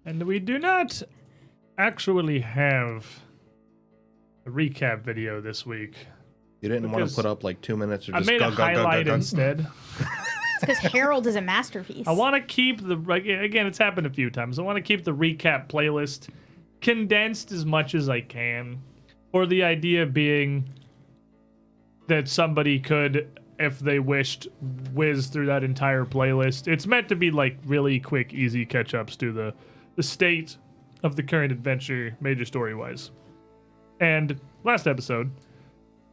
And we do not actually have a recap video this week. You didn't want to put up like 2 minutes or just I made a highlight instead. It's because Harold is a masterpiece. I want to keep again, it's happened a few times. I want to keep the recap playlist condensed as much as I can. Or the idea being that somebody could, if they wished, whiz through that entire playlist. It's meant to be like really quick, easy catch-ups to the state of the current adventure, major story-wise. And last episode,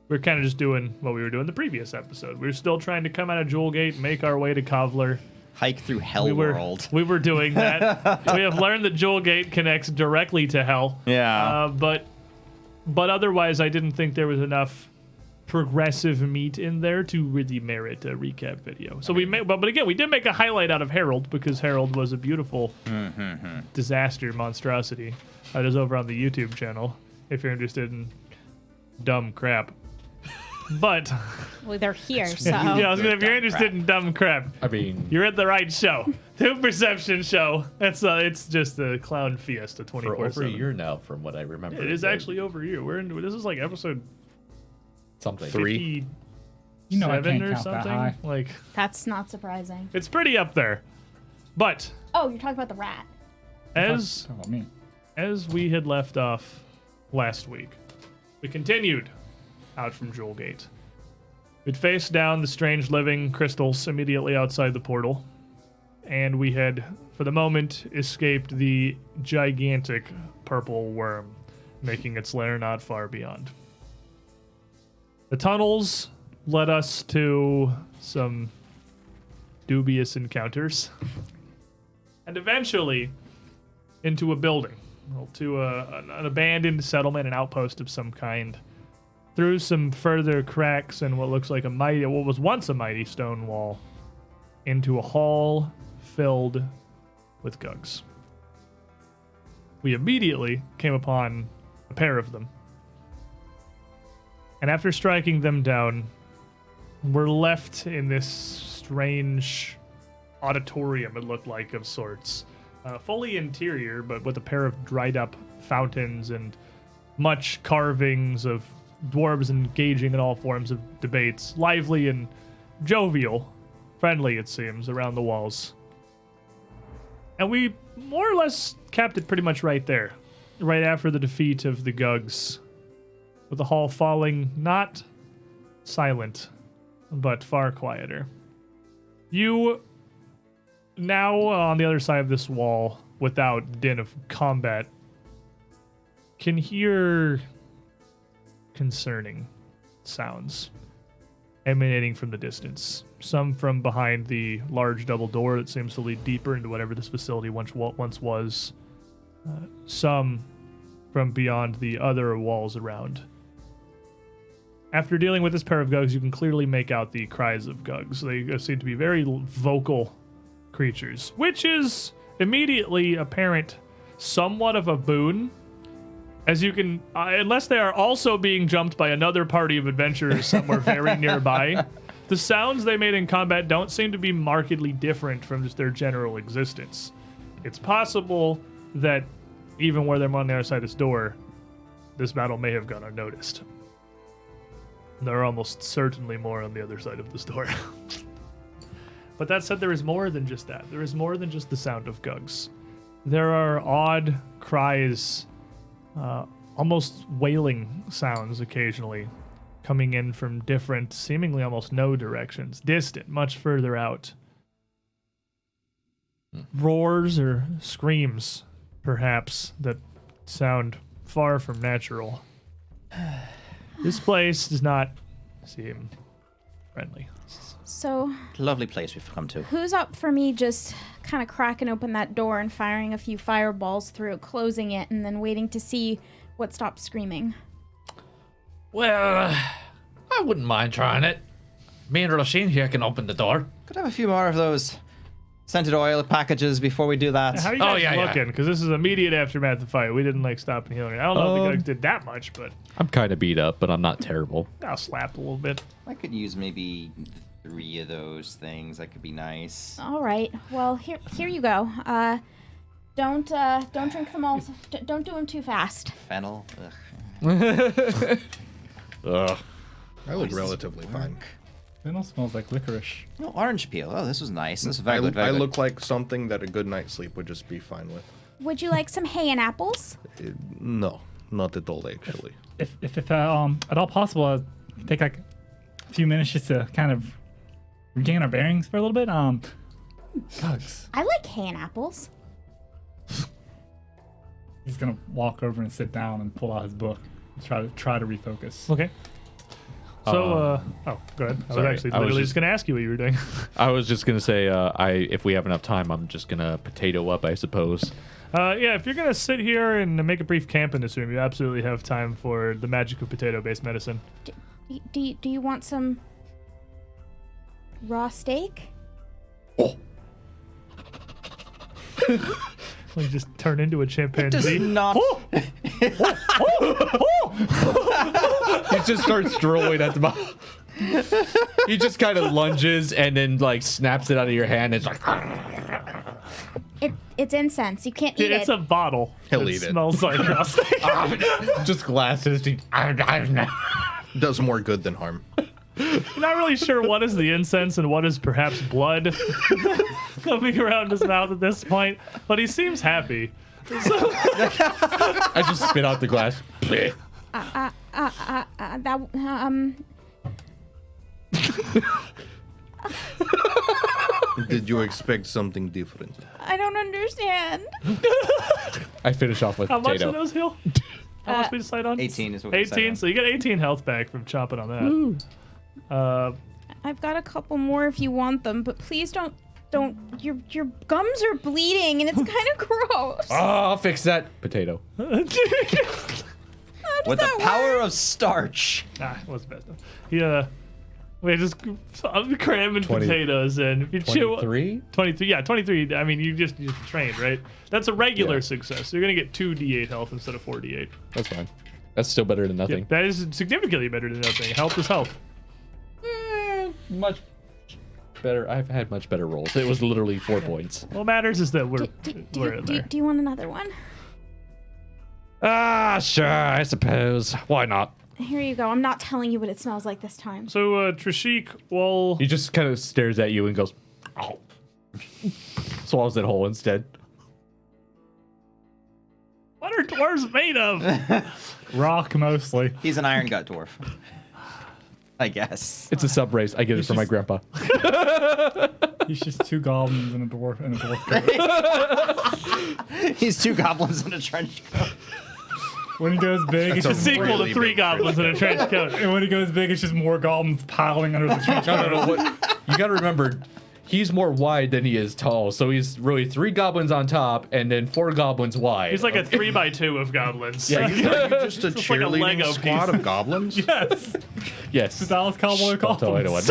we were kind of just doing what we were doing the previous episode. We were still trying to come out of Jewelgate, make our way to Kovlar. Hike through Hell World. We were doing that. We have learned that Jewelgate connects directly to Hell. Yeah. But otherwise, I didn't think there was enough progressive meat in there to really merit a recap video. So but again, we did make a highlight out of Harold because Harold was a beautiful disaster monstrosity. That is over on the YouTube channel if you're interested in dumb crap. But well, they're here, so yeah, if you're interested in dumb crap, I mean, you're at the right show. The Perception Show. It's just the Clown Fiesta 24/7. for over a year now, from what I remember. It is actually over a year. This is like episode something 3. You know I can't or count something. that high. Like that's not surprising. it's pretty up there. But Oh, you're talking about the rat. as Talk about me. as we had left off last week, we continued out from Jewelgate. We'd faced down the strange living crystals immediately outside the portal, and we had, for the moment, escaped the gigantic purple worm, making its lair not far beyond. The tunnels led us to some dubious encounters, and eventually into a building, to an abandoned settlement, an outpost of some kind. Through some further cracks in what looks like what was once a mighty stone wall, into a hall filled with gugs. We immediately came upon a pair of them. And after striking them down, we're left in this strange auditorium, it looked like, of sorts. Fully interior, but with a pair of dried up fountains and much carvings of dwarves engaging in all forms of debates, lively and jovial, friendly it seems, around the walls. And we more or less capped it pretty much right there, right after the defeat of the Gugs, with the hall falling not silent, but far quieter. You, now on the other side of this wall, without the din of combat, can hear concerning sounds emanating from the distance. Some from behind the large double door that seems to lead deeper into whatever this facility once was. Some from beyond the other walls around. After dealing with this pair of Gugs, you can clearly make out the cries of Gugs. They seem to be very vocal creatures, which is immediately apparent somewhat of a boon. As you can, unless they are also being jumped by another party of adventurers somewhere very nearby, the sounds they made in combat don't seem to be markedly different from just their general existence. It's possible that even where they're on the other side of this door, this battle may have gone unnoticed. There are almost certainly more on the other side of this door. But that said, there is more than just that. There is more than just the sound of Gugs. There are odd cries, almost wailing sounds occasionally, coming in from different, seemingly almost no directions, distant, much further out. Roars or screams, perhaps, that sound far from natural. This place does not seem friendly. So, Lovely place we've come to. who's up for me just kind of cracking open that door and firing a few fireballs through it, closing it, and then waiting to see what stops screaming? Well, I wouldn't mind trying it. Me and Roshin here can open the door. Could I have a few more of those scented oil packages before we do that? How are you Oh, guys yeah. looking? Because this is immediate aftermath of the fight. We didn't stop and heal. I don't know if the guys did that much, but I'm kind of beat up, but I'm not terrible. I'll slap a little bit. I could use maybe 3 of those things. That could be nice. All right. Well, here you go. Don't drink them all. Don't do them too fast. Fennel. Ugh. Ugh. I look relatively fine. Fennel smells like licorice. No, orange peel. Oh, this was nice. This is very good. I Very good. look like something that a good night's sleep would just be fine with. Would you like some hay and apples? No, not at all, actually. If at all possible, take like a few minutes just to kind of regain our bearings for a little bit. Gugs. I like hay and apples. He's gonna walk over and sit down and pull out his book. Try to refocus. Okay. So, go ahead. I was sorry, actually I was literally just- just going to ask you what you were doing. I was just gonna say, if we have enough time, I'm just gonna potato up, I suppose. Yeah, if you're going to sit here and make a brief camp in this room, you absolutely have time for the magic of potato-based medicine. Do you want some raw steak? You just turn into a Does chimpanzee. not. He just starts throwing at the mouth. He just kind of lunges and then like snaps it out of your hand. It's like It's incense. You can't eat It's it. a bottle. He'll that eat it. Smells like raw steak. just glasses. Does more good than harm. I'm not really sure what is the incense and what is perhaps blood coming around his mouth at this point, but he seems happy. I just spit out the glass. Did you expect something different? I don't understand. I finish off with How much potato. did those heal? How much we decide on? 18 is what we decided 18, on. so you get 18 health back from chopping on that. I've got a couple more if you want them, but please don't. Your gums are bleeding and it's kind of gross. Oh, I'll fix that. Potato. With the power of starch. It wasn't bad enough. Yeah. I'm cramming 20 potatoes in. If you chew 23? 23, yeah, 23. I mean, you just trained, right? That's a regular Yeah. success. So you're gonna get 2d8 health instead of 4d8. That's fine. That's still better than Yeah, nothing. that is significantly better than nothing. Health is health. Much better. I've had much better rolls. It was literally 4 points. What matters is that we're in there. Do you want another one? Ah, sure. I suppose. Why not? Here you go. I'm not telling you what it smells like this time. So Trishik will. He just kind of stares at you and goes, "Oh." Swallows that whole instead. What are dwarves made of? Rock mostly. He's an iron gut dwarf. I guess. It's a sub race. I get it from my grandpa. He's just two goblins and a dwarf coat. He's two goblins in a trench coat. When he goes big, it's a just Sequel really to Three big Goblins in a trench coat. and when he goes big, it's just more goblins piling under the trench coat. No. What, you got to remember, he's more wide than he is tall. So he's really 3 goblins on top and then 4 goblins wide. He's like a 3x2 of goblins. Yeah, Are you just a It's like a cheerleading Lego squad piece. of goblins? Yes. yes. The Dallas Cowboy Don't tell anyone.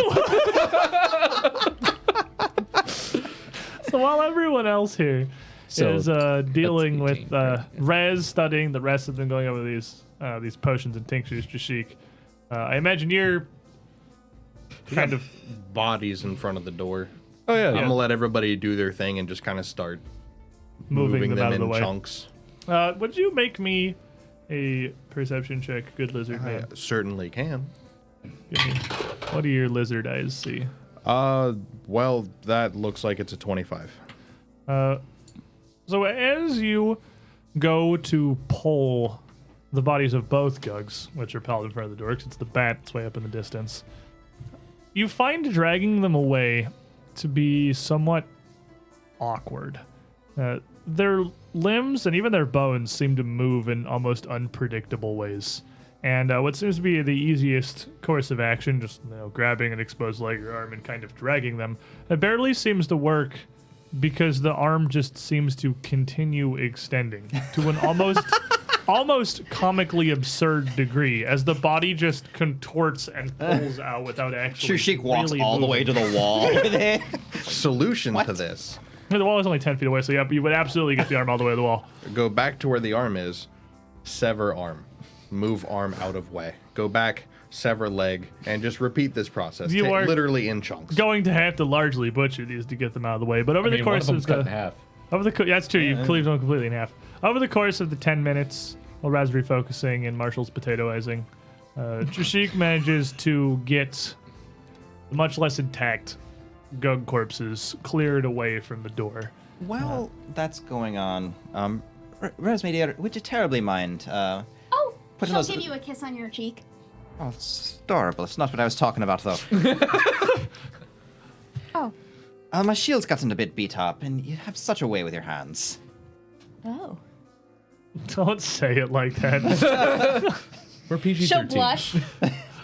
So while everyone else here So, is dealing that's with 18, Rez studying, the rest have been going over these potions and tinctures, Jashik. I imagine you're kind of Bodies in front of the door. Oh, yeah. I'm gonna let everybody do their thing and just kind of start moving them out of in the way. chunks. Would you make me a perception check, good lizard man? I certainly can. Give me, what do your lizard eyes see? Well, that looks like it's a 25. So as you go to pull the bodies of both Gugs, which are piled in front of the door, 'cause it's the bat that's way up in the distance, you find dragging them away to be somewhat awkward. Their limbs and even their bones seem to move in almost unpredictable ways. And what seems to be the easiest course of action, just grabbing an exposed leg or arm and kind of dragging them, it barely seems to work because the arm just seems to continue extending to an almost comically absurd degree as the body just contorts and pulls out without actually Shushik walks really all the way to moving. the wall with it. Solution to this. The wall is only 10 feet away, so yeah, you would absolutely get the arm all the way to the wall. Go back to where the arm is, sever arm, move arm out of way. Go back, sever leg, and just repeat this process. You are literally in chunks. Going to have to largely butcher these to get them out of the way, but over the one course of them's of cut in the half. That's true. You've cleaved them completely in half. Over the course of the 10 minutes, while Raspberry focusing and Marshall's potatoizing, Trishik manages to get the much less intact Gug corpses cleared away from the door. While that's going on, Resme, dear, would you terribly mind? Oh, putting she'll those- give you a kiss on your cheek. Oh, it's adorable. It's not what I was talking about, though. Oh. My shield's gotten a bit beat up, and you have such a way with your hands. Oh. Don't say it like that. We're PG-13. She'll blush.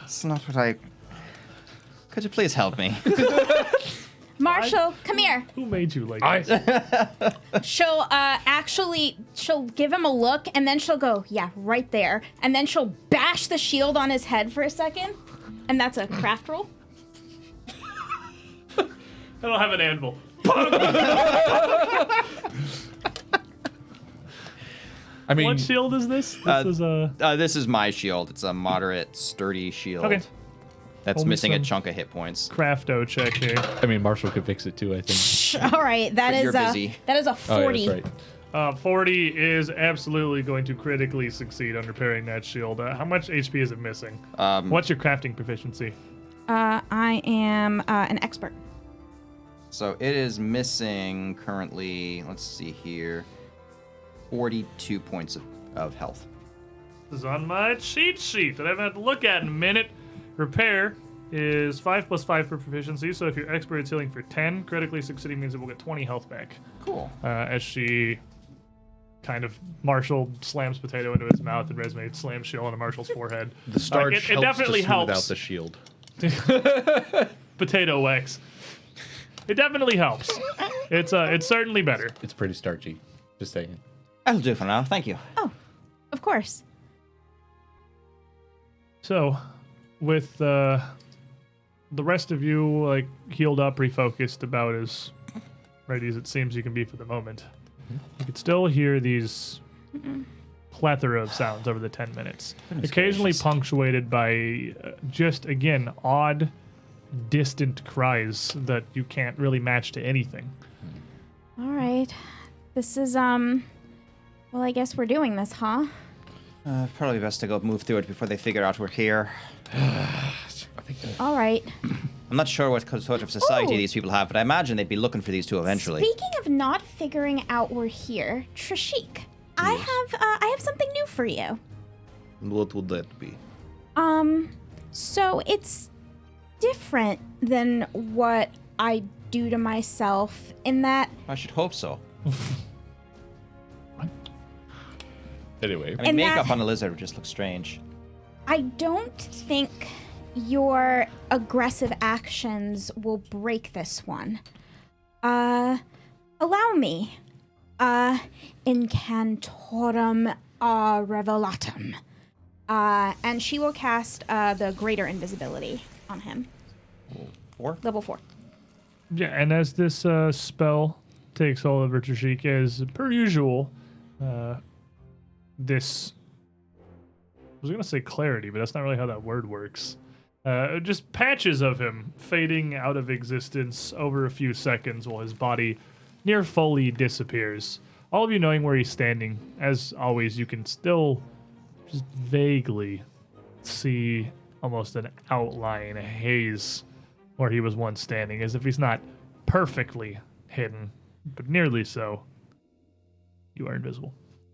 It's not what I... Could you please help me? Marshall, come here. Who made you like this? She'll give him a look, and then she'll go, yeah, right there. And then she'll bash the shield on his head for a second. And that's a craft roll. I don't have an anvil. I mean, What shield is this? This is my shield. It's a moderate, sturdy shield. Okay. That's Roll me missing a some- chunk of hit points. Crafto check here. I mean, Marshall could fix it too, I think. All right, But you're busy. that is a Oh, 40. yeah, that's right. 40 is absolutely going to critically succeed on repairing that shield. How much HP is it missing? What's your crafting proficiency? I am an expert. So it is missing currently, let's see here, 42 points of health. This is on my cheat sheet that I haven't had to look at in a minute. Repair is 5 + 5 for proficiency, so if your expert is healing for 10, critically succeeding means it will get 20 health back. Cool. As she kind of, Marshall slams potato into his mouth and Resme slams shield onto Marshall's forehead. The starch it helps definitely to smooth helps. out the shield. Potato wax. It definitely helps. It's certainly better. It's pretty starchy. Just saying. That'll do for now. Thank you. Oh, of course. So, with the rest of you like healed up, refocused, about as ready as it seems you can be for the moment, you could still hear these plethora of sounds over the 10 minutes, occasionally punctuated by just again odd, distant cries that you can't really match to anything. All right. This is, well, I guess we're doing this, huh? Probably best to go move through it before they figure out we're here. All right. I'm not sure what sort of society Ooh. these people have, but I imagine they'd be looking for these two eventually. Speaking of not figuring out we're here, Trishik, I have something new for you. What would that be? So it's different than what I do to myself in that I should hope so. Anyway. I mean, And makeup that- on a lizard would just look strange. I don't think your aggressive actions will break this one. Allow me. Incantorum revelatum. And she will cast the greater invisibility on him. 4? Level 4. Yeah, and as this spell takes hold of Trishik, as per usual, this, I was going to say clarity, but that's not really how that word works. Just patches of him fading out of existence over a few seconds while his body near fully disappears. All of you knowing where he's standing, as always, you can still just vaguely see almost an outline, a haze where he was once standing, as if he's not perfectly hidden, but nearly so. You are invisible.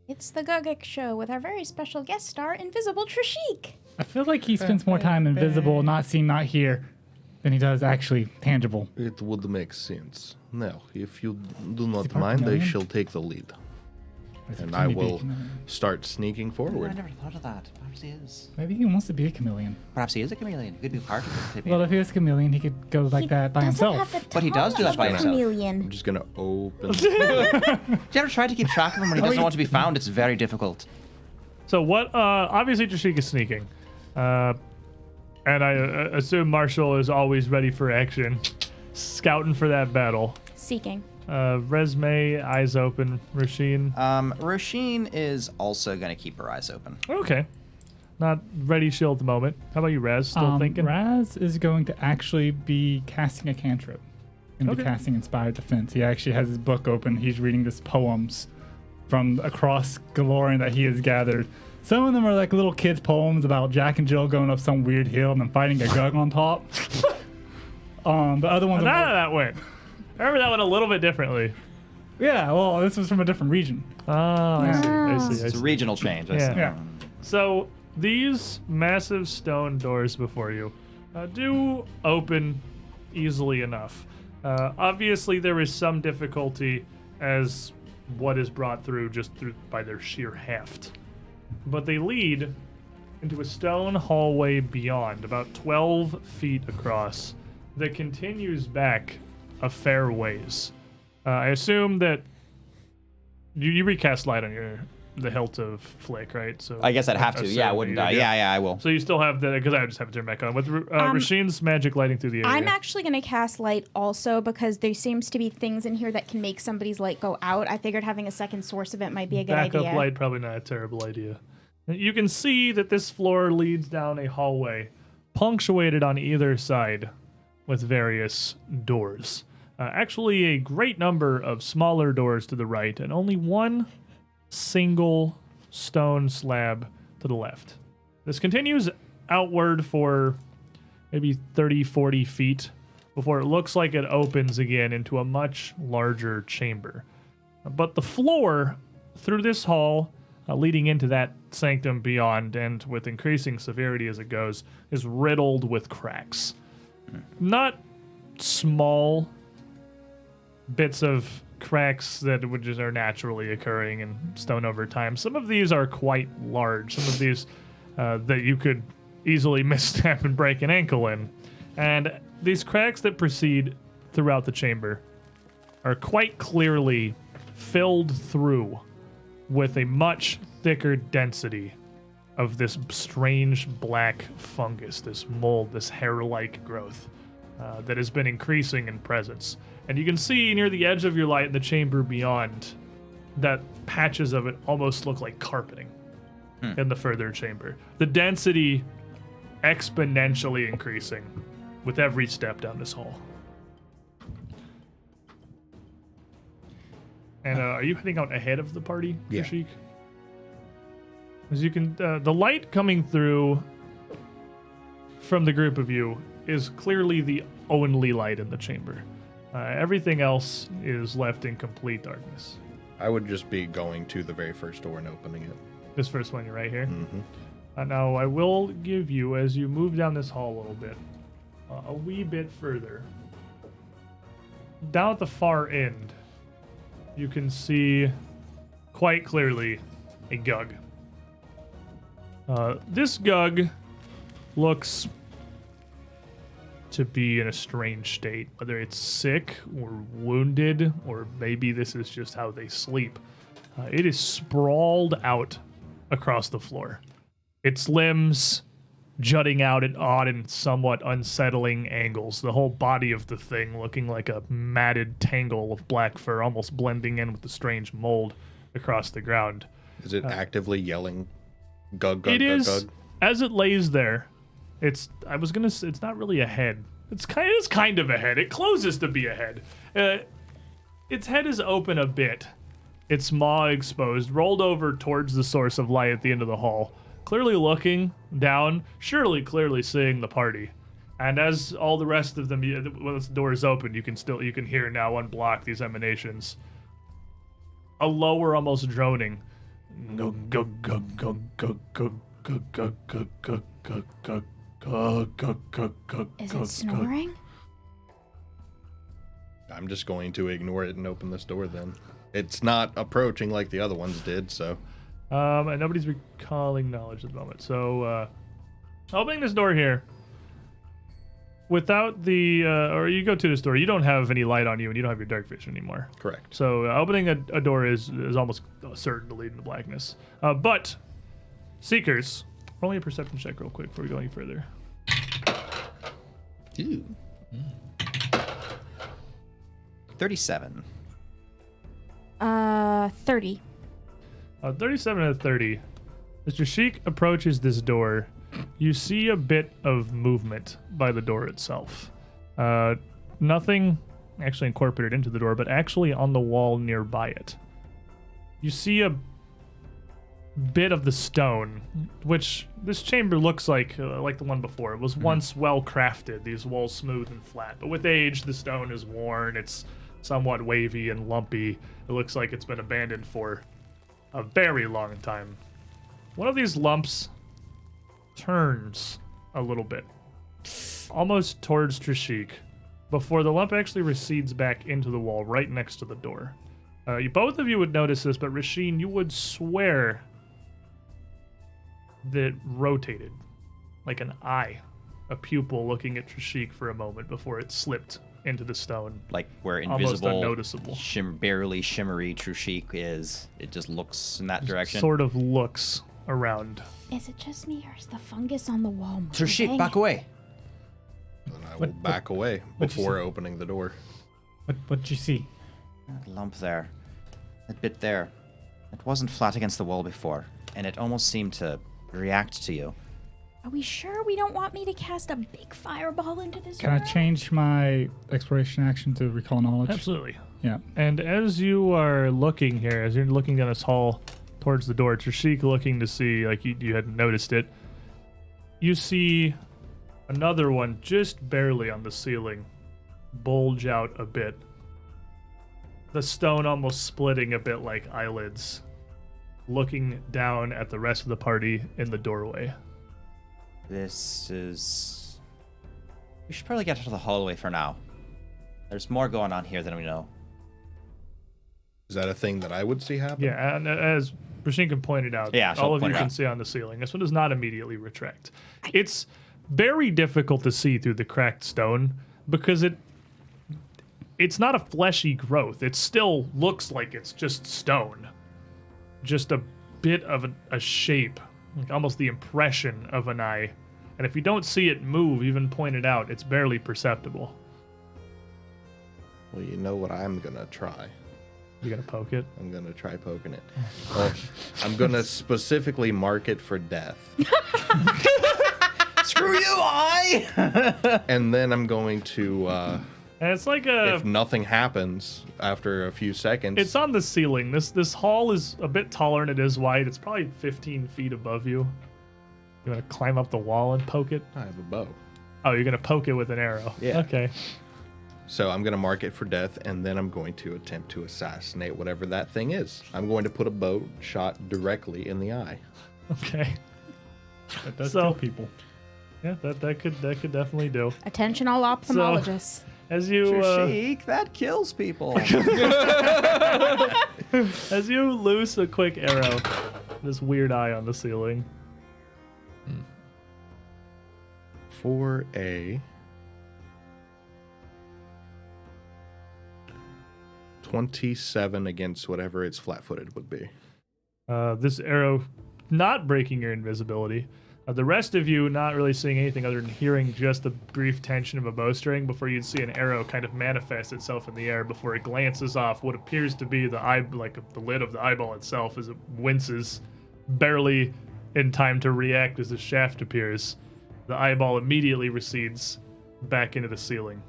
It's the Gugik show with our very special guest star, Invisible Trishik. I feel like he spends more time invisible, not seen, not here, than he does actually tangible. It would make sense. Now, if you do not part mind, I chameleon? shall take the lead. Or is he And I pretending to be a will chameleon? start sneaking I forward. never thought of that. Perhaps he is. Maybe he wants to be a chameleon. Perhaps he is a chameleon. He could be part of it. Well, if he was a chameleon, he could go like that by himself. But he does do that by himself. I'm Chameleon. just gonna open. Do you ever try to keep track of him when he doesn't want to be found? It's very difficult. So what? Obviously, Trishik is sneaking, and I assume Marshall is always ready for action, scouting for that battle. Seeking. Resme, eyes open. Rasheen, Roshin is also going to keep her eyes open. okay, not ready shield at the moment. How about you, Raz? Still thinking? Raz is going to actually be casting a cantrip. and Okay. be casting Inspired Defense. He actually has his book open. He's reading this poems from across Galoran that he has gathered. Some of them are like little kids' poems about Jack and Jill going up some weird hill and then fighting a gug on top. The other ones None are of that went. I remember that one a little bit differently. yeah, well, this was from a different region. Oh, I see. I see. I It's a see. regional change. I Yeah. see. Yeah. So these massive stone doors before you do open easily enough. Obviously, there is some difficulty as what is brought through just through by their sheer heft, but they lead into a stone hallway beyond, about 12 feet across, that continues back a fair ways. I assume that you recast light on the hilt of Flick, right? So I guess I'd have to. Yeah, I assume wouldn't that die. you- Yeah, I will. So you still have the, because I just have to turn back on with Rashin's magic lighting through the area. I'm actually going to cast light also because there seems to be things in here that can make somebody's light go out. I figured having a second source of it might be a good Backup idea. light, probably not a terrible idea. You can see that this floor leads down a hallway, punctuated on either side with various doors. Actually, a great number of smaller doors to the right, and only one single stone slab to the left. This continues outward for maybe 30, 40 feet before it looks like it opens again into a much larger chamber. But the floor through this hall, leading into that sanctum beyond, and with increasing severity as it goes, is riddled with cracks. Not small bits of cracks that would just are naturally occurring in stone over time. Some of these are quite large. Some of these that you could easily misstep and break an ankle in. And these cracks that proceed throughout the chamber are quite clearly filled through with a much thicker density of this strange black fungus, this mold, this hair-like growth that has been increasing in presence. And you can see near the edge of your light in the chamber beyond that patches of it almost look like carpeting in the further chamber. The density exponentially increasing with every step down this hall. And are you heading out ahead of the party, Yeah. Rashik? As you can, the light coming through from the group of you is clearly the only light in the chamber. Everything else is left in complete darkness. I would just be going to the very first door and opening it. This first one, you're right here. Mm-hmm. Now, I will give you, as you move down this hall a little bit, a wee bit further. Down at the far end, you can see quite clearly a gug. This gug looks to be in a strange state, whether it's sick or wounded, or maybe this is just how they sleep. It is sprawled out across the floor, its limbs jutting out at odd and somewhat unsettling angles, the whole body of the thing looking like a matted tangle of black fur, almost blending in with the strange mold across the ground. Is it actively yelling gug, gug, It gug, is, gug? as it lays there, it's not really a head. It is kind of a head. It closes to be a head. Its head is open a bit, its maw exposed, rolled over towards the source of light at the end of the hall, clearly looking down, surely clearly seeing the party. And as all the rest of them, once the door is open, you can hear now unblock these emanations. A lower, almost droning. Gug, gug, gug, gug, gug, gug, gug, gug, gug, gug, gug, gug, gug, gug, gug, gug, Is gug, it snoring? I'm just going to ignore it and open this door then. It's not approaching like the other ones did, so. And nobody's recalling knowledge at the moment. So, opening this door here. Without the, or you go to this door, you don't have any light on you and you don't have your dark vision anymore. Correct. So, opening a door is almost certain to lead into blackness. But, Seekers, roll me a perception check real quick before we go any further. Ew. 37. 30. 37 out of 30. Mr. Sheik approaches this door. You see a bit of movement by the door itself. Nothing actually incorporated into the door, but actually on the wall nearby it. You see a bit of the stone, which this chamber looks like the one before. It was once well crafted, these walls smooth and flat, but with age, the stone is worn. It's somewhat wavy and lumpy. It looks like it's been abandoned for a very long time. One of these lumps turns a little bit, almost towards Trishik, before the lump actually recedes back into the wall right next to the door. Both of you would notice this, but Rasheen, you would swear that rotated like an eye, a pupil looking at Trishik for a moment before it slipped into the stone. Like where Almost invisible, unnoticeable. barely shimmery Trushik is. It just looks in that direction. Sort of looks around. Is it just me or is the fungus on the wall moving? Trushik, back away. Then I will back away what'd you before say? opening the door. What'd you see? That lump there. That bit there. It wasn't flat against the wall before, and it almost seemed to react to you. Are we sure we don't want me to cast a big fireball into this Can I room? change my exploration action to recall knowledge? Absolutely. Yeah. And as you are looking here, as you're looking down this hall towards the door, Trishik looking to see, like you hadn't noticed it, you see another one just barely on the ceiling bulge out a bit. The stone almost splitting a bit like eyelids, looking down at the rest of the party in the doorway. This is... We should probably get out of the hallway for now. There's more going on here than we know. Is that a thing that I would see happen? Yeah, and as Brashinka pointed out, Yeah, she'll all of you point it can out. see on the ceiling. This one does not immediately retract. It's very difficult to see through the cracked stone because it's not a fleshy growth. It still looks like it's just stone. Just a bit of a shape, like almost the impression of an eye. And if you don't see it move, even pointed out, it's barely perceptible. Well, you know what I'm gonna try. You gotta poke it. I'm gonna try poking it. Well, I'm gonna specifically mark it for death, Screw you, I! and then I'm going to, And it's like a... if nothing happens after a few seconds, It's on the ceiling. This hall is a bit taller and it is wide. It's probably 15 feet above you. You want to climb up the wall and poke it? I have a bow. Oh, you're going to poke it with an arrow. Yeah. Okay. So I'm gonna mark it for death, and then I'm going to attempt to assassinate whatever that thing is. I'm going to put a bow shot directly in the eye. Okay. That does So- kill people. Yeah, that could definitely do. Attention all ophthalmologists. As you Trushik, that kills people. as you loose a quick arrow, this weird eye on the ceiling. For a 27 against whatever its flat-footed would be. This arrow not breaking your invisibility. The rest of you not really seeing anything other than hearing just the brief tension of a bowstring before you'd see an arrow kind of manifest itself in the air before it glances off what appears to be the eye, like the lid of the eyeball itself, as it winces, barely in time to react as the shaft appears. The eyeball immediately recedes back into the ceiling.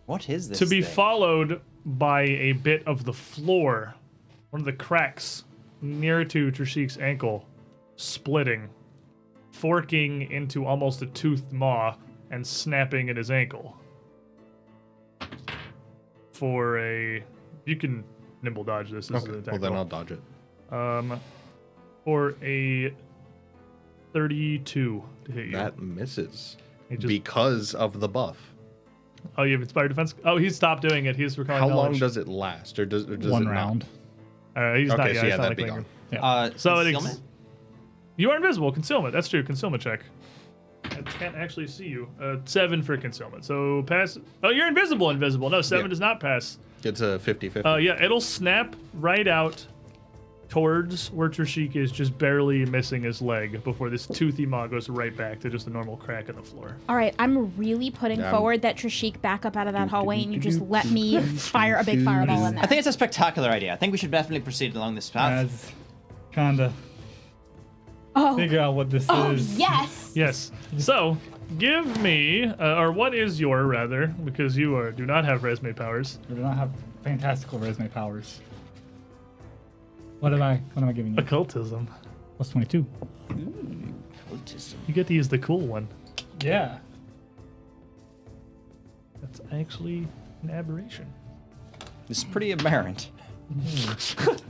What is this To be thing? followed by a bit of the floor, one of the cracks near to Trishik's ankle, splitting, forking into almost a toothed maw and snapping at his ankle. For a... You can nimble dodge this. This is an Okay, attack well then roll. I'll dodge it. For a 32 to hit you. That misses It just- because of the buff. Oh, you have inspired defense? Oh, he stopped doing it. He's recalling How long knowledge. does it last, or does One it not? round. He's not Okay, yet. so yeah, It's not that'd like be lingering. gone. So it concealment? You are invisible. Concealment. That's true. Concealment check. I can't actually see you. 7 for concealment. So pass. Oh, you're invisible. Invisible. No, 7 Yeah. does not pass. It's a 50-50. Yeah, it'll snap right out towards where Trishik is, just barely missing his leg before this toothy maw goes right back to just a normal crack in the floor. All right, I'm really putting Yeah, forward that Trishik back up out of that hallway and you just let me fire a big fireball in there. I think it's a spectacular idea. I think we should definitely proceed along this path. As kinda Oh, figure out what this oh is. yes. Yes. So give me, or what is your rather, because you do not have resume powers. We do not have fantastical resume powers. What am I giving you? Occultism. Plus 22. You get to use the cool one. Yeah. That's actually an aberration. This is pretty aberrant.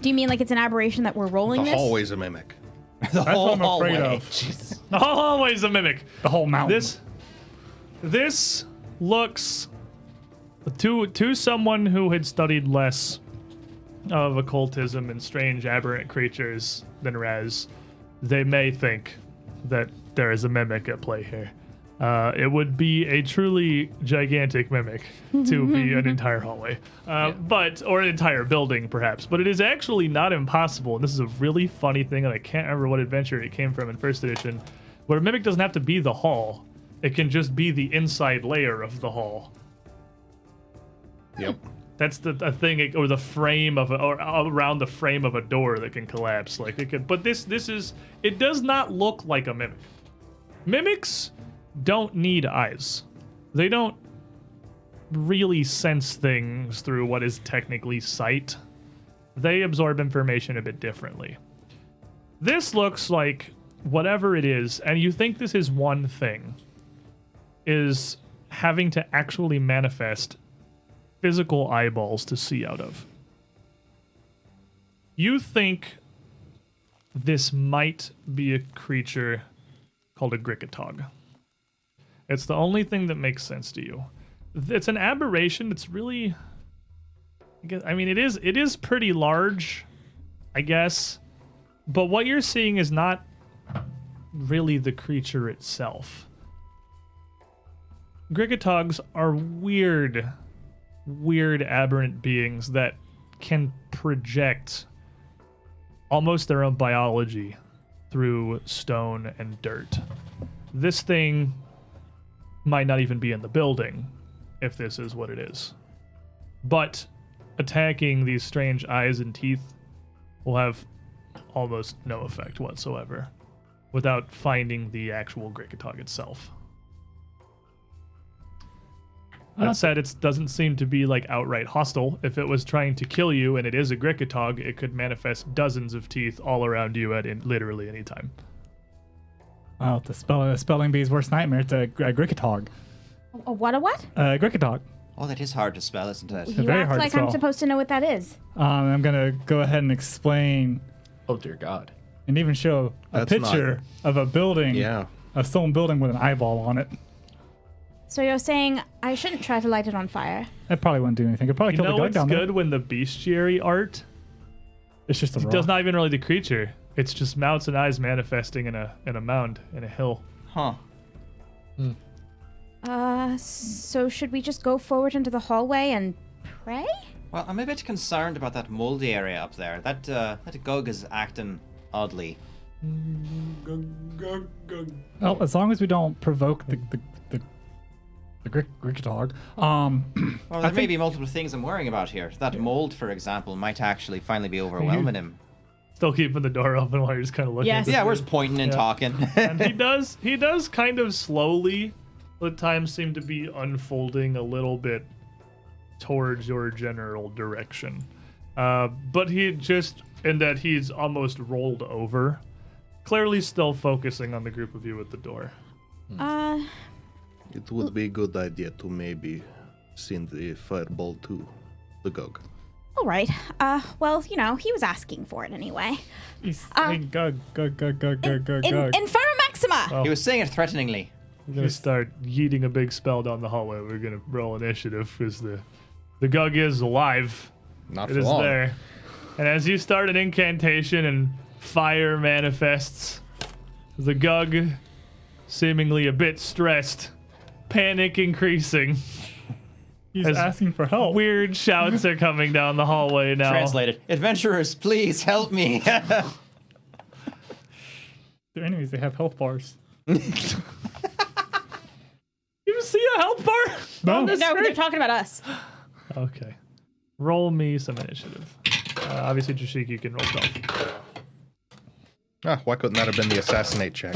Do you mean like it's an aberration that we're rolling The this? hallway's a mimic. The That's what I'm afraid hallway. of. Always a mimic. The whole mountain. This looks to someone who had studied less of occultism and strange aberrant creatures than Raz. They may think that there is a mimic at play here. It would be a truly gigantic mimic to be an entire hallway, or an entire building, perhaps. But it is actually not impossible. And this is a really funny thing, and I can't remember what adventure it came from in first edition, where a mimic doesn't have to be the hall. It can just be the inside layer of the hall. Yep. That's the thing, or the frame of, or around the frame of a door that can collapse. Like it could, but this is. It does not look like a mimic. Mimics don't need eyes. They don't really sense things through what is technically sight. They absorb information a bit differently. This looks like whatever it is, and you think this is one thing, is having to actually manifest physical eyeballs to see out of. You think this might be a creature called a Grikatog. It's the only thing that makes sense to you. It's an aberration. It's really, I mean, it is pretty large, I guess. But what you're seeing is not really the creature itself. Grikatogs are weird aberrant beings that can project almost their own biology through stone and dirt. This thing might not even be in the building if this is what it is. But attacking these strange eyes and teeth will have almost no effect whatsoever without finding the actual Grikatog itself. That said, it doesn't seem to be like outright hostile. If it was trying to kill you and it is a Grikatog, it could manifest dozens of teeth all around you at literally any time. Wow, the spelling bee's worst nightmare. It's a Grikatog. A what? Grikatog. Oh, that is hard to spell, isn't it? You very act hard to like I'm spell. supposed to know what that is. I'm gonna go ahead and explain Oh dear God. and even show a That's not- picture of a building, Yeah. a stone building with an eyeball on it. So you're saying I shouldn't try to light it on fire? That probably wouldn't do anything. It probably You killed the know guy what's down good when the bestiary art there. It's just a rock. does not even really the creature. It's just mouths and eyes manifesting in a mound in a hill. Huh. So should we just go forward into the hallway and pray? Well, I'm a bit concerned about that moldy area up there. That gug is acting oddly. Well, as long as we don't provoke the Grikatog. Well, I there may think- be multiple things I'm worrying about here. That mold, for example, might actually finally be overwhelming him. Still keeping the door open while you're just kind of looking. Yes. At this Yeah, we're dude. just pointing and Yeah. talking. And he does kind of slowly at times seem to be unfolding a little bit towards your general direction. But he just, in that he's almost rolled over, clearly still focusing on the group of you at the door. It would be a good idea to maybe send the fireball to the gug. All right. Well, you know, he was asking for it anyway. He's saying gug. Inferno Maxima! He was saying it threateningly. We're gonna start yeeting a big spell down the hallway. We're gonna roll initiative because the gug is alive. Not It for is long. there. And as you start an incantation and fire manifests, the gug, seemingly a bit stressed, panic increasing. He's As asking for help. Weird shouts are coming down the hallway now. Translated. Adventurers, please help me. They're enemies. They have health bars. You see a health bar? No. No, they're talking about us. Okay. Roll me some initiative. Obviously, Jashik, you can roll stealth. Why couldn't that have been the assassinate check?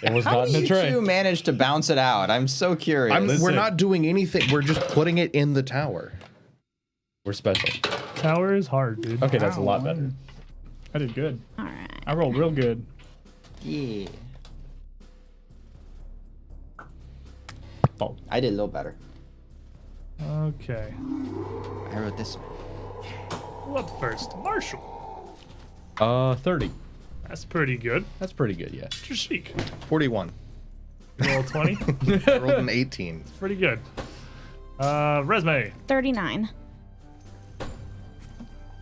It was How not do in the you tray. two manage to bounce it out? I'm so curious. We're not doing anything. We're just putting it in the tower. We're special. Tower is hard, dude. Okay, that's a lot better. I did good. All right. I rolled real good. Yeah. Oh. I did a little better. Okay. I wrote this. Who up first? Marshall. 30. That's pretty good. That's pretty good, yeah. Trishik. 41. Roll 20. I rolled an 18. Pretty good. Resume. 39.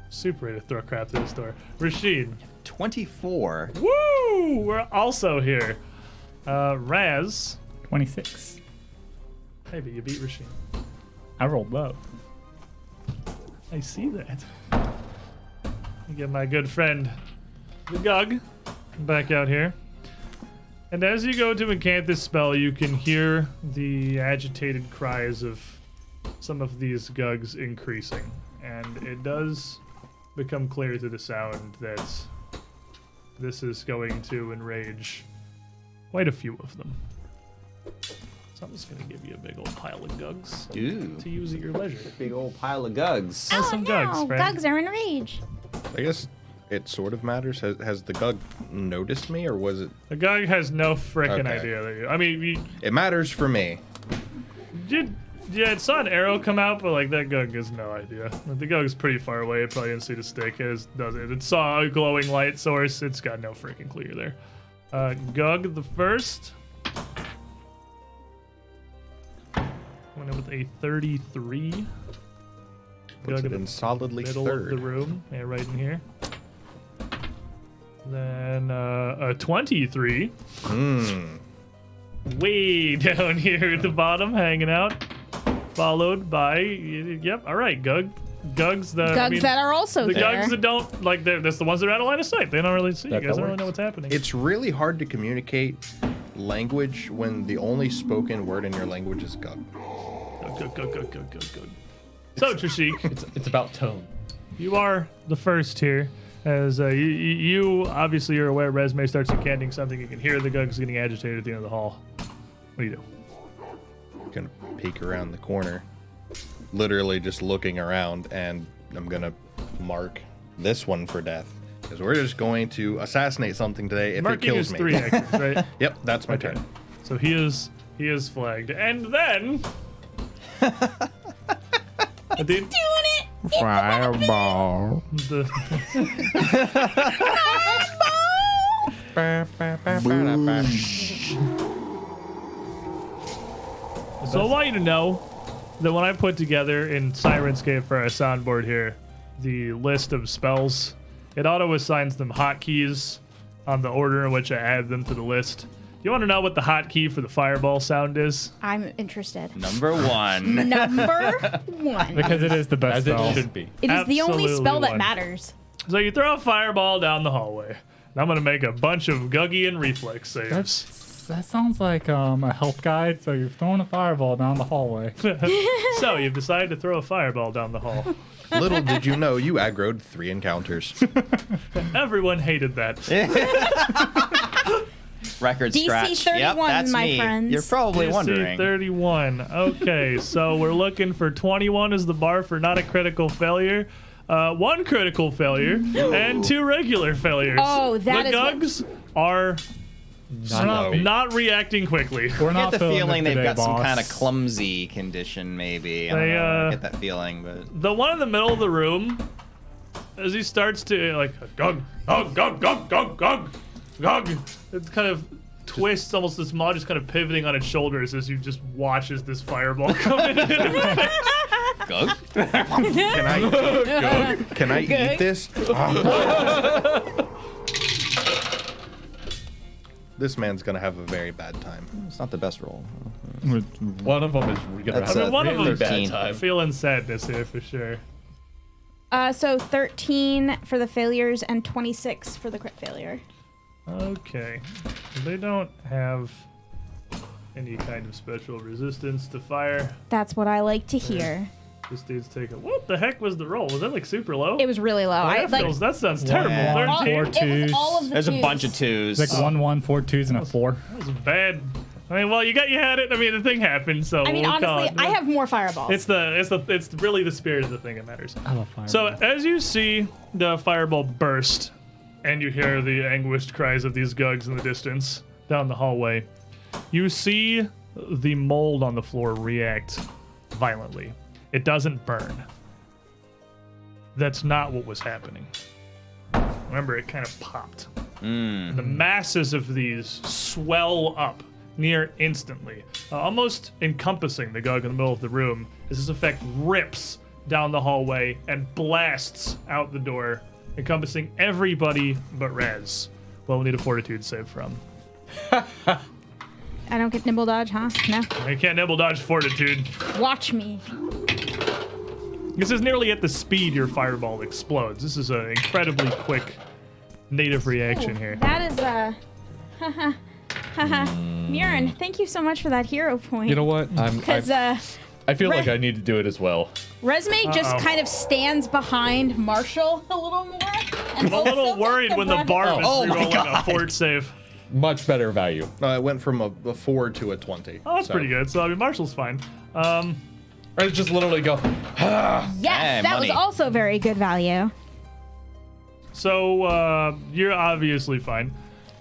Super ready to throw crap through this door. Rashid. 24. Woo! We're also here. Raz. 26. Hey, but you beat Rashid. I rolled low. I see that. I get my good friend, the Gug, back out here. And as you go to incant this spell, you can hear the agitated cries of some of these Gugs increasing. And it does become clear through the sound that this is going to enrage quite a few of them. So I'm just going to give you a big old pile of Gugs Ooh. to use at your leisure. Big old pile of gugs. Have Oh some no, Gugs, friend. Gugs are enraged. I guess it sort of matters. Has the Gug noticed me, or was it? The Gug has no frickin' Okay. idea that you. I mean, It matters for me. it saw an arrow come out, but like that Gug has no idea. The Gug's pretty far away. It probably didn't see the stick. It saw a glowing light source. It's got no freaking clue you're there. Gug the first. Went in with a 33. Puts Gug it in in solidly middle third. of the room. Yeah, right in here. Then a 23. Way down here at the bottom, hanging out. Followed by, yep, all right, Gug. Gugs Gugs that are also the there. Gugs that don't, like, that's the ones that are out of line of sight. They don't really see. You That guys don't really works. know what's happening. It's really hard to communicate language when the only spoken word in your language is Gug. Gug. So, Trishik, It's about tone. you are the first here. As you obviously you're aware, Resume starts incanting something. You can hear the Gugs getting agitated at the end of the hall. What do you do? Gonna peek around the corner, literally just looking around, and I'm gonna mark this one for death because we're just going to assassinate something today if Marking it kills is me. 3 actions, right? Yep, that's my Okay. turn. So he is flagged, and then at the, Doing it! Fireball. the So I want you to know that when I put together in Sirenscape for our soundboard here the list of spells, it auto assigns them hotkeys on the order in which I add them to the list. You want to know what the hotkey for the fireball sound is? I'm interested. Number 1. Number 1. Because it is the best As spell. it should be. It is the only Absolutely spell that one. matters. So you throw a fireball down the hallway. And I'm going to make a bunch of Guggian reflex saves. That sounds like a help guide. So you're throwing a fireball down the hallway. So you've decided to throw a fireball down the hall. Little did you know, you aggroed 3 encounters. Everyone hated that. Record DC scratch. 31, Yep, that's my me. friends. You're probably DC wondering. 31. Okay, so we're looking for 21 as the bar for not a critical failure. 1 critical failure and 2 regular failures. Oh, that the is what- Gugs are not reacting quickly. We're I not get the feeling feeling it they've today, got some boss. kind of clumsy condition, maybe. I don't They, know. I get that feeling, but The one in the middle of the room, as he starts to like Gug, it kind of twists, almost this maw just kind of pivoting on its shoulders as you just watches this fireball come in. Gug? Can I eat this? This man's gonna have a very bad time. It's not the best roll. One of them is gonna That's have a one of really them's bad 13. time. Feeling sadness here for sure. So 13 for the failures and 26 for the crit failure. Okay. They don't have any kind of special resistance to fire. That's what I like to hear. This dude's taking. What the heck was the roll? Was that like super low? It was really low. That sounds terrible. Yeah. 13. Four It twos. was all of the There's a twos. bunch of twos. It's like 1, 1, 4 twos, and a 4. That was bad. I mean, well, you had it. I mean, the thing happened, so I mean, we'll call honestly, it. I have more fireballs. It's really the spirit of the thing that matters. I love fire. So as you see the fireball burst, and you hear the anguished cries of these gugs in the distance down the hallway, you see the mold on the floor react violently. It doesn't burn. That's not what was happening. Remember, it kind of popped. The masses of these swell up near instantly, almost encompassing the gug in the middle of the room, as this effect rips down the hallway and blasts out the door, encompassing everybody but Rez. Well, we need a fortitude save from. I don't get nimble dodge, huh? No. I can't nimble dodge fortitude. Watch me. This is nearly at the speed your fireball explodes. This is an incredibly quick native reaction here. That is a. Murin, thank you so much for that hero point. You know what? Because I feel like I need to do it as well. Resme just kind of stands behind Marshall a little more. And I'm a little worried when the bard is Oh my rolling a God. fort save. Much better value. I went from a 4 to a 20. Oh, that's pretty good. So, I mean, Marshall's fine. I just literally go, Yes, Hey, that money. was also very good value. So, you're obviously fine.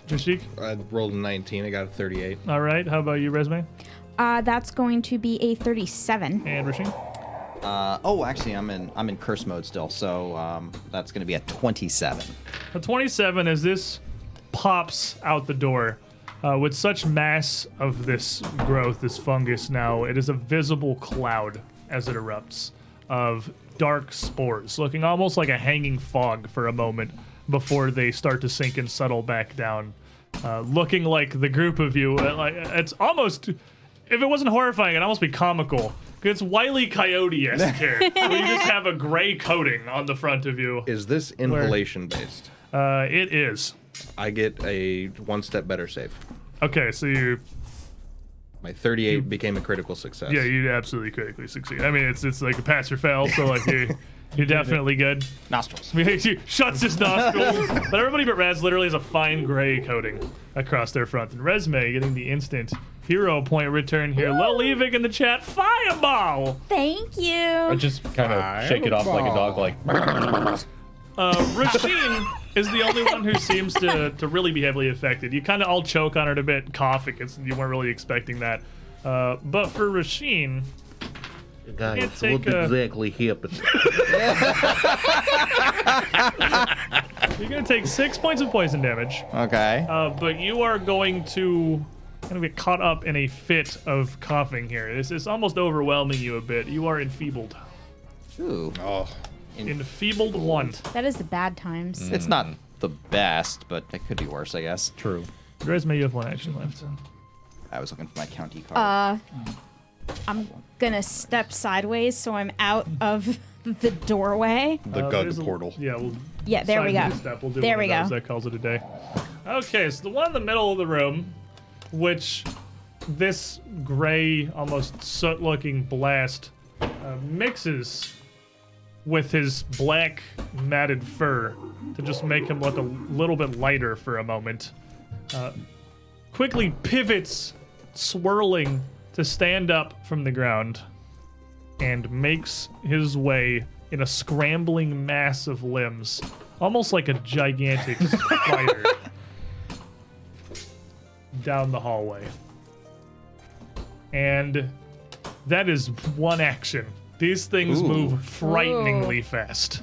Jashik? I rolled a 19. I got a 38. All right. How about you, Resme? That's going to be a 37. And Rasheen? Actually, I'm in curse mode still, so that's gonna be a 27. A 27 as this pops out the door. With such mass of this growth, this fungus now, it is a visible cloud as it erupts of dark spores, looking almost like a hanging fog for a moment before they start to sink and settle back down. Looking like the group of you, it's almost, if it wasn't horrifying, it'd almost be comical. It's Wile E. Coyote-esque here, where you just have a gray coating on the front of you. Is this inhalation based? It is. I get a 1 step better save. Okay, so you My 38 became a critical success. Yeah, you absolutely critically succeed. I mean, it's like a pass or fail, so like you're definitely good. Nostrils. He shuts his nostrils, but everybody but Raz literally has a fine gray coating across their front. And Resme getting the instant hero point return here. Lil leaving in the chat, fireball. Thank you. I just kind of shake it off like a dog, like. Rasheen is the only one who seems to really be heavily affected. You kind of all choke on it a bit, coughing. You weren't really expecting that. But for Rasheen, Guys, take what a- exactly happened? you're going to take 6 points of poison damage. Okay. But you are going to kind of get caught up in a fit of coughing here. This is almost overwhelming you a bit. You are enfeebled. Ooh. Oh, Enfeebled 1. That is the bad times. It's not the best, but it could be worse, I guess. True. Resme, you have 1 action left. I was looking for my county card. I'm gonna step sideways so I'm out of the doorway. the gug there's a- portal. Yeah, we'll Yeah, there we side go. step. We'll do There one we of those. go. That calls it a day. Okay, so the one in the middle of the room, which this gray, almost soot-looking blast mixes with his black matted fur to just make him look a little bit lighter for a moment. Quickly pivots, swirling to stand up from the ground, and makes his way in a scrambling mass of limbs, almost like a gigantic spider, down the hallway. And that is 1 action. These things Ooh. move frighteningly fast.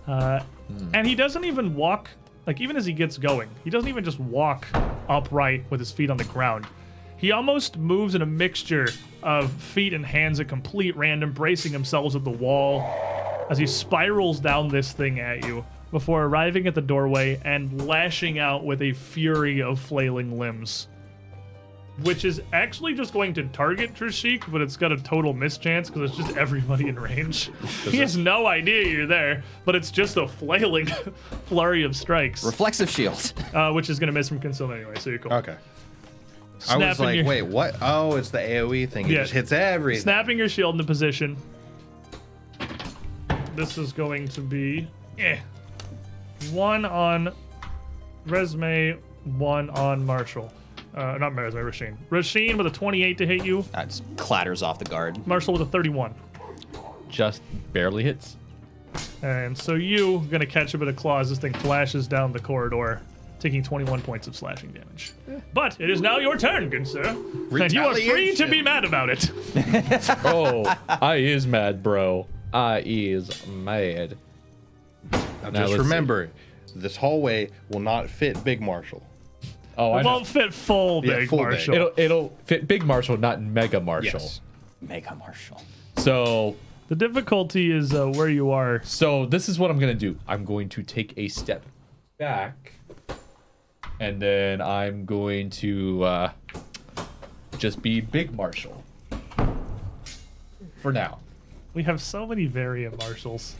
And he doesn't even walk, like even as he gets going, he doesn't even just walk upright with his feet on the ground. He almost moves in a mixture of feet and hands at complete random, bracing himself at the wall as he spirals down this thing at you before arriving at the doorway and lashing out with a fury of flailing limbs. Which is actually just going to target Trishik, but it's got a total mischance because it's just everybody in range. He has no idea you're there, but it's just a flailing flurry of strikes, Reflexive shield. which is going to miss from concealment anyway, so you're cool. Okay. I was Snapping like, your- wait, what? Oh, it's the AoE thing. It Yeah. just hits everything. Snapping your shield into position, this is going to be 1 on Resume, 1 on Marshall. Not Resume, Rasheen. Rasheen with a 28 to hit you. That just clatters off the guard. Marshall with a 31. Just barely hits. And so you gonna catch a bit of claws. This thing flashes down the corridor, taking 21 points of slashing damage. But it is now your turn, good sir. And you are free to be mad about it. Oh, I is mad, bro. I is mad. Now Now just let's remember, this hallway will not fit Big Marshall. Oh, I It know. won't fit full Yeah, Big full big. Marshall. It'll fit Big Marshall, not Mega Marshall. Yes. Mega Marshall. So The difficulty is where you are. So this is what I'm gonna do. I'm going to take a step back, and then I'm going to just be Big Marshall for now. We have so many variant marshals.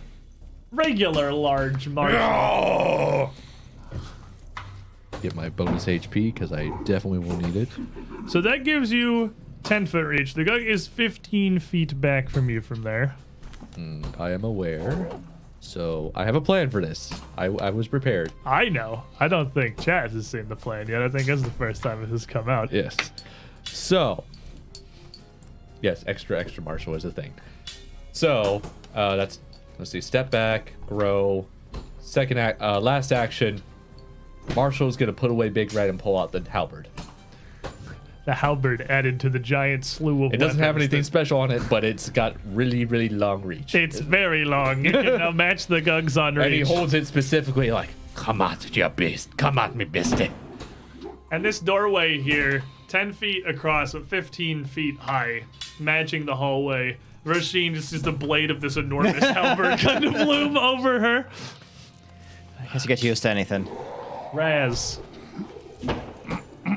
Regular large marshal. Get my bonus HP because I definitely will need it. So that gives you 10-foot reach. The gug is 15 feet back from you from there. I am aware. So I have a plan for this. I was prepared. I know. I don't think Chaz has seen the plan yet. I think this is the first time it has come out. Yes. So, yes, extra Marshall is a thing. So let's see. Step back, grow. Last action. Marshall's gonna put away Big Red and pull out the halberd. The halberd added to the giant slew of It doesn't have weapons anything that- special on it, but it's got really, really long reach. It's very long. It can now match the gugs on And he reach. holds it specifically like, come at you beast, come at me beastie. And this doorway here, 10 feet across, but 15 feet high, matching the hallway. Rasheen just sees the blade of this enormous halberd kind of loom over her. I guess you get used to anything. Raz.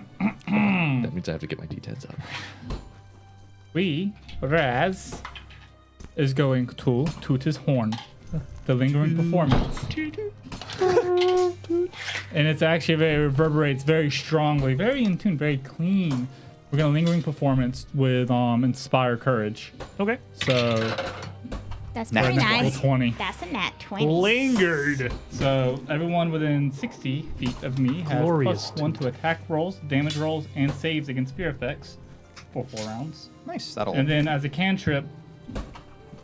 That means I have to get my D10s out. Raz is going to toot his horn. The lingering performance. And it's actually reverberates very strongly, very in tune, very clean. We're gonna lingering performance with inspire courage. Okay. So That's Nat very 20. nice. 20. That's a nat 20. Lingered. So everyone within 60 feet of me has Glorious +1 to attack rolls, damage rolls, and saves against fear effects for 4 rounds. Nice. That'll. And then as a cantrip,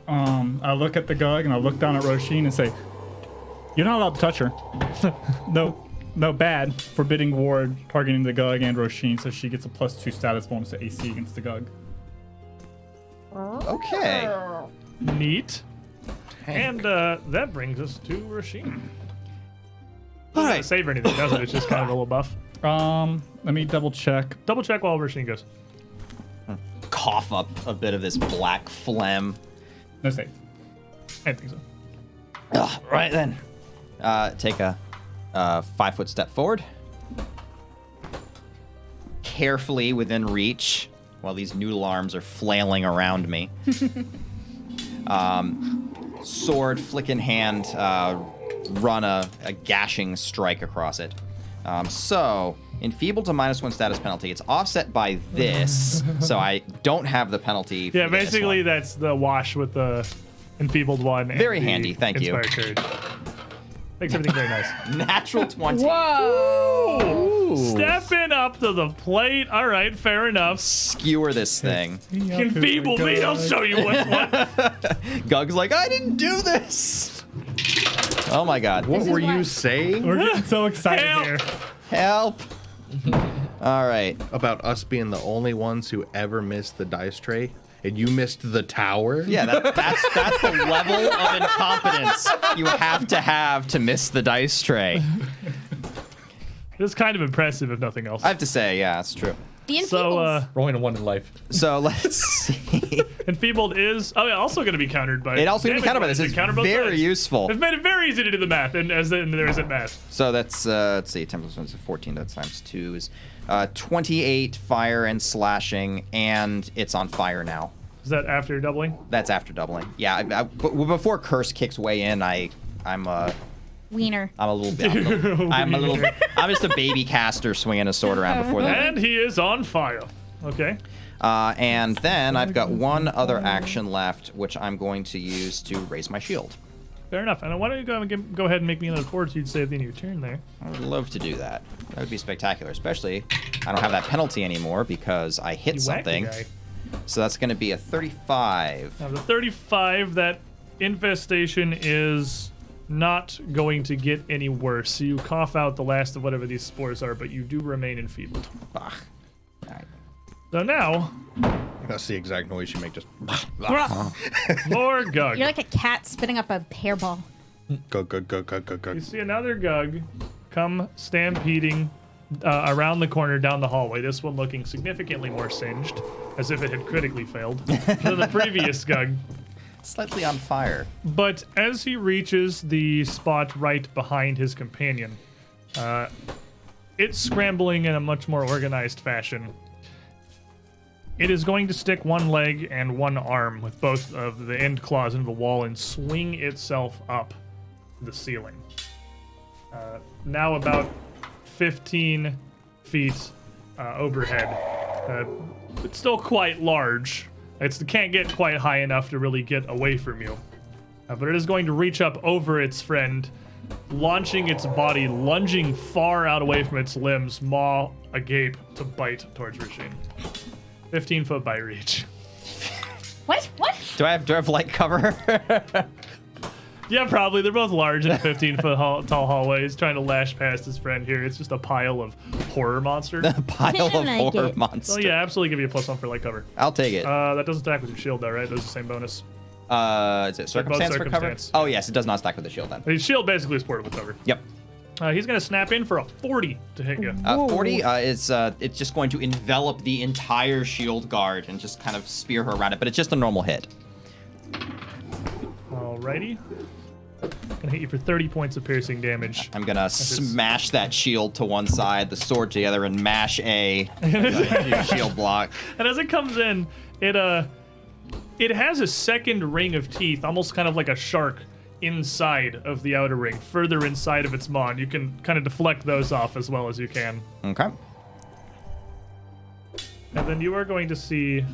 I look at the gug and I look down at Roshin and say, "You're not allowed to touch her." No bad. Forbidding ward targeting the gug and Roshin, so she gets a +2 status bonus to AC against the gug. Okay. Neat. And that brings us to Rasheen. All Doesn't right. save or anything, does it? It's just kind of a little buff. Let me double check. Double check while Rasheen goes. Cough up a bit of this black phlegm. No save. I think so. Ugh, right then. Take a 5-foot step forward. Carefully within reach while these noodle arms are flailing around me. Sword flick in hand, run a gashing strike across it. So, enfeebled to -1 status penalty. It's offset by this, so I don't have the penalty. For Yeah, this basically one. that's the wash with the enfeebled one. and Very the handy, thank you. Inspired courage. Makes everything very nice. Natural 20. Stepping up to the plate. All right, fair enough. Skewer this thing. Enfeeble me. I'll show you what's what. Gug's like, I didn't do this. Oh my god. What is were why- you saying We're getting so excited Help. here. Help. All right. about us being the only ones who ever missed the dice tray? And you missed the tower? Yeah, that's the level of incompetence you have to miss the dice tray. It's kind of impressive, if nothing else. I have to say, yeah, it's true. The So, enfeebles. Rolling a 1 in life. So let's see. enfeebled is also going to be countered by. It also can be damage countered by bonus. this. It It's counter both very sides. useful. It's made it very easy to do the math, and there isn't math. So that's let's see, 10 plus 1 is 14. That times 2 is 28 fire and slashing, and it's on fire now. Is that after doubling? That's after doubling. Yeah, but before curse kicks way in, I'm a Wiener. little bit. I'm just a baby caster swinging a sword around before that. And he is on fire. Okay. And then I've got one other action left, which I'm going to use to raise my shield. Fair enough. And why don't you go ahead and make me another fortitude save at the end of your turn there? I would love to do that. That would be spectacular, especially I don't have that penalty anymore because I hit You whacked the something. guy. So that's going to be a 35. Now the 35, that infestation is not going to get any worse. So you cough out the last of whatever these spores are, but you do remain enfeebled. Ugh. All right. So now, That's the exact noise you make. Just more Gug. You're like a cat spitting up a hairball. go, go, go, go, go, go. You see another Gug come stampeding around the corner down the hallway. This one looking significantly more singed, as if it had critically failed, than the previous Gug. Slightly on fire. But as he reaches the spot right behind his companion, it's scrambling in a much more organized fashion. It is going to stick one leg and one arm with both of the end claws into the wall and swing itself up the ceiling. Now about 15 feet overhead. It's still quite large. It can't get quite high enough to really get away from you. But it is going to reach up over its friend, launching its body, lunging far out away from its limbs, maw agape to bite towards Rasheen. 15-foot bite reach. What? Do I have light cover? Yeah, probably. They're both large and 15-foot tall hallways. Trying to lash past his friend here. It's just a pile of horror monster. A pile of I like horror it. monsters. So yeah, absolutely give you a +1 for light cover. I'll take it. That doesn't stack with your shield though, right? Those are the same bonus. Is it circumstance for cover? circumstance. Oh, yes, it does not stack with the shield then. His shield basically is portable cover. Yep. He's gonna snap in for a 40 to hit you. 40 is it's just going to envelop the entire shield guard and just kind of spear her around it, but it's just a normal hit. Alrighty. Gonna hit you for 30 points of piercing damage. I'm gonna smash that shield to one side, the sword together, and mash A shield block. And as it comes in, it has a second ring of teeth, almost kind of like a shark, inside of the outer ring, further inside of its maw. And you can kind of deflect those off as well as you can. Okay. And then you are going to see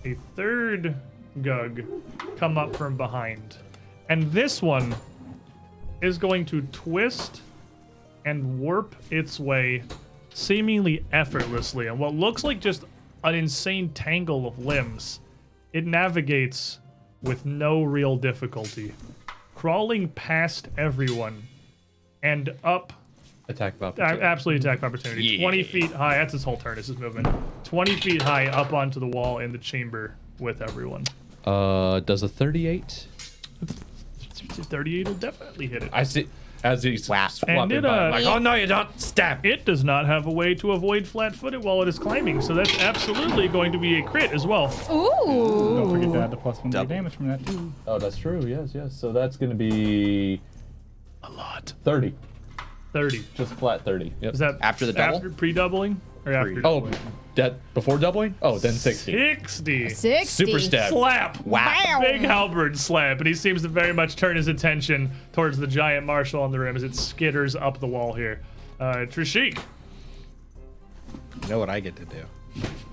a third Gug come up from behind. And this one is going to twist and warp its way seemingly effortlessly on what looks like just an insane tangle of limbs. It navigates with no real difficulty, crawling past everyone and up. Attack of opportunity. Absolutely attack of opportunity. Yeah. 20 feet high. That's his whole turn. It's his movement. 20 feet high up onto the wall in the chamber with everyone. Does a 38? 38 will definitely hit it. I see. As he's Whap. swapping And it, by, I'm like, oh no, you don't stab. It does not have a way to avoid flat-footed while it is climbing, so that's absolutely going to be a crit as well. Ooh. Don't forget to add the +1 Double. damage from that too. Oh, that's true. Yes. So that's gonna be A lot. 30. 30. Just flat 30. Yep. Is that After the double? After pre-doubling? Or after Oh, doubling? that before doubling? Oh, then 60. 60. 60. Super stab. Slap. Wow. Big halberd slap, and he seems to very much turn his attention towards the giant marshal on the rim as it skitters up the wall here. Trishik, You know what I get to do?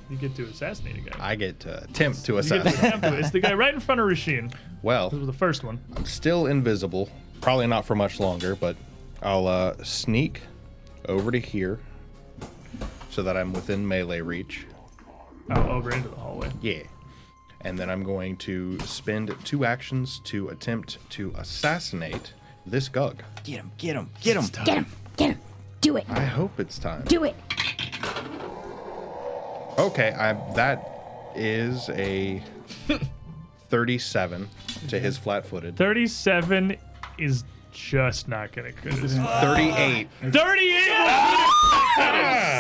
you get to assassinate a guy. I get to attempt to You get to assassinate. attempt to it. It's the guy right in front of Rasheen. Well, This was the first one. I'm still invisible. Probably not for much longer, but I'll sneak over to here so that I'm within melee reach. Oh, over into the hallway. Yeah. And then I'm going to spend 2 actions to attempt to assassinate this Gug. Get him, get him, get him. Get him. Get him. Do it. I hope it's time. Do it. Okay, that is a 37 to his flat-footed. 37 is just not gonna cut it. 38. 38!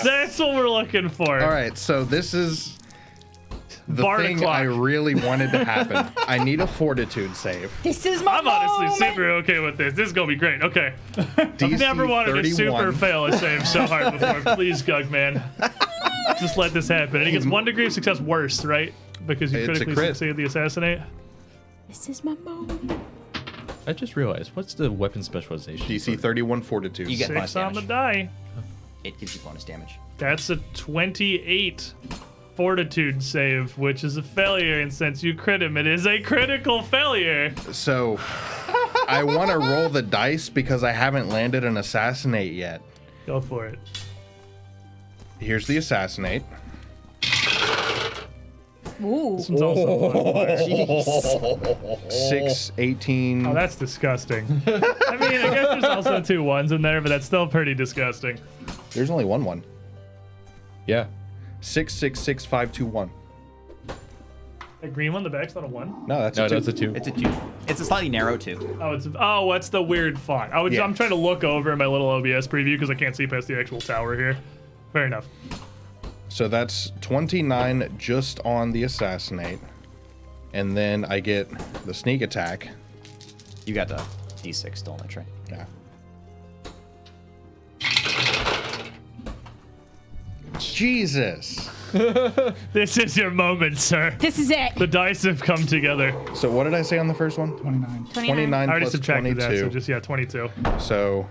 That's what we're looking for. All right, so this is the Bar thing o'clock. I really wanted to happen. I need a fortitude save. This is my I'm honestly moment. super okay with this. This is gonna be great. Okay. DC I've never wanted 31. to super fail a save so hard before. Please, Gug, man. Just let this happen. And he gets 1 degree of success worse, right? Because you It's a critically crit. succeed the assassinate. This is my moment. I just realized, what's the weapon specialization? DC 31 fortitude. You get 6 bonus on the damage. die. It gives you bonus damage. That's a 28 fortitude save, which is a failure. And since you crit him, it is a critical failure. So I want to roll the dice because I haven't landed an assassinate yet. Go for it. Here's the assassinate. Ooh. This one's also modified. 6, 18. Oh, that's disgusting. I mean, I guess there's also 2 1s in there, but that's still pretty disgusting. There's only one 1. Yeah. 6, 6, 6, 5, 2, 1. The green one, the back's not a 1? No, that's No, a 2. that's a 2. It's a 2. It's a slightly narrow 2. Oh, what's the weird font? Yeah. I'm trying to look over my little OBS preview because I can't see past the actual tower here. Fair enough. So that's 29 just on the assassinate. And then I get the sneak attack. You got the D6 still in the tray. Yeah. Jesus. This is your moment, sir. This is it. The dice have come together. So what did I say on the first one? 29. 29 I already plus subtracted 22. that, so just, 22. So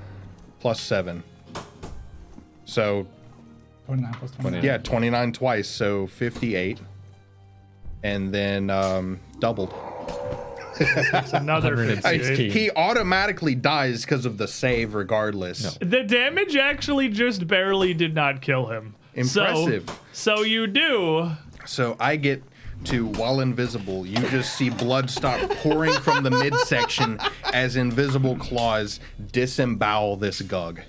plus 7. So 29 plus 29. yeah, 29 twice, so 58. And then doubled. It's another 58. He automatically dies because of the save regardless. The damage actually just barely did not kill him. Impressive. So you do. So I get to, while invisible, you just see blood start pouring from the midsection as invisible claws disembowel this gug.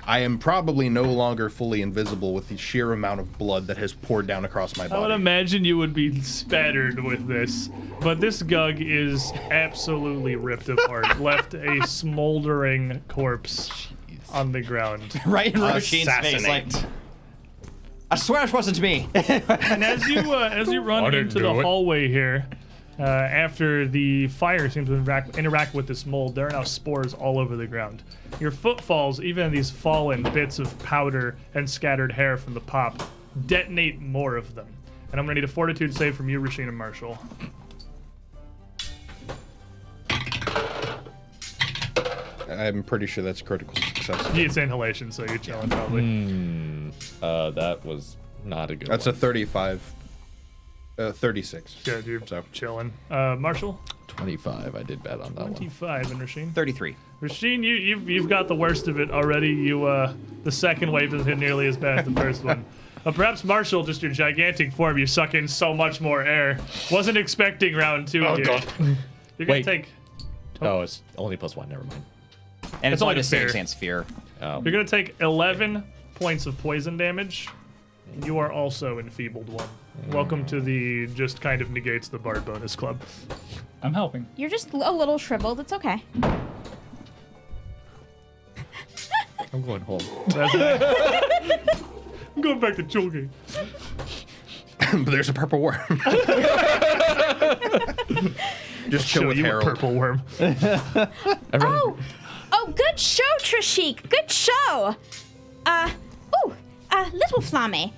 I am probably no longer fully invisible with the sheer amount of blood that has poured down across my I would body. imagine you would be spattered with this, but this gug is absolutely ripped apart, left a smoldering corpse on the ground. Right in Roshin's face, like, I swear it wasn't me. And as you run into the hallway here, after the fire seems to interact with this mold, there are now spores all over the ground. Your footfalls, even these fallen bits of powder and scattered hair from the pop, detonate more of them. And I'm gonna need a fortitude save from you, Rasheen and Marshall. I'm pretty sure that's critical success. It's inhalation, so you're chilling probably. That was not a good That's one. a 35. 36. Yeah, you're So. chilling. Marshall, 25. I did bad on that one. 25, and Rasheen. 33. Rasheen, you've got the worst of it already. The second wave isn't nearly as bad as the first one. Perhaps Marshall, just your gigantic form, you suck in so much more air. Wasn't expecting round 2 here. God. You're gonna Wait. take. Oh, it's only +1. Never mind. And it's only only the fair. same sphere. You're gonna take 11 points of poison damage. You are also enfeebled 1. Welcome to the just kind of negates the bard bonus club. I'm helping. You're just a little shriveled. It's okay. I'm going home. I'm going back to Jewelgate. But there's a purple worm. Just chill Show with you a Harold. purple worm. Oh, good show, Trishik. Good show. Little Flamme.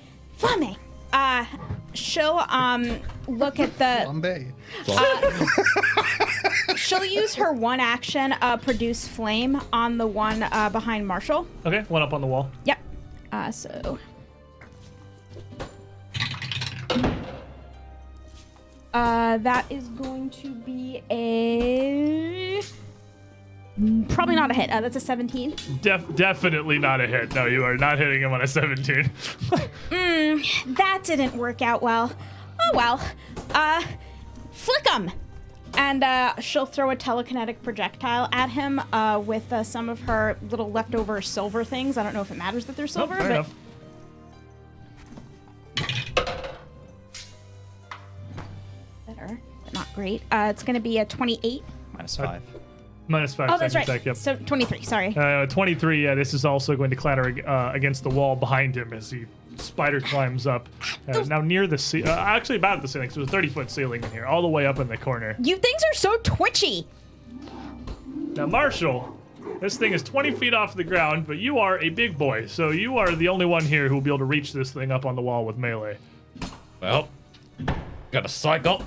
She'll look at the. Flambe. She'll use her one action, produce flame on the one behind Marshall. Okay, one up on the wall. Yep. So. That is going to be a. Probably not a hit. That's a 17. Definitely not a hit. No, you are not hitting him on a 17. That didn't work out well. Oh well. Flick him! And she'll throw a telekinetic projectile at him with some of her little leftover silver things. I don't know if it matters that they're silver, Fair but. enough. Better, but not great. It's going to be a 28. -5. -5 Oh, that's second right. attack, yep. So 23, sorry. 23, yeah, this is also going to clatter against the wall behind him as he spider climbs up. Now near the ceiling, actually about the ceiling, so there's a 30-foot ceiling in here, all the way up in the corner. You things are so twitchy. Now, Marshall, this thing is 20 feet off the ground, but you are a big boy, so you are the only one here who will be able to reach this thing up on the wall with melee. Well, got a cycle.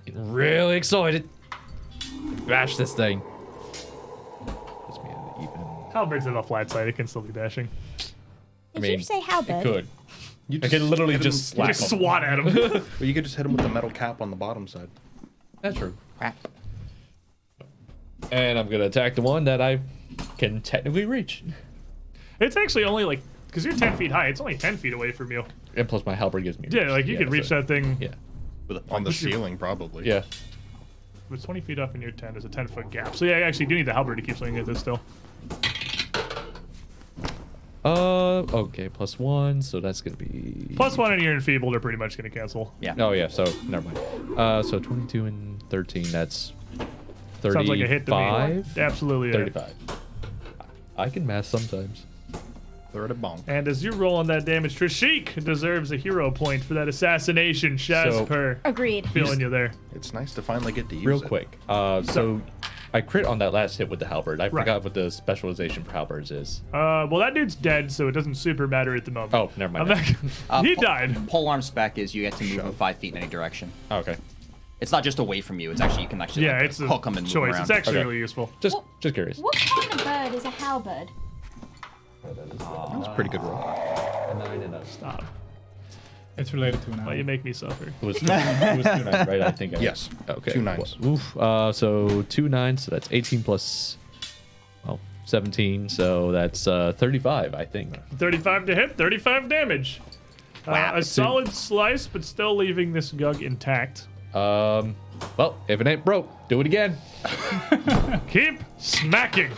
Getting really excited. Bash this thing. Puts me at an even. Halberd's in a flat side, it can still be dashing. Did mean, you say how big? Could. You I can literally hit him- just You slap just him. swat at him. Well, you could just hit him with the metal cap on the bottom side. That's true. Crap. And I'm gonna attack the one that I can technically reach. It's actually only like, because you're 10 feet high, it's only 10 feet away from you. And plus my halberd gives me. Yeah, like you could reach so- that thing. Yeah. On the ceiling, probably. Yeah. It's 20 feet up and you're 10. There's a 10-foot gap. So yeah, you actually do need the halberd to keep swinging at this still. Okay, +1, so that's gonna be +1 and you're enfeebled are pretty much going to cancel. Yeah. Oh yeah, so never mind. So 22 and 13, that's 35. Sounds like a hit to me. Absolutely. 35. I can math sometimes. Throw it a bonk. And as you roll on that damage, Trishik deserves a hero point for that assassination. Shazper. Agreed. Feeling you there. It's nice to finally get to use Real it. quick. So I crit on that last hit with the halberd. I forgot what the specialization for halberds is. Well, that dude's dead, so it doesn't super matter at the moment. Oh, never mind. I'm not, he died. Polearm spec is you get to move him 5 feet in any direction. Oh, okay. It's not just away from you. It's actually you can actually Yeah, like, it's a hook him and move choice. around. It's actually Okay. really useful. Just curious. What kind of bird is a halberd? That was a pretty good roll. 9 and a Stop. It's related to an Why owl. you make me suffer? It was 2 9, right? I think. Yes. Okay. 2 9s. Oof. So 2 9s. So that's 18 plus, 17. So that's 35, I think. 35 to hit, 35 damage. A solid slice, but still leaving this gug intact. Well, if it ain't broke, do it again. Keep smacking.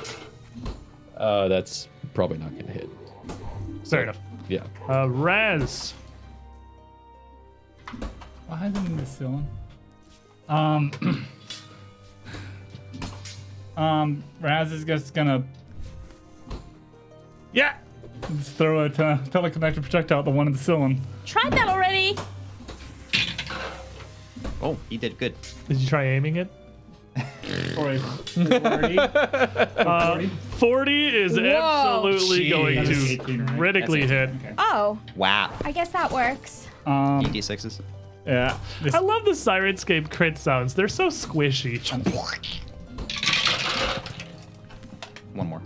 That's probably not gonna hit. Fair enough. Yeah. Raz. Why is it in the ceiling? Raz is just gonna Yeah. just throw a telekinetic projectile at the one in the ceiling. Tried that already. Oh, he did good. Did you try aiming it? For a 40. 40 is absolutely going That is to 18, right? critically hit. Okay. Oh, Wow. I guess that works. D6s. Yeah. This, I love the Sirenscape crit sounds. They're so squishy. One more.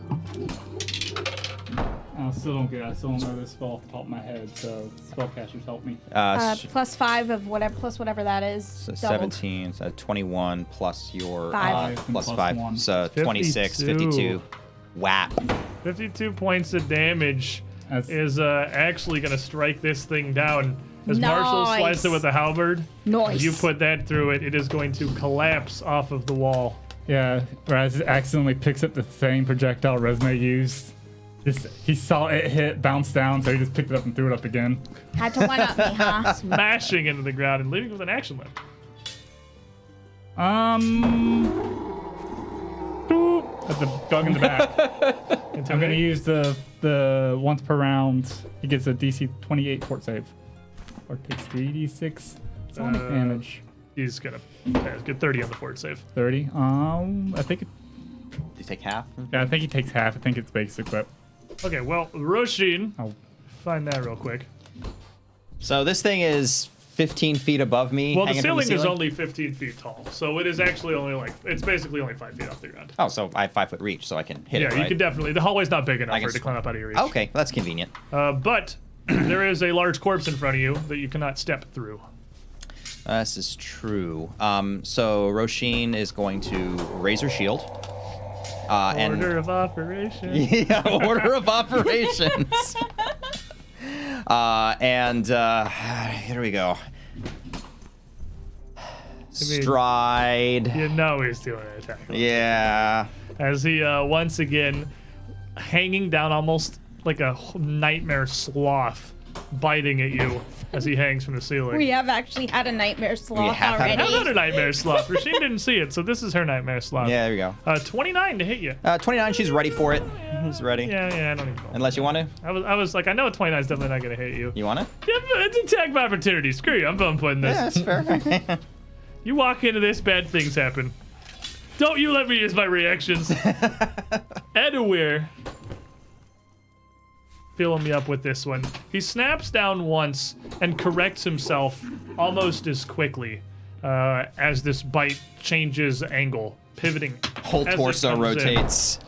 I still don't get it. I still don't know this spell off the top of my head, so spellcasters help me. Plus 5 of whatever, plus whatever that is. So doubled. 17, so 21 plus your 5. plus Plus 5. one. So 26, 52. 52. Whap. 52 points of damage That's- is actually going to strike this thing down. As Marshall Nice. slices it with a halberd, Nice. you put that through it, it is going to collapse off of the wall. Yeah, Raz accidentally picks up the same projectile Resme used. He saw it hit, bounce down, so he just picked it up and threw it up again. Had to one up me, huh? Smashing into the ground and leaving with an action left. That's a dog in the back. I'm gonna use the once per round. He gets a DC 28 fort save, or takes 3d6 sonic damage. He's going to get 30 on the fort save. 30. I think. Do you take half? Yeah, I think he takes half. I think it's basic, but Okay, well, Roshin, Oh. find that real quick. So this thing is 15 feet above me. Well, the hanging from ceiling is only 15 feet tall, so it is actually only it's basically only 5 feet off the ground. Oh, so I have 5 foot reach, so I can hit Yeah, it, right? you could definitely. The hallway's not big enough I for can it to sw- climb up out of your reach. Okay, well, that's convenient. But there is a large corpse in front of you that you cannot step through. This is true. So Roshin is going to raise her shield. Order of operation. Yeah, order of operations. Here we go. Stride. You know he's doing an attack. Yeah. As he once again hanging down almost like a nightmare sloth, biting at you as he hangs from the ceiling. We have actually had a nightmare sloth have had a- already. Another nightmare sloth. Rasheen didn't see it, so this is her nightmare sloth. Yeah, there we go. 29 to hit you. 29, she's ready for it. She's ready. Yeah, I don't even know. Unless you want to. I was like, I know 29 is definitely not gonna hit you. You want to? Yeah, but it's attack of opportunity. Screw you. I'm bum putting this. Yeah, that's fair. You walk into this, bad things happen. Don't you let me use my reactions. Edawir. Filling me up with this one. He snaps down once and corrects himself almost as quickly as this bite changes angle, pivoting. Whole as it torso comes in. rotates.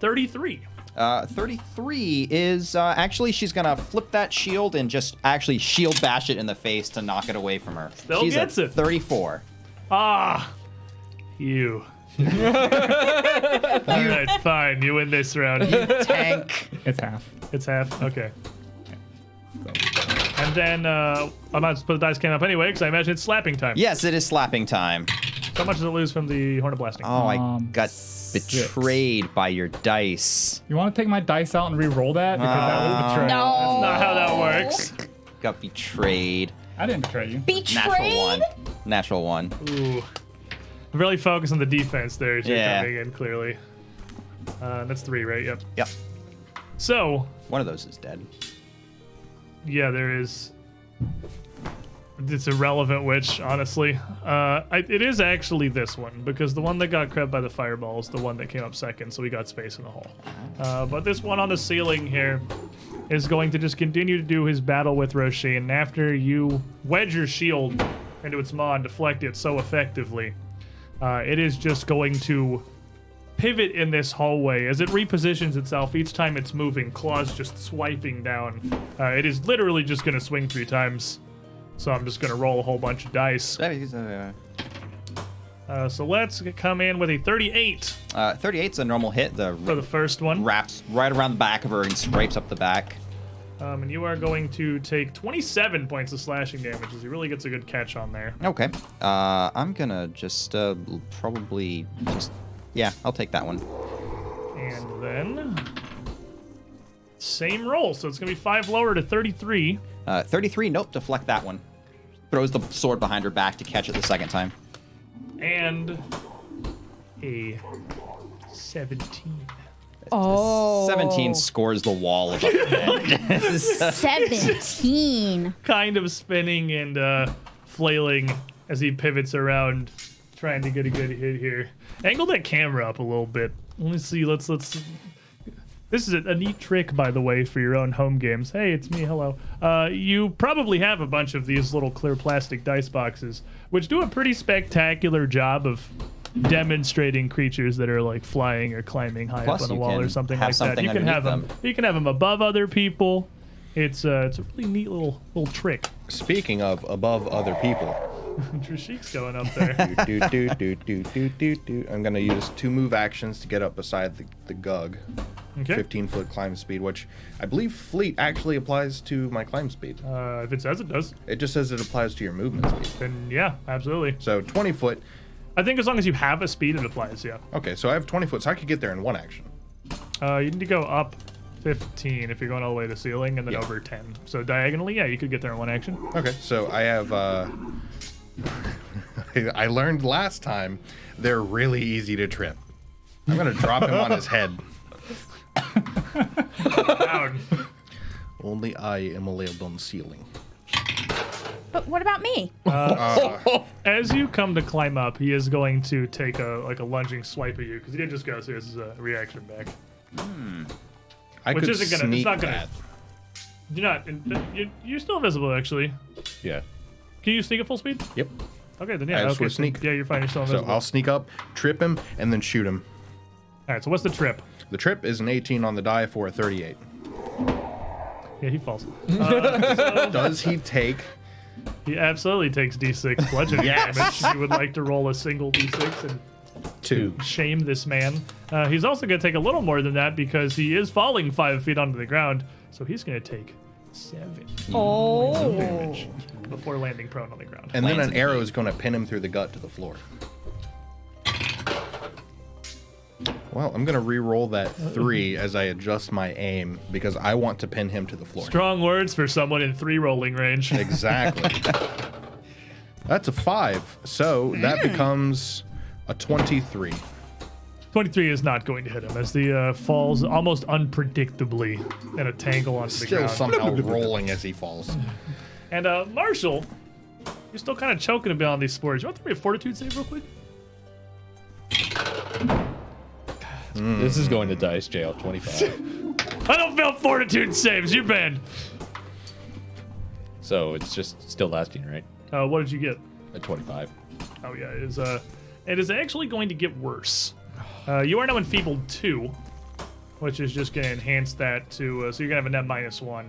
33. 33 is actually she's gonna flip that shield and just actually shield bash it in the face to knock it away from her. Still she's gets at it. 34. Ah! You. All right, fine. You win this round. Tank. It's half. It's half. Okay. And then I might put the dice can up anyway because I imagine it's slapping time. Yes, it is slapping time. How much does it lose from the Horn of Blasting? Oh, I got 6. betrayed by your dice. You want to take my dice out and re-roll that? Because that was betrayal. No. Not how that works. Got betrayed. I didn't betray you. Natural one. Betrayed? Natural one. Ooh. Really focus on the defense there as you're Yeah. coming in clearly. That's 3, right? Yep. Yep. So, One of those is dead. yeah, there is. It's irrelevant which, honestly. It is actually this one, because the one that got crept by the fireball is the one that came up second, so we got space in the hole. But this one on the ceiling here is going to just continue to do his battle with Roshi, and after you wedge your shield into its maw and deflect it so effectively, it is just going to pivot in this hallway as it repositions itself each time it's moving, claws just swiping down. It is literally just going to swing 3 times. So I'm just going to roll a whole bunch of dice. So let's come in with a 38 38's a normal hit. for the first one. Wraps right around the back of her and scrapes up the back. And you are going to take 27 points of slashing damage as he really gets a good catch on there. Okay. I'm gonna just probably just I'll take that one. And then same roll. So it's going to be 5 lower to 33. 33. Nope. Deflect that one. Throws the sword behind her back to catch it the second time. And a 17. Oh. 17 scores the wall of her head. 17. Kind of spinning and flailing as he pivots around, trying to get a good hit here. Angle that camera up a little bit. Let's see. Let's. This is a neat trick, by the way, for your own home games. Hey, it's me. Hello. You probably have a bunch of these little clear plastic dice boxes, which do a pretty spectacular job of demonstrating creatures that are like flying or climbing high Plus, up on a you wall can or something have like something that. You can have underneath them. You can have them above other people. It's a really neat little trick. Speaking of above other people, Trishik's going up there. I'm gonna use 2 move actions to get up beside the gug. Okay. 15-foot climb speed, which I believe fleet actually applies to my climb speed. If it says it does, It just says it applies to your movement speed. then yeah, absolutely. So 20 foot. I think as long as you have a speed, it applies. Yeah. Okay, so I have 20 foot, so I could get there in 1 action. You need to go up 15 if you're going all the way to the ceiling, and then Yeah. over 10. So diagonally, yeah, you could get there in 1 action. Okay, so I have. I learned last time they're really easy to trip. I'm gonna drop him on his head. Down. Only I am allowed on ceiling. But what about me? As you come to climb up, he is going to take a lunging swipe at you because he didn't just go. So this is a reaction back. I Which could isn't gonna- it's sneak not gonna- that. You're not. You're still invisible, actually. Yeah. Can you sneak at full speed? Yep. Okay, then I yeah. have Okay, swift so- sneak. yeah, you're fine. You're still So invisible. I'll sneak up, trip him, and then shoot him. All right. So what's the trip? The trip is an 18 on the die for a 38. Yeah, he falls. Does he take? He absolutely takes D6 bludgeoning Yes. damage. You would like to roll a single D6 and 2. shame this man. He's also going to take a little more than that because he is falling 5 feet onto the ground. So he's going to take 7 damage before landing prone on the ground. And then Lands an in arrow is going to pin him through the gut to the floor. Well, I'm going to re-roll that 3 as I adjust my aim because I want to pin him to the floor. Strong words for someone in 3 rolling range. Exactly. That's a 5. So that becomes a 23. 23 is not going to hit him as the falls almost unpredictably in a tangle onto the Still ground. somehow rolling as he falls. And Marshall, you're still kind of choking a bit on these spores. You want to throw a fortitude save real quick? This is going to dice jail. 25. I don't fail fortitude saves. You're banned. So it's just still lasting, right? What did you get? At 25. Oh yeah, it is actually going to get worse. You are now enfeebled 2, which is just going to enhance that to, so you're going to have a net -1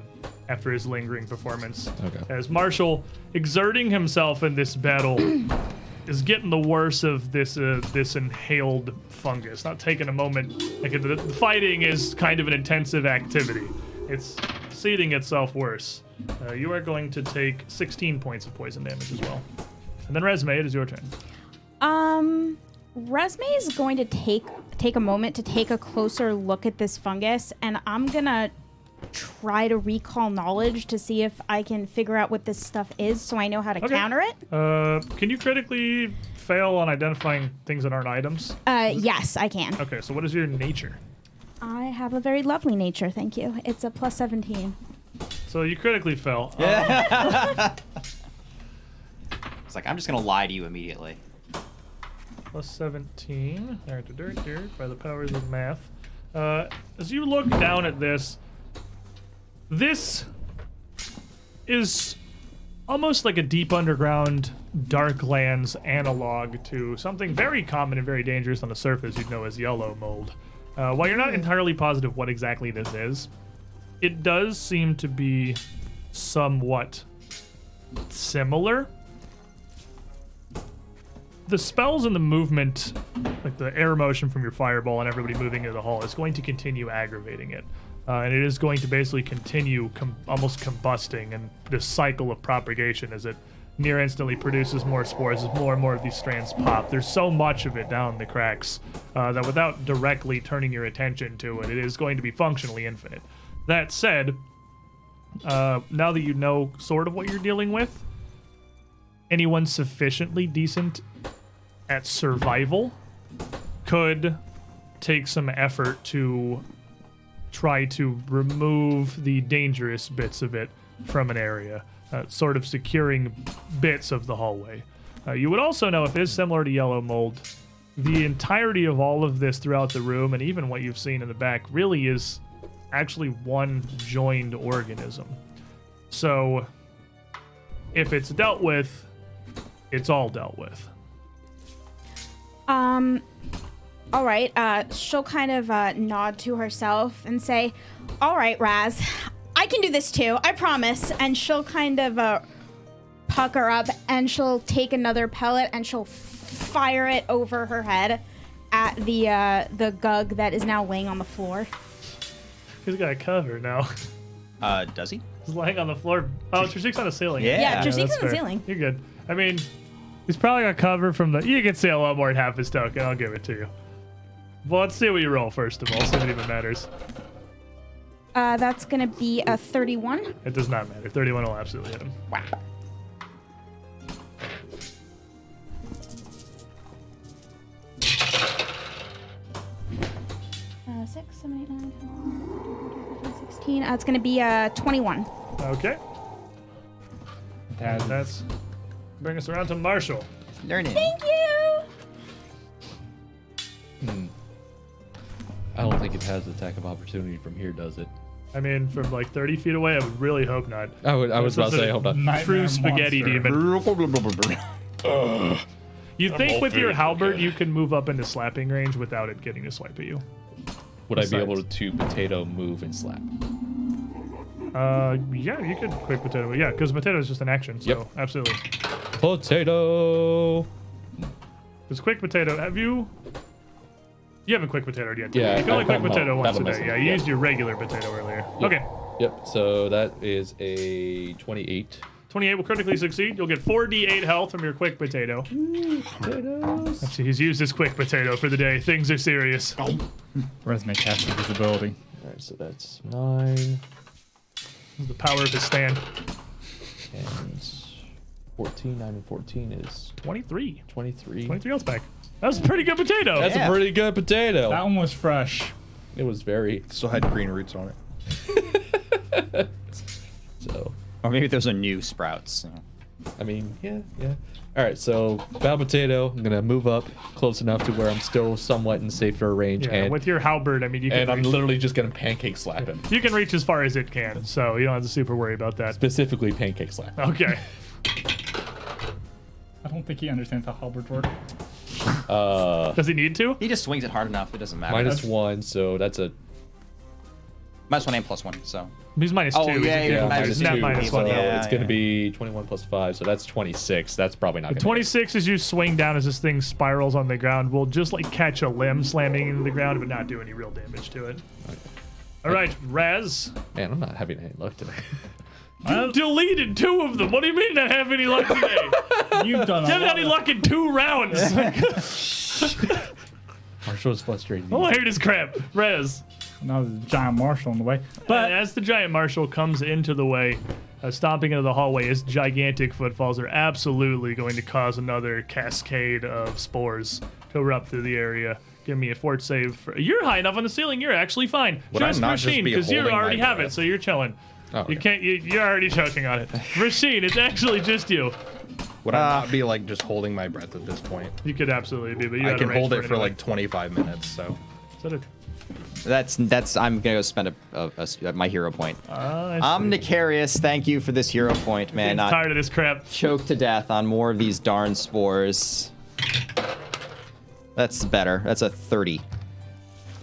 after his lingering performance. Okay. As Marshall, exerting himself in this battle, is getting the worst of this inhaled fungus. Not taking a moment. Like the fighting is kind of an intensive activity. It's seeding itself worse. You are going to take 16 points of poison damage as well. And then Resme, it is your turn. Resme is going to take a moment to take a closer look at this fungus, and I'm gonna try to recall knowledge to see if I can figure out what this stuff is, so I know how to counter it. Can you critically fail on identifying things that aren't items? Yes, I can. Okay, so what is your nature? I have a very lovely nature, thank you. It's a plus 17. So you critically fail. It's like, I'm just going to lie to you immediately. Plus 17. By the powers of math. As you look down at this is almost like a deep underground Darklands analog to something very common and very dangerous on the surface you'd know as yellow mold. While you're not entirely positive what exactly this is, it does seem to be somewhat similar. The spells and the movement, like the air motion from your fireball and everybody moving into the hall, is going to continue aggravating it. And it is going to basically continue almost combusting, and this cycle of propagation as it near instantly produces more spores as more and more of these strands pop. There's so much of it down the cracks that without directly turning your attention to it, it is going to be functionally infinite. That said, now that you know sort of what you're dealing with, anyone sufficiently decent at survival could take some effort to try to remove the dangerous bits of it from an area, sort of securing bits of the hallway. You would also know, if it is similar to yellow mold, the entirety of all of this throughout the room, and even what you've seen in the back, really is actually one joined organism. So if it's dealt with, it's all dealt with. All right, she'll kind of nod to herself and say, all right, Raz, I can do this too, I promise. And she'll kind of pucker up, and she'll take another pellet and she'll fire it over her head at the gug that is now laying on the floor. He's got a cover now. Does he? He's laying on the floor. Oh, Trishik's on the ceiling. Yeah. Trishik's that's on the fair. ceiling. You're good. I mean, he's probably got cover from the... You can say a lot more than half his token. I'll give it to you. Well, let's see what you roll first of all. See if it even matters. That's going to be a 31. It does not matter. 31 will absolutely hit him. Wow. 6, 7, 8, 9, 10, 16. It's going to be 21. Okay. That's... Bring us around to Marshall. Learning. Thank you! I don't think it has attack of opportunity from here, does it? I mean, from like 30 feet away, I would really hope not. I was about to say, hold on. True spaghetti demon. You think with your halberd you can move up into slapping range without it getting to swipe at you? Would I be able to potato move and slap? Yeah, you could quick potato. Yeah, because potato is just an action, so Yep. absolutely. Potato. Because quick potato, have you? You haven't quick potatoed yet. Yeah, you can only quick no, potato once a that'll day. miss Yeah, it. you Yeah. used your regular potato earlier. Yep. Okay. Yep. So that is a 28. 28 will critically succeed. You'll get 4d8 health from your quick potato. Potatoes. Let's see, he's used his quick potato for the day. Things are serious. Resume casting visibility. All right, so that's 9 The power of his stand. and 14. 9 and 14 is 23. 23. 23 health back. That was a pretty good potato. That's Yeah. a pretty good potato. That one was fresh. It was very Still had green roots on it. so. Or maybe those are new sprouts. I mean, yeah. All right, so bad potato. I'm gonna move up close enough to where I'm still somewhat in safer range, Yeah, and with your halberd, I mean, you can I'm reach, literally just gonna pancake slap him. you can reach as far as it can, so you don't have to super worry about that. Specifically, pancake slap. Okay. I don't think he understands how halberds work. Does he need to? He just swings it hard enough, it doesn't matter. -1, so that's a -1 and +1. So. He's -2. Oh, yeah, He's yeah, minus not two. -1. So Yeah, it's going to be 21 plus 5, so that's 26. That's probably not going to 26 as you swing down as this thing spirals on the ground will just like catch a limb slamming into the ground but not do any real damage to it. All right, Raz. Man, I'm not having any luck today. You deleted 2 of them. What do you mean not have any luck today? You've done You haven't had any luck in 2 rounds. Marshall's frustrating. All I heard is crap. Raz. Now there's a giant Marshall in the way. But as the giant marshal comes into the way, stomping into the hallway, his gigantic footfalls are absolutely going to cause another cascade of spores to erupt through the area. Give me a fort save. You're high enough on the ceiling. You're actually fine. Would I Just not just Rasheen, be because you holding my already have it, breath? so you're chilling. Oh, okay. You can't. You're already choking on it. Rasheen, it's actually just you. Would I not be like just holding my breath at this point? You could absolutely be, but you I got can a range hold it for anyway. like 25 minutes, so. Is that a- That's. I'm gonna go spend my hero point. I I'm see. Nicarius. Thank you for this hero point, man. I'm Not tired of this crap. choked to death on more of these darn spores. That's better. That's a 30.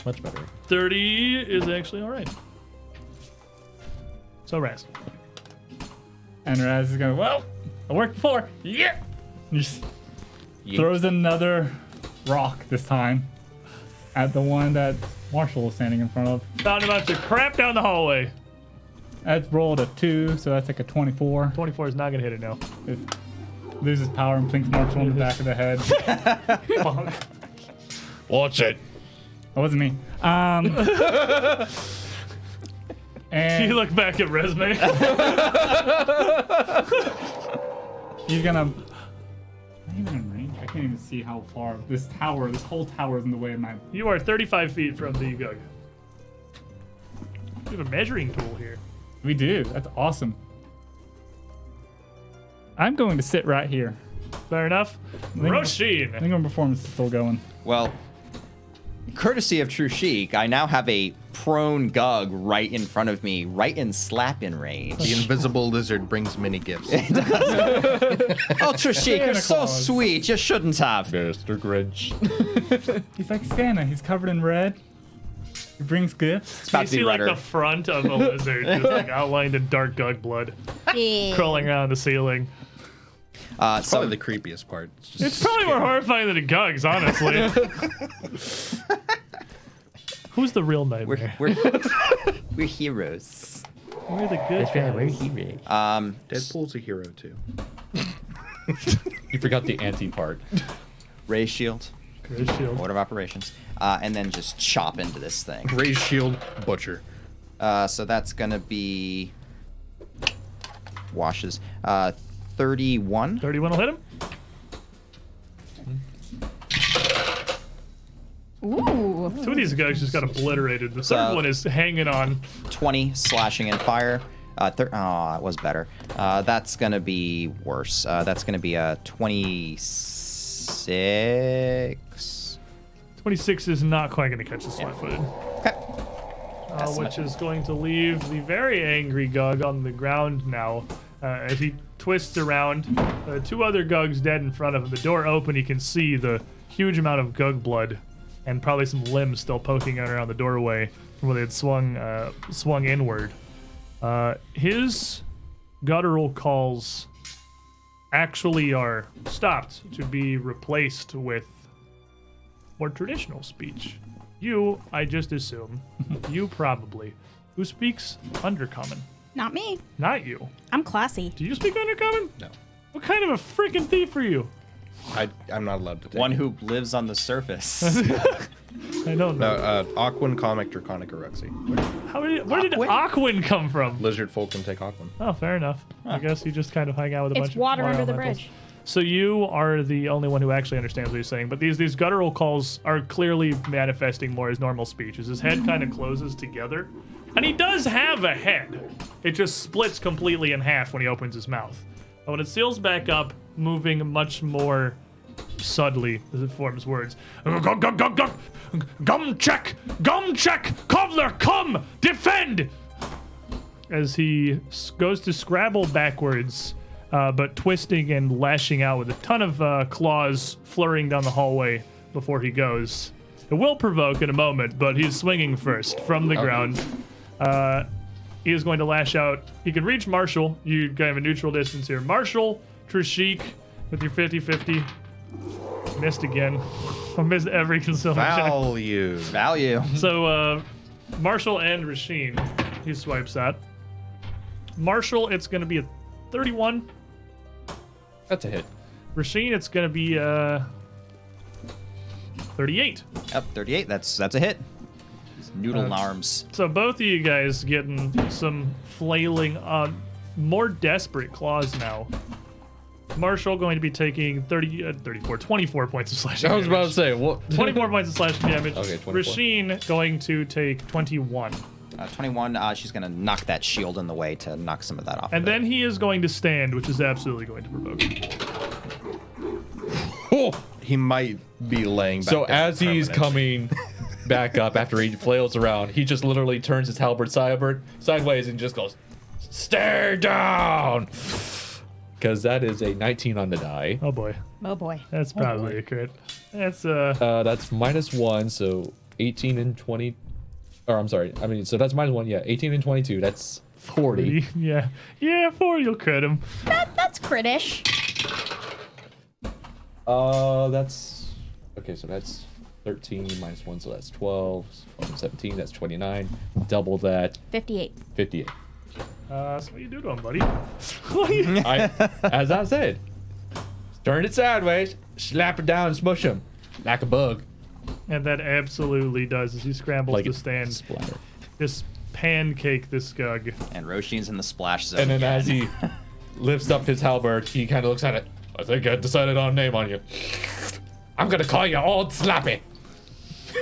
Much better. 30 is actually all right. So Raz. And Raz is going, well, it worked before. Yeah. And just throws another rock this time at the one that Marshall is standing in front of. Found about to crap down the hallway. That's rolled a 2, so that's like a 24. 24 is not gonna hit it now. It loses power and plinks Marshall in the back of the head. Watch it. That wasn't me. And You look back at resume. he's gonna. Not even in range. I can't even see how far this whole tower is in the way of my. You are 35 feet from the gug. You have a measuring tool here. We do. That's awesome. I'm going to sit right here. Fair enough. I Roshin. think my performance is still going. Well, courtesy of True Chic, I now have a prone gug right in front of me, right in slap-in range. The invisible lizard brings many gifts. Oh, True Chic, you're Santa so Claus. sweet. You shouldn't have. Mr. Grinch. He's like Santa. He's covered in red. He brings gifts. It's about You to be see like redder. the front of a lizard just like outlined in dark gug blood crawling around the ceiling. It's So probably the creepiest part. It's, just It's probably more horrifying than the gugs, honestly. Who's the real nightmare? we're heroes. We're the good guys. Deadpool's a hero too. You forgot the anti part. Ray shield, Gray shield. order of operations, and then just chop into this thing. Raise shield, butcher. So that's gonna be washes. 31. 31 will hit him. Ooh. 2 of these guys just got obliterated. The third So- one is hanging on. 20 slashing and fire. Oh, that was better. That's gonna be worse. That's gonna be a 26. 26 is not quite going to catch the flat-footed. Okay. Which is going to leave the very angry Gug on the ground now. As he twists around, 2 other Gugs dead in front of him. The door open, he can see the huge amount of Gug blood and probably some limbs still poking out around the doorway from where they had swung inward. His guttural calls actually are stopped to be replaced with more traditional speech. You, I just assume, you probably, who speaks Undercommon. Not me. Not you. I'm classy. Do you speak Undercommon? No. What kind of a freaking thief are you? I'm not allowed to take One it. who lives on the surface. I don't No, know. Aquan, Comic, Draconic, Eruxi. Where did Aquin come from? Lizard folk can take Aquan. Oh, fair enough. I guess you just kind of hang out with a bunch It's of water under the elementals. bridge. So you are the only one who actually understands what he's saying, but these guttural calls are clearly manifesting more as normal speech. As his head kind of closes together, and he does have a head. It just splits completely in half when he opens his mouth. But when it seals back up, moving much more subtly as it forms words. Gum check! Kovlar, come! Defend! As he goes to scrabble backwards, but twisting and lashing out with a ton of claws flurrying down the hallway before he goes. It will provoke in a moment, but he's swinging first from the ground. He is going to lash out. He can reach Marshall. You kind of have a neutral distance here. Marshall, Trishik with your 50-50. Missed again. I missed every concealment check. Value. So Marshall and Rasheen, he swipes that. Marshall, it's going to be a 31. That's a hit. Rasheen, it's going to be 38. Yep, 38. That's a hit. These noodle arms. So both of you guys getting some flailing, more desperate claws now. Marshall going to be taking 24 points of slashing I was about to damage. say, what? 24 points of slashing damage. Okay, 24. Rasheen going to take 21. 21, she's going to knock that shield in the way to knock some of that off. And of it. then he is going to stand, which is absolutely going to provoke. Oh! He might be laying back. So down as he's permanent. coming back up after he flails around, he just literally turns his halberd sideways and just goes, "Stay down!" Because that is a 19 on the die. Oh boy. Oh boy. That's probably a crit. That's That's -1, so 18 and 20. Or I'm sorry. I mean, so that's -1. Yeah, 18 and 22. That's 40. yeah. 4, you'll crit him. That's critish. That's okay. So that's 13 -1, so that's 12. 17. That's 29. Double that. 58. 58. So what you do to him, buddy? As I said, turn it sideways, slap it down, and smush him like a bug. And that absolutely does as he scrambles Like to a stand. splatter. Just pancake this Gug. And Roshin's in the splash zone. And then again. as he lifts up his halberd, he kind of looks at it. I think I decided on a name on you. I'm gonna call you Old Slappy.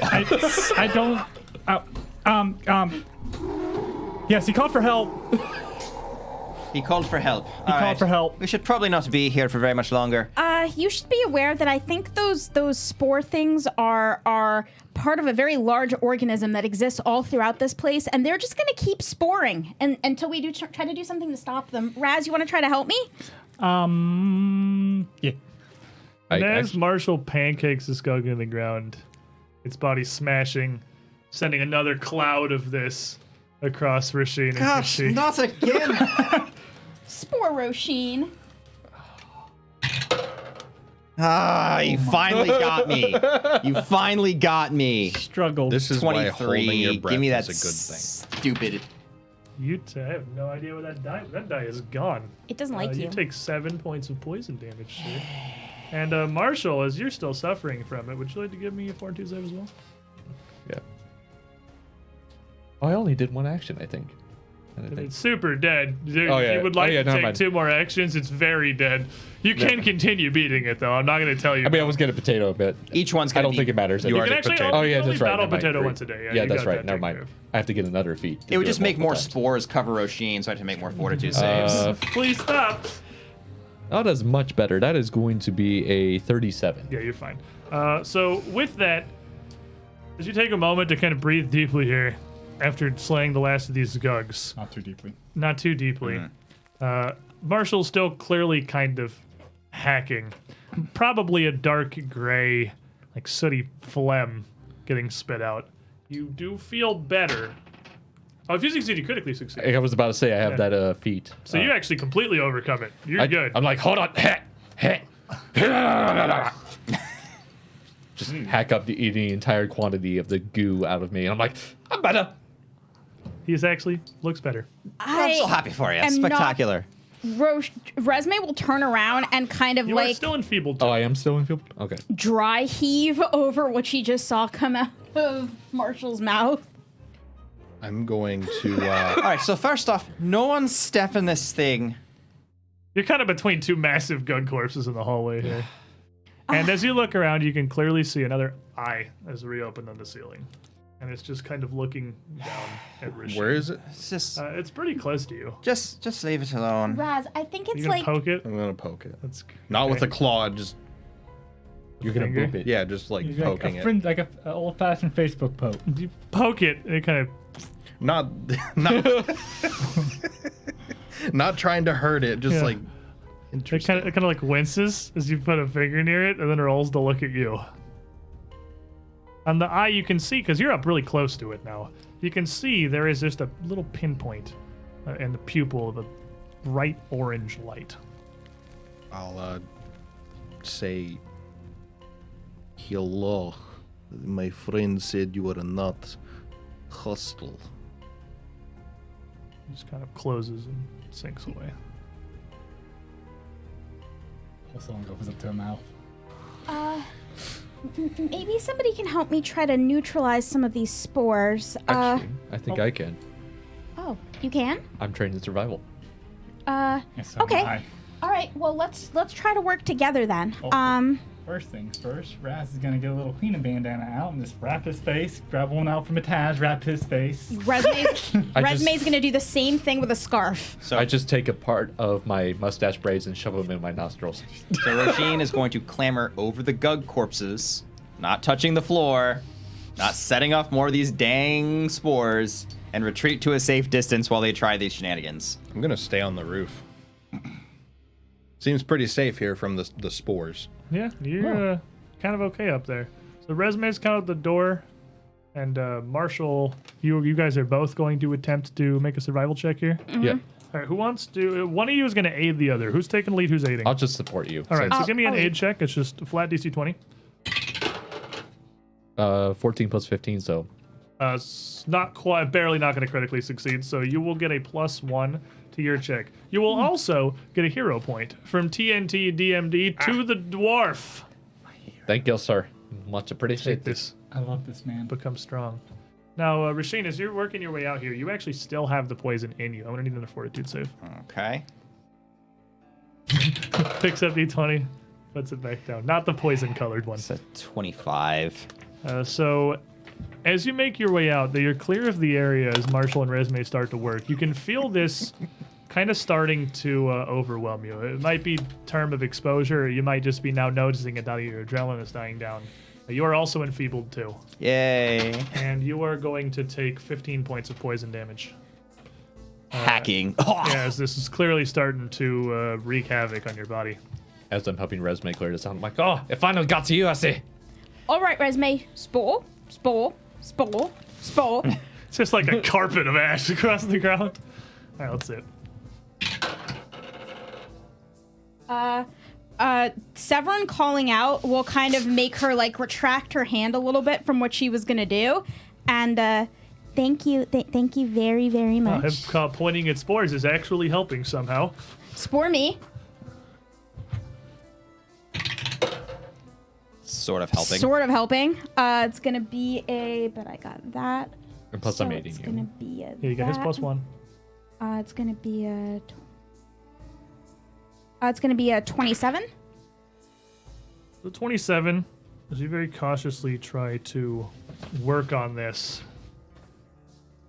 I don't. Yes, he called for help. He called for help. He called for help. We should probably not be here for very much longer. You should be aware that I think those spore things are part of a very large organism that exists all throughout this place, and they're just gonna keep sporing until we do try to do something to stop them. Raz, you want to try to help me? Yeah. And as Marshall pancakes this Gug in the ground, its body smashing, sending another cloud of this across Rasheen and Gosh, Rasheen. not again. Spore Roshin. You finally got me. You finally got me. Struggled. This is why 23. holding your breath Give me that is a good thing. stupid. I have no idea where that die. That die is gone. It doesn't like you. You take 7 points of poison damage, sir. And Marshall, as you're still suffering from it, would you like to give me a Fortitude save as well? Yeah. Oh, I only did one action, I think. It's super dead. Oh, yeah. If you would like to never take mind. 2 more actions, it's very dead. You can continue beating it, though. I'm not going to tell you. I mean, I was getting a potato, but Each one's I gonna don't be. think it matters. You you are can the actually potato. Oh yeah, only that's right. battle never mind. potato once a day. Yeah, you that's got right. that Never taken mind. care of. I have to get another feat. to It would do just make more multiple times. spores cover Roshin, so I have to make more fortitude saves. Please stop. Oh, that's much better. That is going to be a 37. Yeah, you're fine. So with that, as you take a moment to kind of breathe deeply here, after slaying the last of these Gugs, Not too deeply. not too deeply, Marshall's still clearly kind of hacking. Probably a dark gray, like sooty phlegm getting spit out. You do feel better. Oh, if you succeed, you critically succeed. I was about to say I have Yeah. that feat. So you actually completely overcome it. You're good. I'm like, hold on. Just hack up the entire quantity of the goo out of me. And I'm like, I'm better. He's actually looks better. I'm so happy for you. am not- Spectacular. Resme will turn around and kind of You are like still enfeebled. Too. Oh, I am still in field? Okay. dry heave over what she just saw come out of Marshall's mouth. I'm going to. All right, so first off, no one's stepping this thing. You're kind of between 2 massive gun corpses in the hallway here. And as you look around, you can clearly see another eye as reopened on the ceiling. And it's just kind of looking down at Rashid. Where is it? It's just, It's pretty close to you. just leave it alone. Raz, I think You it's gonna like poke it? I'm gonna poke it. That's Not with a okay. claw, just You're going to Finger? boop it. yeah, just like He's like poking a it. friend, like a old-fashioned Facebook poke. You poke it, and it kind of Not not trying to hurt it, just Yeah. like it interesting. kind of like winces as you put a finger near it, and then rolls to look at you. On the eye, you can see because you're up really close to it now. You can see there is just a little pinpoint in the pupil of a bright orange light. I'll say, hello. My friend said you are not hostile. Just kind of closes and sinks away. Someone goes up to her mouth. Maybe somebody can help me try to neutralize some of these spores. Actually, I think I can. Oh, you can? I'm trained in survival. Yes, so am Okay. I. All right. Well, let's try to work together then. Oh. First things first, Raz is gonna get a little cleaning bandana out and just wrap his face. Grab one out from a Taz, wrap his face. Resume's gonna do the same thing with a scarf. So I just take a part of my mustache braids and shove them in my nostrils. So Roshin is going to clamber over the gug corpses, not touching the floor, not setting off more of these dang spores, and retreat to a safe distance while they try these shenanigans. I'm gonna stay on the roof. Seems pretty safe here from the spores. Yeah, you're kind of okay up there. So Resume's kind of at the door, and Marshall, you guys are both going to attempt to make a survival check here. Yeah. All right, who wants to? One of you is going to aid the other. Who's taking lead? Who's aiding? I'll just support you. All right, so I'll- give me an I'll aid aid. check. It's just a flat DC 20. 14 plus 15, so Not quite, barely not going to critically succeed. So you will get a +1 to your check. You will also get a hero point from TNT DMD to the dwarf. thank you, sir. Much Take appreciated. this. I love this man. Become strong. Now, Rasheen, as you're working your way out here, you actually still have the poison in you. I'm gonna need another fortitude save. Okay. Picks up D20, puts it back down. Not the poison colored one. It's a 25. So, as you make your way out, you're clear of the area as Marshall and Resume start to work. You can feel this kind of starting to overwhelm you. It might be term of exposure, or you might just be now noticing it now that your adrenaline is dying down. You are also enfeebled too, Yay. and you are going to take 15 points of poison damage. Hacking. As this is clearly starting to wreak havoc on your body. As I'm helping Resume clear this out, I'm like, oh, it finally got to you, I see. All right, Resume. Spore. It's just like a carpet of ash across the ground. All right, let's see it. Severin calling out will kind of make her like retract her hand a little bit from what she was gonna do, and thank you very, very much. Him pointing at spores is actually helping somehow. Spore me. Sort of helping. Sort of helping. It's gonna be a, but I got that. And plus, So I'm aiding it's you. gonna be a. Here you go, his that. +1. It's gonna be a. It's gonna be a 27. The 27, as you very cautiously try to work on this,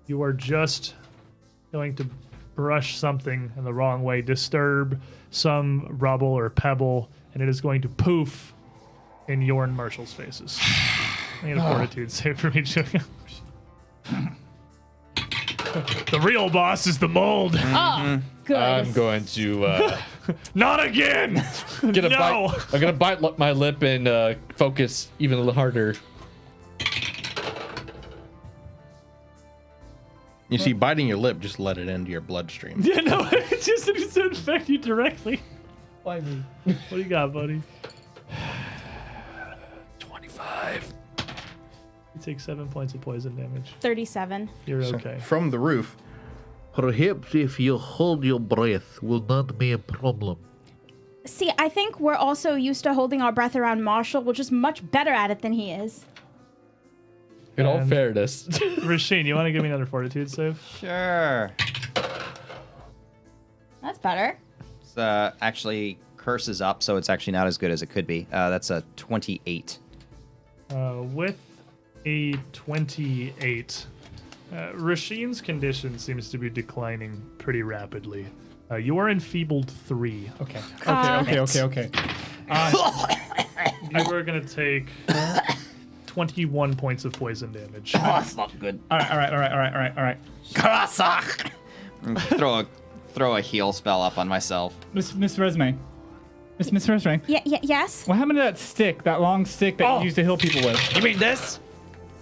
you are just going to brush something in the wrong way, disturb some rubble or pebble, and it is going to poof in your and Marshall's faces. I need a fortitude save for me, Julia. The real boss is the mold. Oh, good. I'm going to Not again! get a No! bite. I'm gonna bite my lip and focus even a little harder. You see, biting your lip, just let it into your bloodstream. Yeah, no, it's just to infect you directly. Why me? What do you got, buddy? 25. You take 7 points of poison damage. 37. You're okay. From the roof, Perhaps if you hold your breath will not be a problem. See, I think we're also used to holding our breath around Marshall. We're just much better at it than he is. In all And- fairness, Rasheen, you want to give me another fortitude save? Sure. That's better. It's, actually, curse is up, so it's actually not as good as it could be. That's a 28. With a 28, Rasheen's condition seems to be declining pretty rapidly. You are enfeebled 3. Okay. Okay. You are going to take 21 points of poison damage. Oh, that's not good. All right. Throw a heal spell up on myself. Miss Resume. Miss Resume. Yes. What happened to that stick, that long stick that you used to heal people with? You mean this?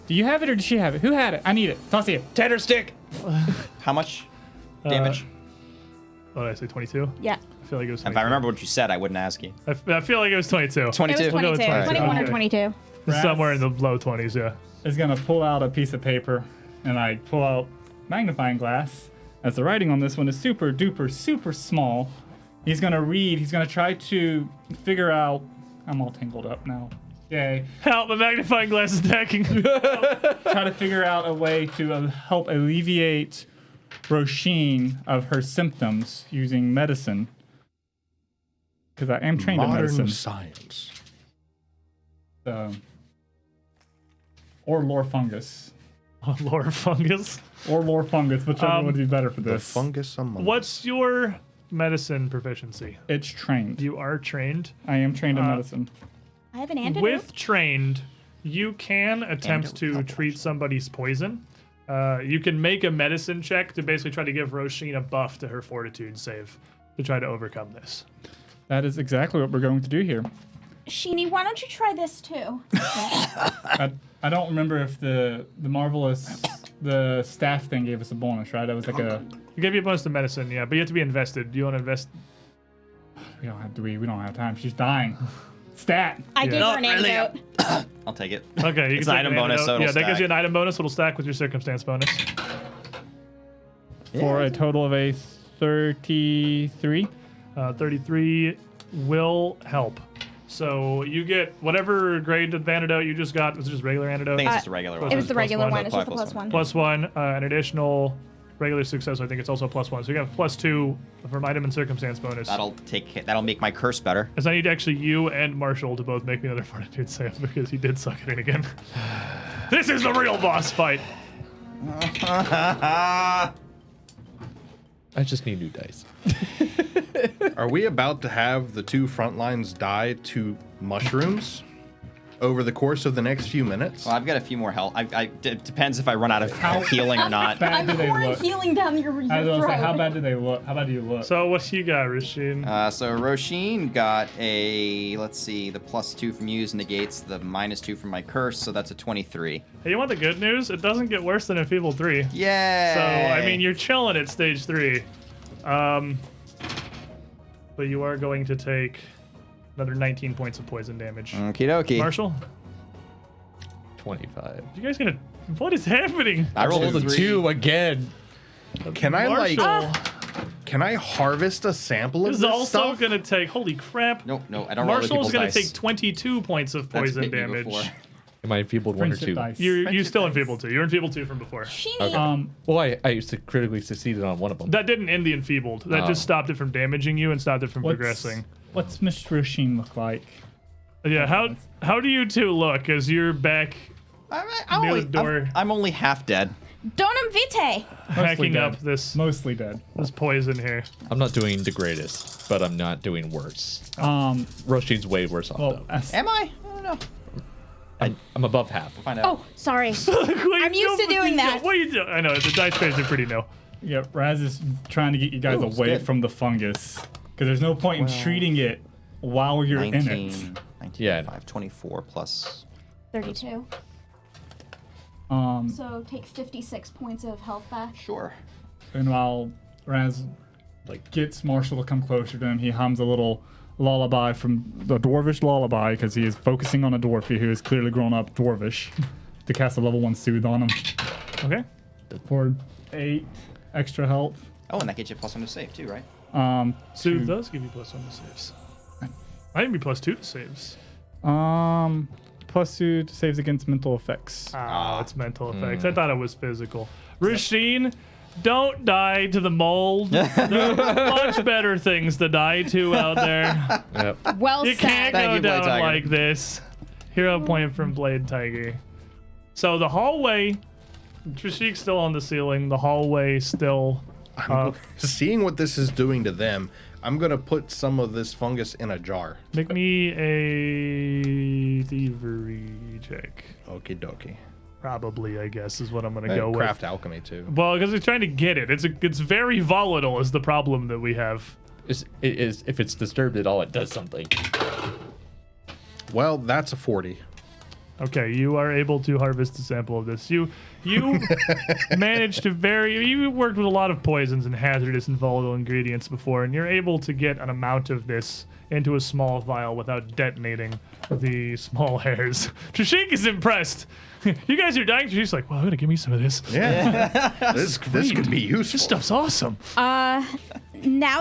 Do you have it or did she have it? Who had it? I need it. Toss it. Tanner stick. How much damage? What did I say? 22. Yeah. I feel like it was. 22. If I remember what you said, I wouldn't ask you. I feel like it was 22. 22. It was 22. We'll go with 22. 21 or Okay. 22. Somewhere in the low 20s. Yeah. Is gonna pull out a piece of paper, and I pull out magnifying glass. As the writing on this one is super duper super small. He's gonna read. He's gonna try to figure out. I'm all tangled up now. Yay. Help! My magnifying glass is attacking. Try to figure out a way to help alleviate Roisin of her symptoms using medicine. Because I am trained in Modern medicine. science. Or lore fungus. Lore fungus. Or lore fungus, whichever would be better for The this. fungus among What's your medicine proficiency? It's trained. You are trained. I am trained in medicine. I have an antidote. With trained, you can attempt Antidote, to help treat somebody's poison. You can make a medicine check to basically try to give Roisin a buff to her fortitude save to try to overcome this. That is exactly what we're going to do here. Sheeny, why don't you try this too? I don't remember if the marvelous the staff thing gave us a bonus, right? That was like a You give you a bonus to medicine, yeah, but you have to be invested. Do you want to invest? we don't have time. She's dying. Stat. I gave her an antidote. I'll take it. Okay, you It's can an take item bonus, antidote. so it'll yeah, that gives stack. you an item bonus. It'll stack with your circumstance bonus. For a total of a 33. 33 will help. So you get whatever grade of antidote you just got. Was it just regular antidote? I think it's just a regular one. It was the regular one. one. It's just a Plus plus one. +1, an additional regular success. I think it's also +1. So you have +2 from item and circumstance bonus. That'll make my curse better. As I need actually you and Marshall to both make me another fortitude save because he did suck at it again. This is the real boss fight. I just need new dice. Are we about to have the two front lines die to mushrooms over the course of the next few minutes? Well, I've got a few more health. It depends if I run out of healing or not. Bad do they look? healing down your I was gonna throat. say, how bad do they look? How bad do you look? So what you got, Rasheen? So Roisin got a, let's see, the +2 from use negates the -2 from my curse, so that's a 23. Hey, you want the good news? It doesn't get worse than Enfeebled 3. Yay! So, I mean, you're chilling at stage 3. But you are going to take another 19 points of poison damage. Okie dokie. Marshall, 25. you guys gonna... What is happening? I rolled a Roll the 3. 2 again. Can I Marshall can I harvest a sample of is this also stuff? gonna take... Holy crap. No, I don't roll other Marshall's people's gonna dice. take 22 points of That's poison hit me damage. before. Am I enfeebled 1 or Friendship 2? dice. You Friendship still dice. enfeebled 2. You're enfeebled 2 from before. Sheeny, Well, I critically succeeded on one of them. That didn't end the enfeebled. That just stopped it from damaging you and stopped it from progressing. What's Miss Roisin look like? Yeah, how do you two look as you're back near the door I'm only half dead. Donum vitae. hacking dead. up this Mostly dead. poison here? I'm not doing the greatest, but I'm not doing worse. Roshin's way worse off, Well, though. Am I? I don't know. I'm above half. Find out. Oh, sorry. I'm used to doing that. What are you doing? I know, the dice trays are pretty new. yeah, Raz is trying to get you guys Ooh, it's away good. from the fungus. Because there's no point in treating it while you're in 19, it. 19, Yeah. 5, 24 plus. 32. So take 56 points of health back. Sure. And while Raz gets Marshall to come closer to him, he hums a little lullaby from the dwarvish lullaby because he is focusing on a dwarfy who is clearly grown up dwarvish to cast a level 1 soothe on him Okay. for 8 extra health. Oh, and that gets you +1 to save too, right? Soothe does give you +1 to saves. I didn't be +2 to saves. +2 to saves against mental effects. Oh, it's mental effects. I thought it was physical. Rasheen, don't die to the mold. There are much better things to die to out there. Yep. Well You can't said. Thank go you, Blade down Tiger. like this. Hero point from Blade Tiger. So the hallway, Trishik's still on the ceiling. The hallway still. Seeing what this is doing to them, I'm gonna put some of this fungus in a jar. Make me a thievery check. Okie dokie. Probably, I guess, is what I'm gonna Hey, go craft with. alchemy too. Well, because he's trying to get it. It's very volatile. Is the problem that we have. It is if it's disturbed at all, it does something. Well, that's a 40. Okay, you are able to harvest a sample of this. You managed to you worked with a lot of poisons and hazardous and volatile ingredients before, and you're able to get an amount of this into a small vial without detonating the small hairs. Trishik is impressed. You guys are dying. Trishik's like, well, give me some of this. Yeah. this could be useful. This stuff's awesome. Now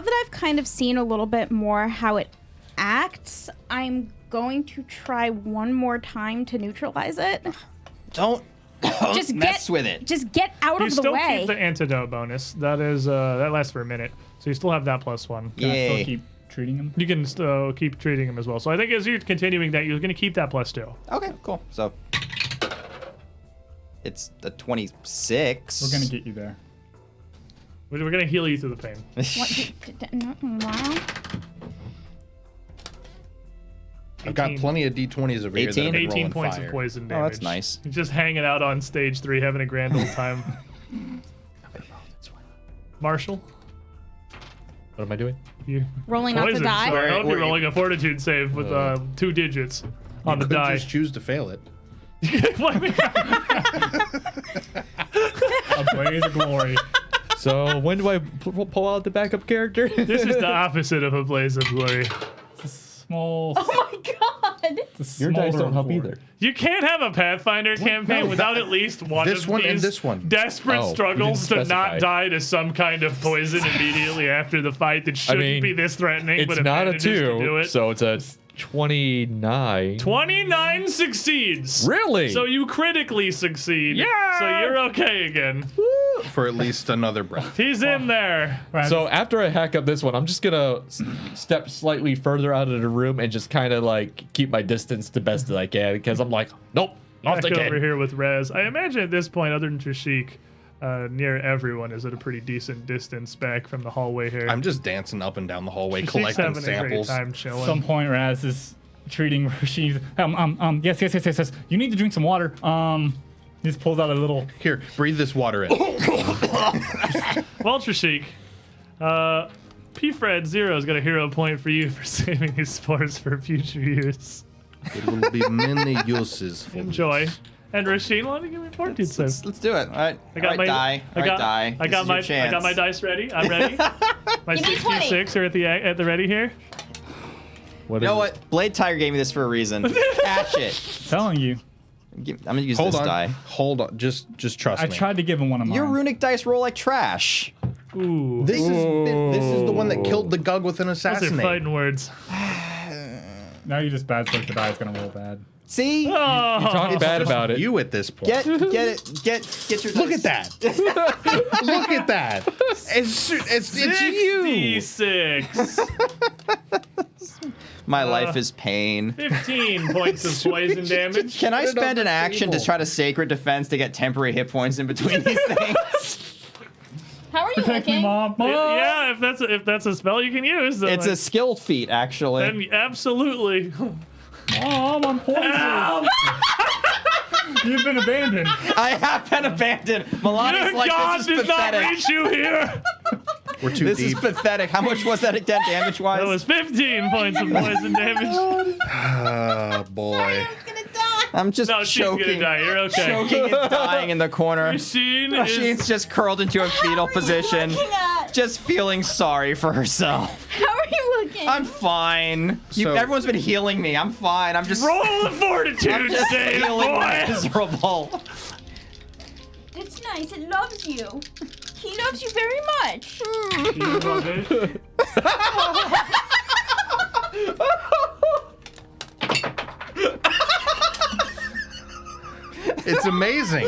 that I've kind of seen a little bit more how it acts, I'm going to try one more time to neutralize it. Don't Just mess with it. Just get out You of the still way. keep the antidote bonus. That is that lasts for a minute, so you still have that +1. Can I Yay. still keep treating him? You can still keep treating him as well. So I think as you're continuing that, you're going to keep that +2. Okay, cool. So it's a 26. We're gonna get you there. We're going to heal you through the pain. Wow. I've got plenty of D20s over here that have been 18 rolling points fire. of poison Oh, damage. that's nice. You're just hanging out on stage 3, having a grand old time. Marshall, What am I doing? you Rolling off the poisoned, die. So I hope Where you're you- rolling a fortitude save with 2 digits on the Could die. just choose to fail it. A blaze of glory. So when do I pull out the backup character? This is the opposite of a blaze of glory. Small. Oh my god! Your dice don't help either. You can't have a Pathfinder campaign without at least one This of one and these this one. desperate Oh, you struggles didn't to not specify. die to some kind of poison immediately after the fight that shouldn't mean, be this threatening, but It's it not a manages to do 2, it. so it's a 29. 29 succeeds. Really? So you critically succeed. Yeah! So you're okay again. For at least another breath. He's in there. So after I hack up this one, I'm just gonna step slightly further out of the room and just kind of like keep my distance the best that I can, because I'm like, nope, not Back over again. here with Rez. I imagine at this point, other than Trishik, near everyone is at a pretty decent distance back from the hallway here. I'm just dancing up and down the hallway, Trishik's collecting having a great samples. time chilling. Some point, Raz is treating Rashid. Yes. You need to drink some water. He just pulls out a little. Here, breathe this water in. Well, Trishik, P-Fred 0 has got a hero point for you for saving these spores for future use. There will be many uses for Enjoy. And Rasheen, why don't you give me a fortitude save? Let's do it. All right. I got my die. I got die. I got This is your I got my chance. dice ready. I'm ready. My Give me 66 are at the ready here. What You know is it? what? Blade Tiger gave me this for a reason. Catch it. Telling you. I'm gonna use Hold this on. die. Hold on. Just trust I me. tried to give him one of mine. Your runic dice roll like trash. Ooh. This is the one that killed the gug with an Those are assassinate. fighting words. Now you just bad so the die is gonna roll bad. See? Oh, Talk bad about it. You at this point. Get your Look dice. at that. Look at that. It's you. 66. My life is pain. 15 points of poison damage. Can I Put it on spend an the action to table. try to sacred defense to get temporary hit points in between these things? How are you Protect me, looking? Mom. Mom. Yeah, if that's a spell you can use, then It's a skill feat, actually. then absolutely. Mom, I'm poisoned. You've been abandoned. I have been abandoned. Milani's Your like, God this is did not pathetic. reach you here. We're too This deep. is pathetic. How much was that again, damage-wise? That was 15 points of poison damage. Oh boy. I'm gonna die. I'm just No, she's choking. gonna die. You're okay. Choking and dying in the corner. Machine She's is. just curled into a fetal position, Looking at? just feeling sorry for herself. How are you looking? I'm fine. So- Everyone's been healing me. I'm fine. I'm just, Roll the fortitude I'm just save, feeling boy. miserable. It's nice. It loves you. He loves you very much. You love it. It's amazing.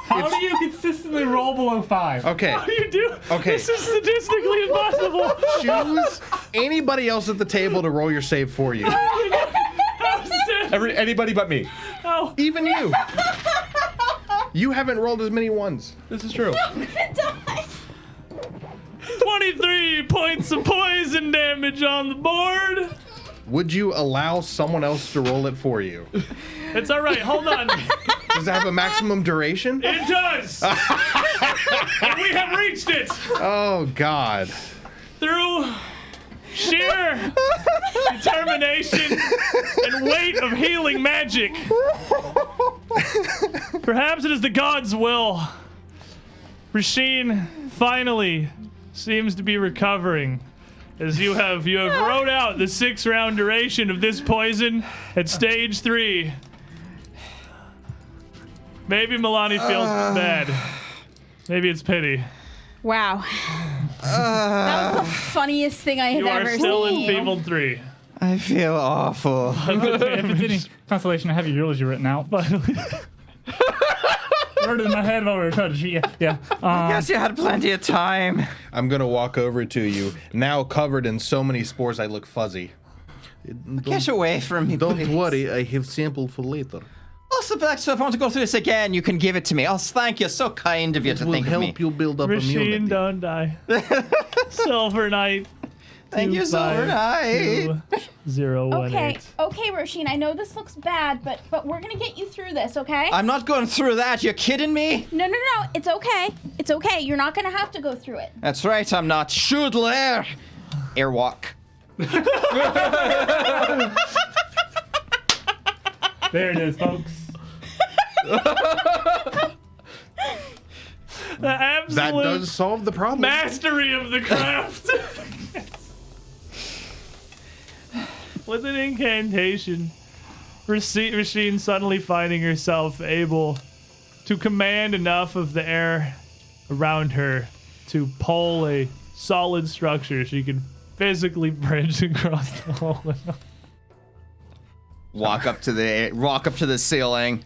How do you consistently roll below 5? Okay. What do you do? Okay. This is statistically impossible. Choose anybody else at the table to roll your save for you. Anybody but me. Oh, Even you. You haven't rolled as many ones. This is true. I'm gonna die. 23 points of poison damage on the board. Would you allow someone else to roll it for you? It's all right. Hold on. Does it have a maximum duration? It does. And we have reached it Oh God. through sheer determination and weight of healing magic. Perhaps it is the gods' will. Rasheen finally seems to be recovering, as you have wrote out the 6-round duration of this poison at stage 3. Maybe Milani feels bad. Maybe it's pity. Wow. That was the funniest thing I have You are ever still seen. enfeebled 3. I feel awful. If it's any consolation, I have your eulogy written out. Finally. Wrote it in my head while we were trying to cheat. Yeah. Guess you had plenty of time. I'm gonna walk over to you, now covered in so many spores I look fuzzy. Get away from me, Don't please. worry, I have sample for later. Also, so if I want to go through this again, you can give it to me. Oh, thank you. So kind of you It to will think of me. help you build up immunity. Rasheen, don't die. Silver Knight. Thank you, Silver Knight. 018. Okay, Roshin, I know this looks bad, but we're gonna get you through this, okay? I'm not going through that. You kidding me? No, it's okay. It's okay. You're not gonna have to go through it. That's right, I'm not. Shoodler. Airwalk. There it is, folks. The That absolute does solve the problem. mastery of the craft. With an incantation, Rasheen suddenly finding herself able to command enough of the air around her to pull a solid structure she can physically bridge across the hole. Walk up to the ceiling.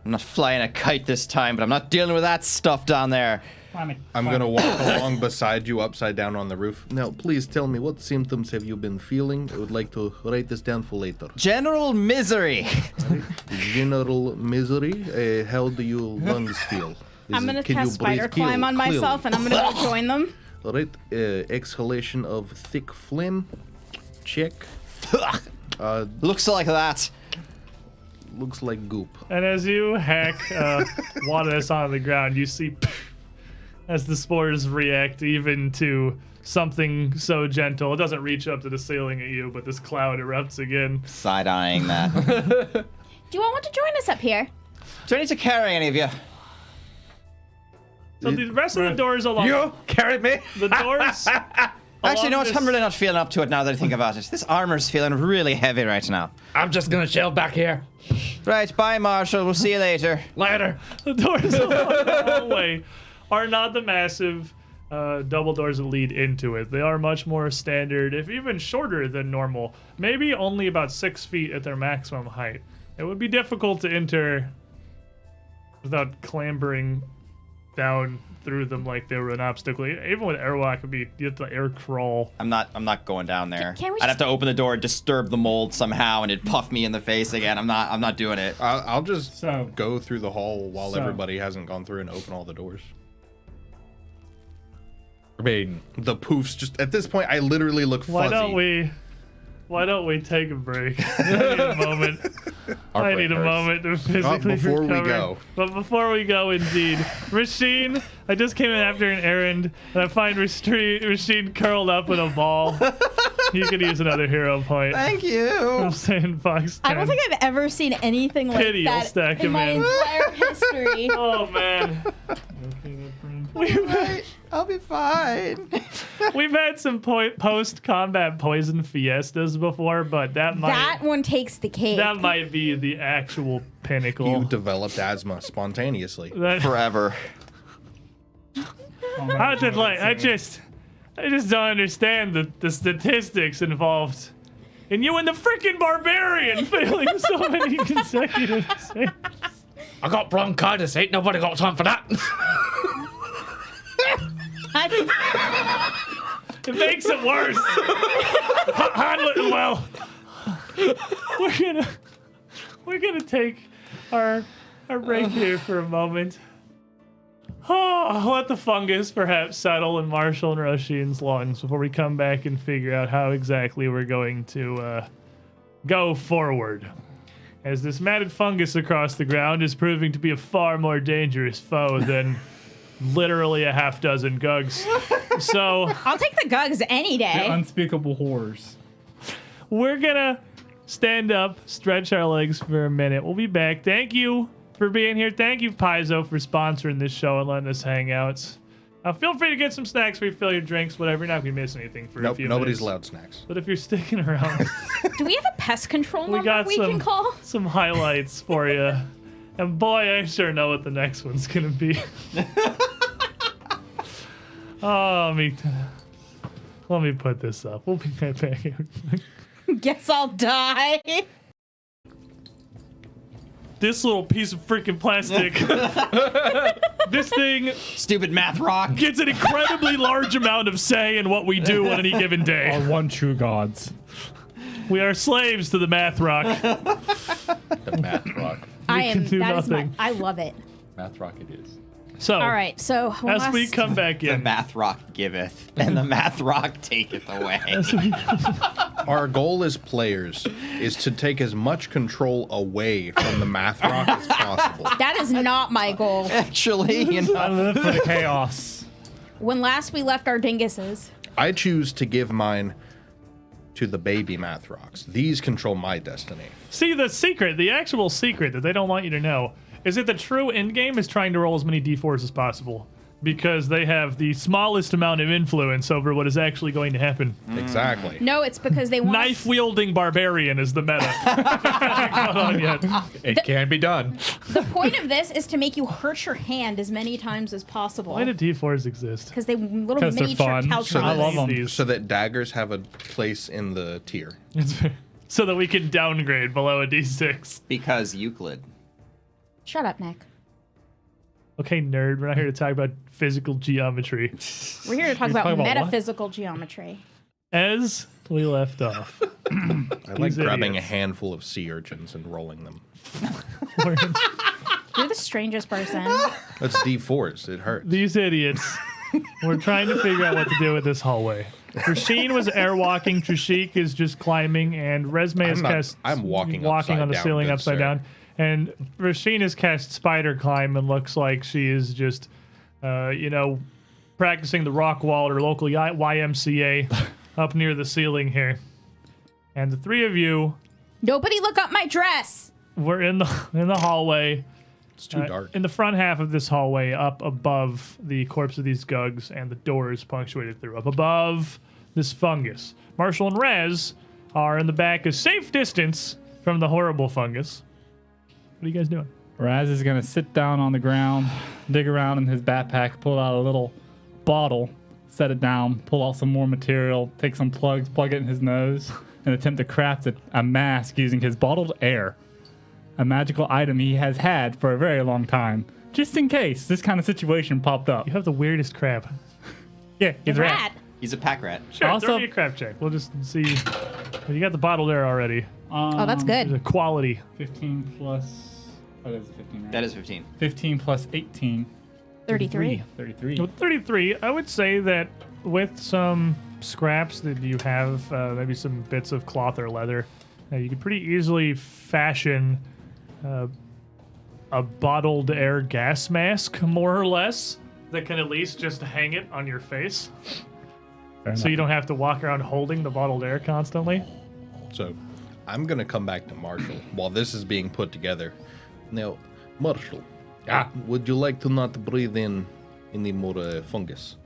I'm not flying a kite this time, but I'm not dealing with that stuff down there. I'm gonna walk along beside you upside down on the roof. Now, please tell me, what symptoms have you been feeling? I would like to write this down for later. General misery. General misery. How do your lungs feel? I'm gonna can you cast spider breathe climb on clearly? myself, and I'm gonna go join them. All right. Exhalation of thick phlegm. Check. Looks like that. Looks like goop. And as you hack one of us on the ground, you see as the spores react even to something so gentle. It doesn't reach up to the ceiling at you, but this cloud erupts again. Side-eyeing that. Do you want to join us up here? Do I need to carry any of you? So the rest of the doors along You carried me. the doors. Actually, no, this- I'm really not feeling up to it now that I think about it. This armor's feeling really heavy right now. I'm just gonna chill back here. Right, bye, Marshall. We'll see you later. Later. The doors along the hallway are not the massive double doors that lead into it. They are much more standard, if even shorter than normal. Maybe only about 6 feet at their maximum height. It would be difficult to enter without clambering down through them like they were an obstacle. Even with airwalk, it'd be you have to air crawl. I'm not going down there. Can we I'd have just- to open the door, disturb the mold somehow, and it'd puff me in the face again. I'm not doing it. I'll just So- go through the hall while So- everybody hasn't gone through and open all the doors. I mean, The poofs just at this point I literally look fuzzy. Why don't we take a break? I need a moment. I need a moment to physically before we recover. go. But before we go, indeed, Rasheen, I just came in after an errand, and I find Rasheen curled up in a ball. You could use another hero point. Thank you. I'm saying Fox 10. I don't think I've ever seen anything like Pity will that stack in him my in. entire history. Oh man. I'll be fine. We've had some post-combat poison fiestas before, but that That might one takes the cake. be the actual pinnacle. You developed asthma spontaneously. That- Forever. I just don't understand the statistics involved in you and the freaking barbarian failing so many consecutive saves. I got bronchitis. Ain't nobody got time for that. I think It makes it worse. Handle it well. We're gonna take our break here for a moment. Oh, let the fungus perhaps settle in Marshall and Rasheen's lungs before we come back and figure out how exactly we're going to go forward. As this matted fungus across the ground is proving to be a far more dangerous foe than literally a half dozen gugs. So I'll take the gugs any The day. unspeakable horrors. we're gonna stand up, stretch our legs for a minute. We'll be back. Thank you for being here. Thank you, Paizo, for sponsoring this show and letting us hang out. Feel free to get some snacks, refill your drinks, whatever. You're not gonna miss anything for a Nope, few nobody's minutes. allowed snacks. But if you're sticking around, Do we have a pest control we number got we can call? some highlights for you. And boy, I sure know what the next one's gonna be. Oh, let me put this up. We'll be right back. Guess I'll die. This little piece of freaking plastic. This thing Stupid math rock. gets an incredibly large amount of say in what we do on any given Our day. one true gods. We are slaves to the math rock. The math rock. can do nothing. I love it. Math rock it is. So, All right, so as we come back The in, math rock giveth, and the math rock taketh away. Our goal as players is to take as much control away from the math rock as possible. that is not my goal. Actually, you I know. live for the chaos. When last we left our dinguses, I choose to give mine to the baby math rocks. These control my destiny. see the secret, the actual secret that they don't want you to know, is that the true end game is trying to roll as many d4s as possible because they have the smallest amount of influence over what is actually going to happen. Exactly. no, it's because they want Knife wielding barbarian is the meta. Not on yet. It can be done. The point of this is to make you hurt your hand as many times as possible. Why do d4s exist? Because they little 'Cause they're miniature fun. couch So I love rods. them. These. So that daggers have a place in the tier. So that we can downgrade below a d6. Because Euclid. Shut up, Nick. Okay, nerd, we're not here to talk about physical geometry. We're here to talk You're about talking about what? metaphysical geometry. As we left off, I like These grabbing idiots. a handful of sea urchins and rolling them. You're the strangest person. That's D4s. It hurts. these idiots were trying to figure out what to do with this hallway. Rasheen was airwalking, Trishik is just climbing, and Resme is cast I'm walking on upside the down, ceiling good upside sir. down. And Rasheen has cast spider climb and looks like she is just, practicing the rock wall at her local YMCA up near the ceiling here. And the three of you Nobody look up my dress. were in the hallway. It's too dark. In the front half of this hallway, up above the corpse of these gugs and the doors punctuated through, up above this fungus. Marshall and Rez are in the back, a safe distance from the horrible fungus. What are you guys doing? Raz is gonna sit down on the ground, dig around in his backpack, pull out a little bottle, set it down, pull out some more material, take some plugs, plug it in his nose, and attempt to craft a mask using his bottled air, a magical item he has had for a very long time, just in case this kind of situation popped up. You have the weirdest crap. Yeah, he's Rat. rat. He's a pack rat. Sure, Also- throw me a crap check. We'll just see. You got the bottled air already. Oh, that's The good. quality. 15 plus. What is it? 15, right? That is 15. 15 plus 18. 33. 33. With 33, I would say that with some scraps that you have, maybe some bits of cloth or leather, you could pretty easily fashion a bottled air gas mask, more or less, that can at least just hang it on your face. Fair So you enough. don't have to walk around holding the bottled air constantly. So I'm going to come back to Marshall while this is being put together. Now, Marshall, would you like to not breathe in any more fungus?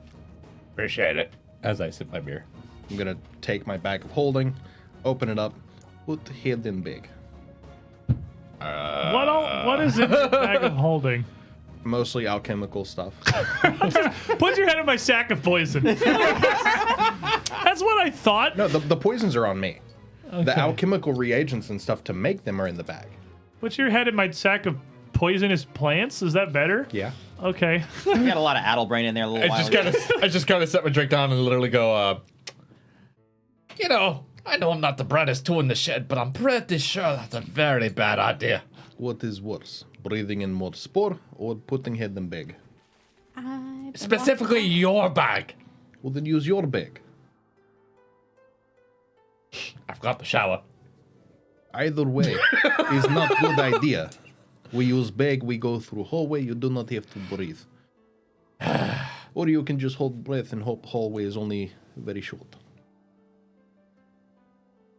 Appreciate it. As I sip my beer. I'm going to take my bag of holding, open it up, put the head in big. What is in the bag of holding? Mostly alchemical stuff. Put your head in my sack of poison. That's what I thought. No, the poisons are on me. The Okay. alchemical reagents and stuff to make them are in the bag. Put your head in my sack of poisonous plants. Is that better? Yeah. Okay. You got a lot of Addlebrain in there a little while ago. I just gotta set my drink down and literally go, I know I'm not the brightest tool in the shed, but I'm pretty sure that's a very bad idea. What is worse, breathing in more spore or putting head in bag? Specifically your bag. Well, then use your bag. I've got the shower. Either way is not good idea. We use bag, we go through hallway, you do not have to breathe. Or you can just hold breath and hope hallway is only very short.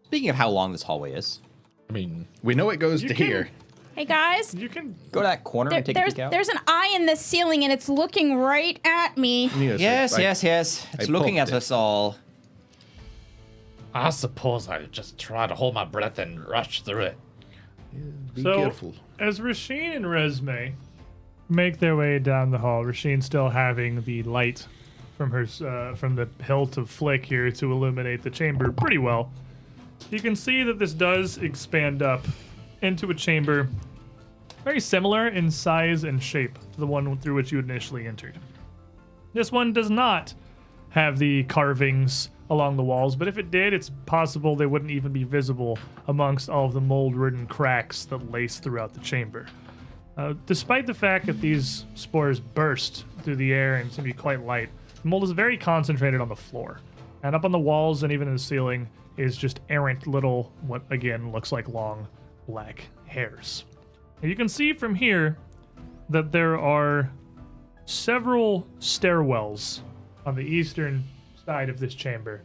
Speaking of how long this hallway is, I mean, We know it goes You to can- here. Hey guys, You can. go to that corner and take a peek out. there's an eye in the ceiling and it's looking right at me. Yes. It's I looking at poked it. us all. I suppose I just try to hold my breath and rush through it. Be So, careful. as Rasheen and Resme make their way down the hall, Rasheen still having the light from her from the hilt of Flick here to illuminate the chamber pretty well. You can see that this does expand up into a chamber very similar in size and shape to the one through which you initially entered. This one does not have the carvings along the walls, but if it did, it's possible they wouldn't even be visible amongst all of the mold-ridden cracks that lace throughout the chamber. Despite the fact that these spores burst through the air and seem to be quite light, the mold is very concentrated on the floor. And up on the walls and even in the ceiling is just errant little, what again looks like long black hairs. And you can see from here that there are several stairwells on the eastern side of this chamber,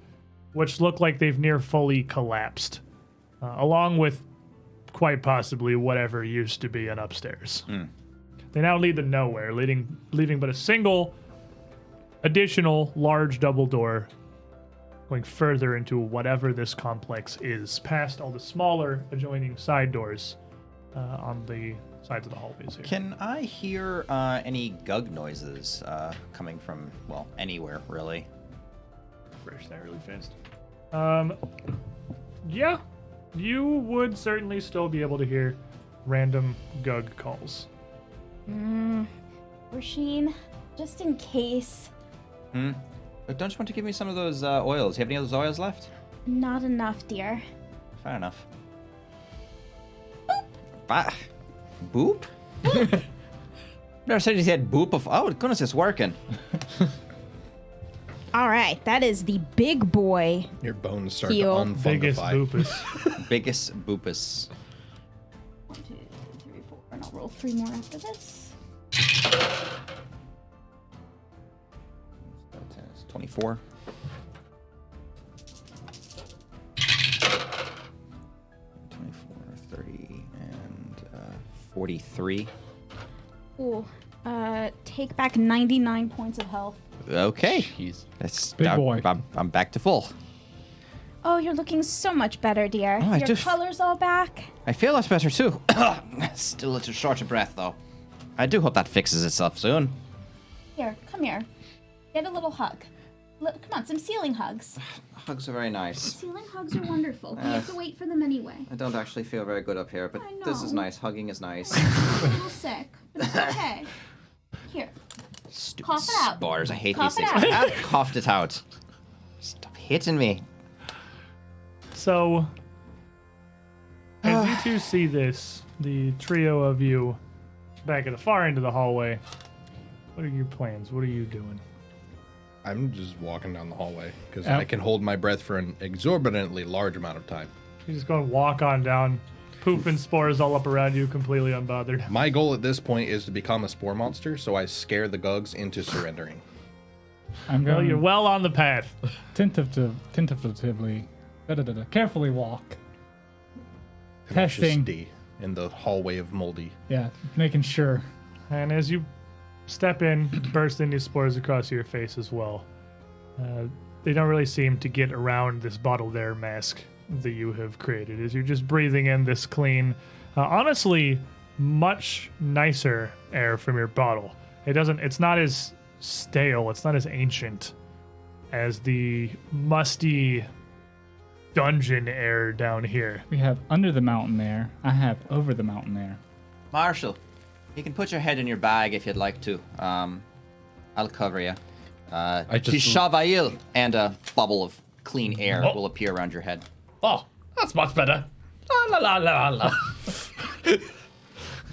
which look like they've near fully collapsed, along with quite possibly whatever used to be an upstairs. They now lead to nowhere, leaving but a single additional large double door going further into whatever this complex is, past all the smaller adjoining side doors on the sides of the hallways here. Can I hear any gug noises coming from, well, anywhere, really? Fresh that really fast. Yeah, you would certainly still be able to hear random gug calls. Rasheen, just in case. But don't you want to give me some of those oils? You have any of those oils left? Not enough, dear. Fair enough. Boop? Never said he said boop of. Oh, goodness, it's working. All right, that is the big boy. Your bones start Heal. to Biggest unfungify. boopus. Biggest boopus. 1, 2, 3, 4, and I'll roll 3 more after this. That's 24. 24, 30, and 43. Cool. Take back 99 points of health. Okay. Jeez. That's Big boy. I'm back to full. Oh, you're looking so much better, dear. Oh, I Your do- color's all back. I feel much better too. Still a little short of breath though. I do hope that fixes itself soon. Here, come here. Get a little hug. Come on, some ceiling hugs. Hugs are very nice. Ceiling hugs are wonderful. We have to wait for them anyway. I don't actually feel very good up here, but I this is know. nice. Hugging is nice. I'm a little sick, but it's okay. Here. Stupid Cough it out. spores. I hate Cough these it things. out. I've coughed it out. Stop hitting me. So, as you two see this, the trio of you back at the far end of the hallway, what are your plans? What are you doing? I'm just walking down the hallway because Yep. I can hold my breath for an exorbitantly large amount of time. You're just going to walk on down, poofing spores all up around you, completely unbothered. My goal at this point is to become a spore monster, so I scare the gugs into surrendering. I'm Well, going you're well on the path. tentatively, carefully walk. Testing. Majesty in the hallway of moldy. Yeah, making sure. And as you step in, bursting these spores across your face as well, they don't really seem to get around this bottled air mask that you have created. As you're just breathing in this clean, honestly, much nicer air from your bottle. It's not as stale, it's not as ancient as the musty dungeon air down here. We have under the mountain air. I have over the mountain air. Marshall, you can put your head in your bag if you'd like to. I'll cover you. Shavail, and a bubble of clean air will appear around your head. Oh, that's much better. La la la la la.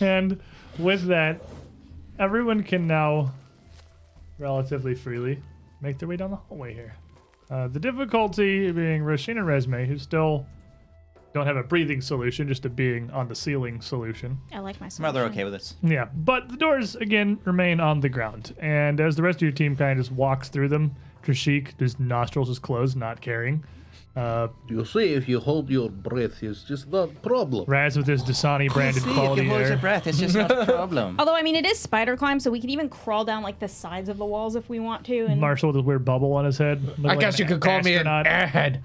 And with that, everyone can now relatively freely make their way down the hallway here. The difficulty being Rasheen and Resme, who still don't have a breathing solution, just a being on the ceiling solution. I like my I'm solution. rather okay with this. Yeah, but the doors, again, remain on the ground. And as the rest of your team kind of just walks through them, Trishik, his nostrils is closed, not caring. You see, if you hold your breath, it's just not a problem. Raz with his Dasani branded quality there. breath, it's just not a problem. Although, I mean, it is spider climb, so we could even crawl down, like, the sides of the walls if we want to. And Marshall with his weird bubble on his head. I guess you could call me an airhead.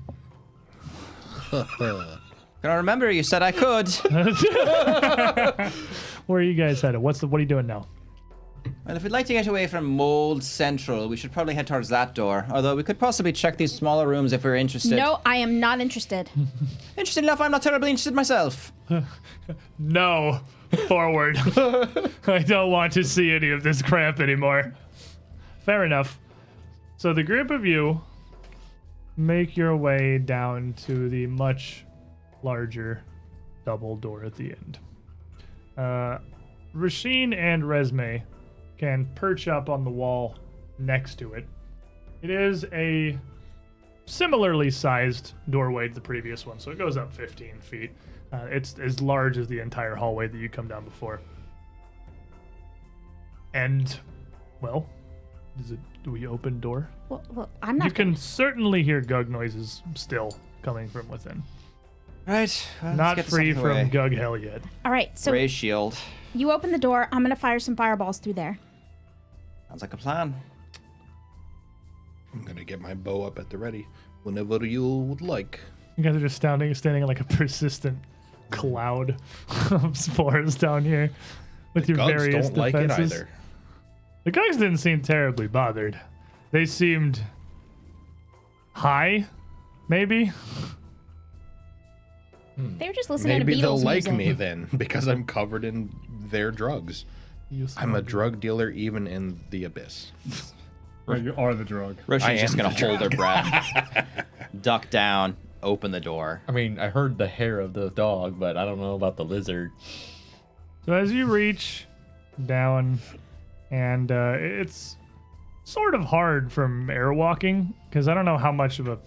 Can I remember you said I could? Where are you guys headed? What are you doing now? Well, if we'd like to get away from Mold Central, we should probably head towards that door. Although we could possibly check these smaller rooms if we're interested. No, I am not interested. Interested enough, I'm not terribly interested myself. No. Forward. I don't want to see any of this crap anymore. Fair enough. So the group of you make your way down to the much larger double door at the end. Rasheen and Resme can perch up on the wall next to it. It is a similarly sized doorway to the previous one, so it goes up 15 feet. It's as large as the entire hallway that you come down before. And, well, do we open door? Well, I'm not. You can certainly hear gug noises still coming from within. Right. Well, Not free from gug hell yet. All right, so Raise shield. you open the door. I'm gonna fire some fireballs through there. Sounds like a plan. I'm gonna get my bow up at the ready whenever you would like. You guys are just standing in like a persistent cloud of spores down here with your Gugs various don't like it defenses. either. The Gugs didn't seem terribly bothered. They seemed high, maybe. They were just listening Maybe to Beatles they'll like music. me then because I'm covered in their drugs. I'm a drug dealer even in the abyss. You are the drug. I Roshi's just am gonna the hold her breath, duck down, open the door. I mean, I heard the hair of the dog, but I don't know about the lizard. So as you reach down, and it's sort of hard from airwalking because I don't know how much of a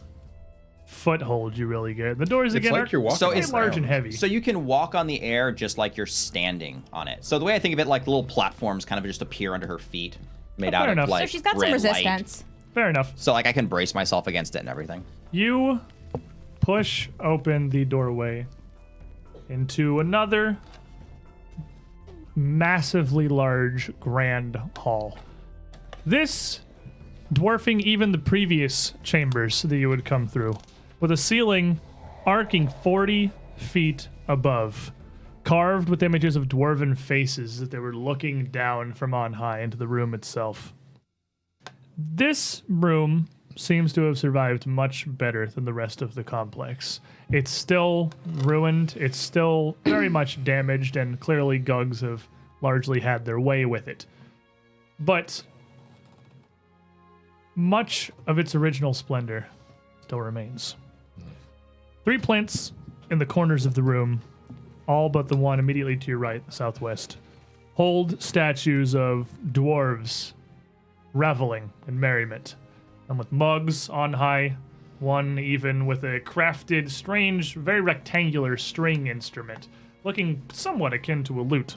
foothold you really get. The doors It's again like are you're walking So quite it's large and heavy. So you can walk on the air just like you're standing on it. So the way I think of it, like little platforms kind of just appear under her feet, made Oh, out fair of enough. like So she's got some red resistance. Fair enough. Light. So like I can brace myself against it and everything. You push open the doorway into another massively large grand hall. This dwarfing even the previous chambers that you would come through, with a ceiling arcing 40 feet above, carved with images of dwarven faces that they were looking down from on high into the room itself. This room seems to have survived much better than the rest of the complex. It's still ruined, it's still very much damaged, and clearly Gugs have largely had their way with it. But much of its original splendor still remains. 3 plinths in the corners of the room, all but the one immediately to your right, the southwest, hold statues of dwarves reveling in merriment, and with mugs on high, one even with a crafted, strange, very rectangular string instrument, looking somewhat akin to a lute.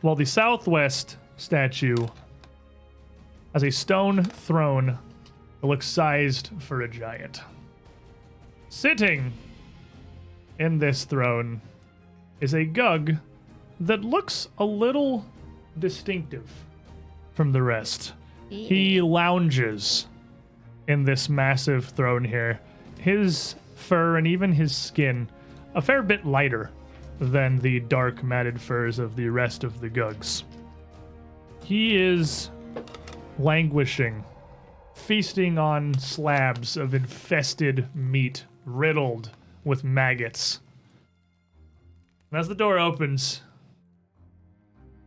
While the southwest statue has a stone throne that looks sized for a giant. Sitting in this throne is a Gug that looks a little distinctive from the rest. He lounges in this massive throne here. His fur and even his skin a fair bit lighter than the dark matted furs of the rest of the Gugs. He is languishing, feasting on slabs of infested meat riddled with maggots. And as the door opens,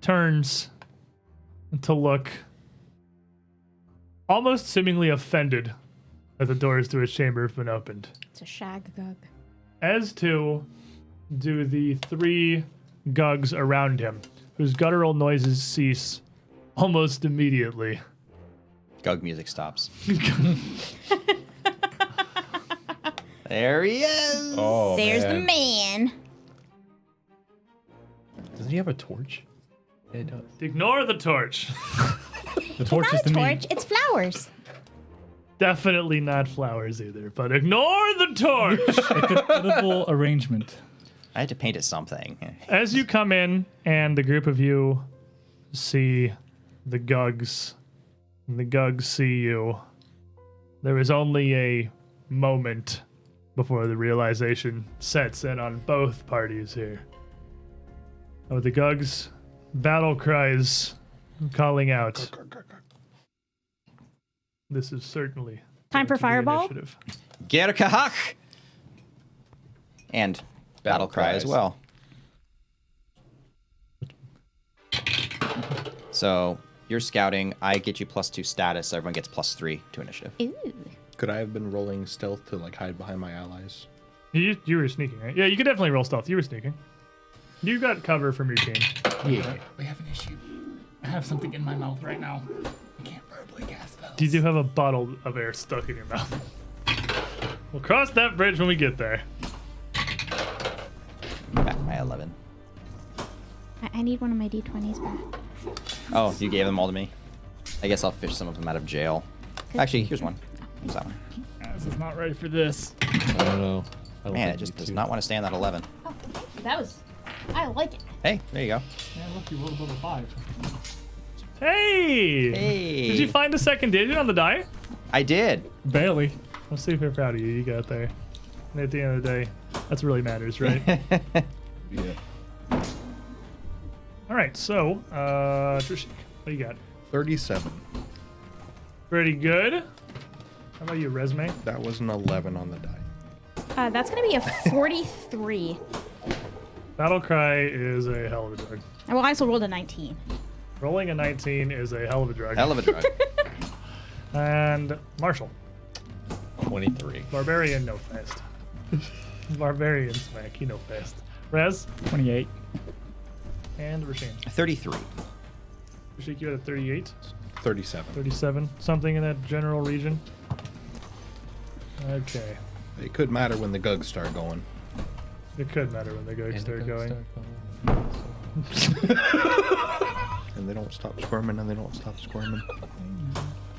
turns to look almost seemingly offended that the doors to his chamber have been opened. It's a shag Gug. As do the 3 Gugs around him, whose guttural noises cease almost immediately. Gug music stops. There he is. Oh, There's man. the man. Doesn't he have a torch? Yeah, he does. Ignore the torch. The torch is Not to a me. torch, it's flowers. Definitely not flowers either, but ignore the torch. It's a edible arrangement. I had to paint it something. As you come in and the group of you see the Gugs, and the Gugs see you, there is only a moment before the realization sets in on both parties here. With the Gugs, battle cries calling out. This is certainly Time for going to be fireball? initiative. Grikatog! And battle cry as cries. well. So you're scouting. I get you +2 status. So everyone gets +3 to initiative. Ooh. Could I have been rolling stealth to like hide behind my allies? You were sneaking, right? Yeah, you could definitely roll stealth. You were sneaking. You got cover from your team. Yeah. We have an issue. I have something in my mouth right now. I can't verbally cast spells. You do have a bottle of air stuck in your mouth. We'll cross that bridge when we get there. Back my 11. I need one of my d20s back. Oh, you gave them all to me. I guess I'll fish some of them out of jail. Actually, here's one. Here's that one. This is not ready for this. I don't know. I don't Man, think it just me does too. not want to stand that 11. Oh, that was. I like it. Hey, there you go. Yeah, look, you rolled above a 5. Hey! Hey. Did you find a second digit on the die? I did. Barely. I'm super proud of you. You got there. And at the end of the day, that's what really matters, right? Yeah. All right, so, Trishik, what do you got? 37. Pretty good. How about you, resume? That was an 11 on the die. That's gonna be a 43. Battle Cry is a hell of a drug. Well, I also rolled a 19. Rolling a 19 is a hell of a drug. Hell of a drug. And Marshall, 23. Barbarian, no fast. Barbarian smack, you know fast. Rez 28. and Rasheen. 33. Rashik, you had a 38, 37. 37, something in that general region. Okay. It could matter when the gugs start going. It could matter when the guys start going. And they don't stop squirming and they don't stop squirming.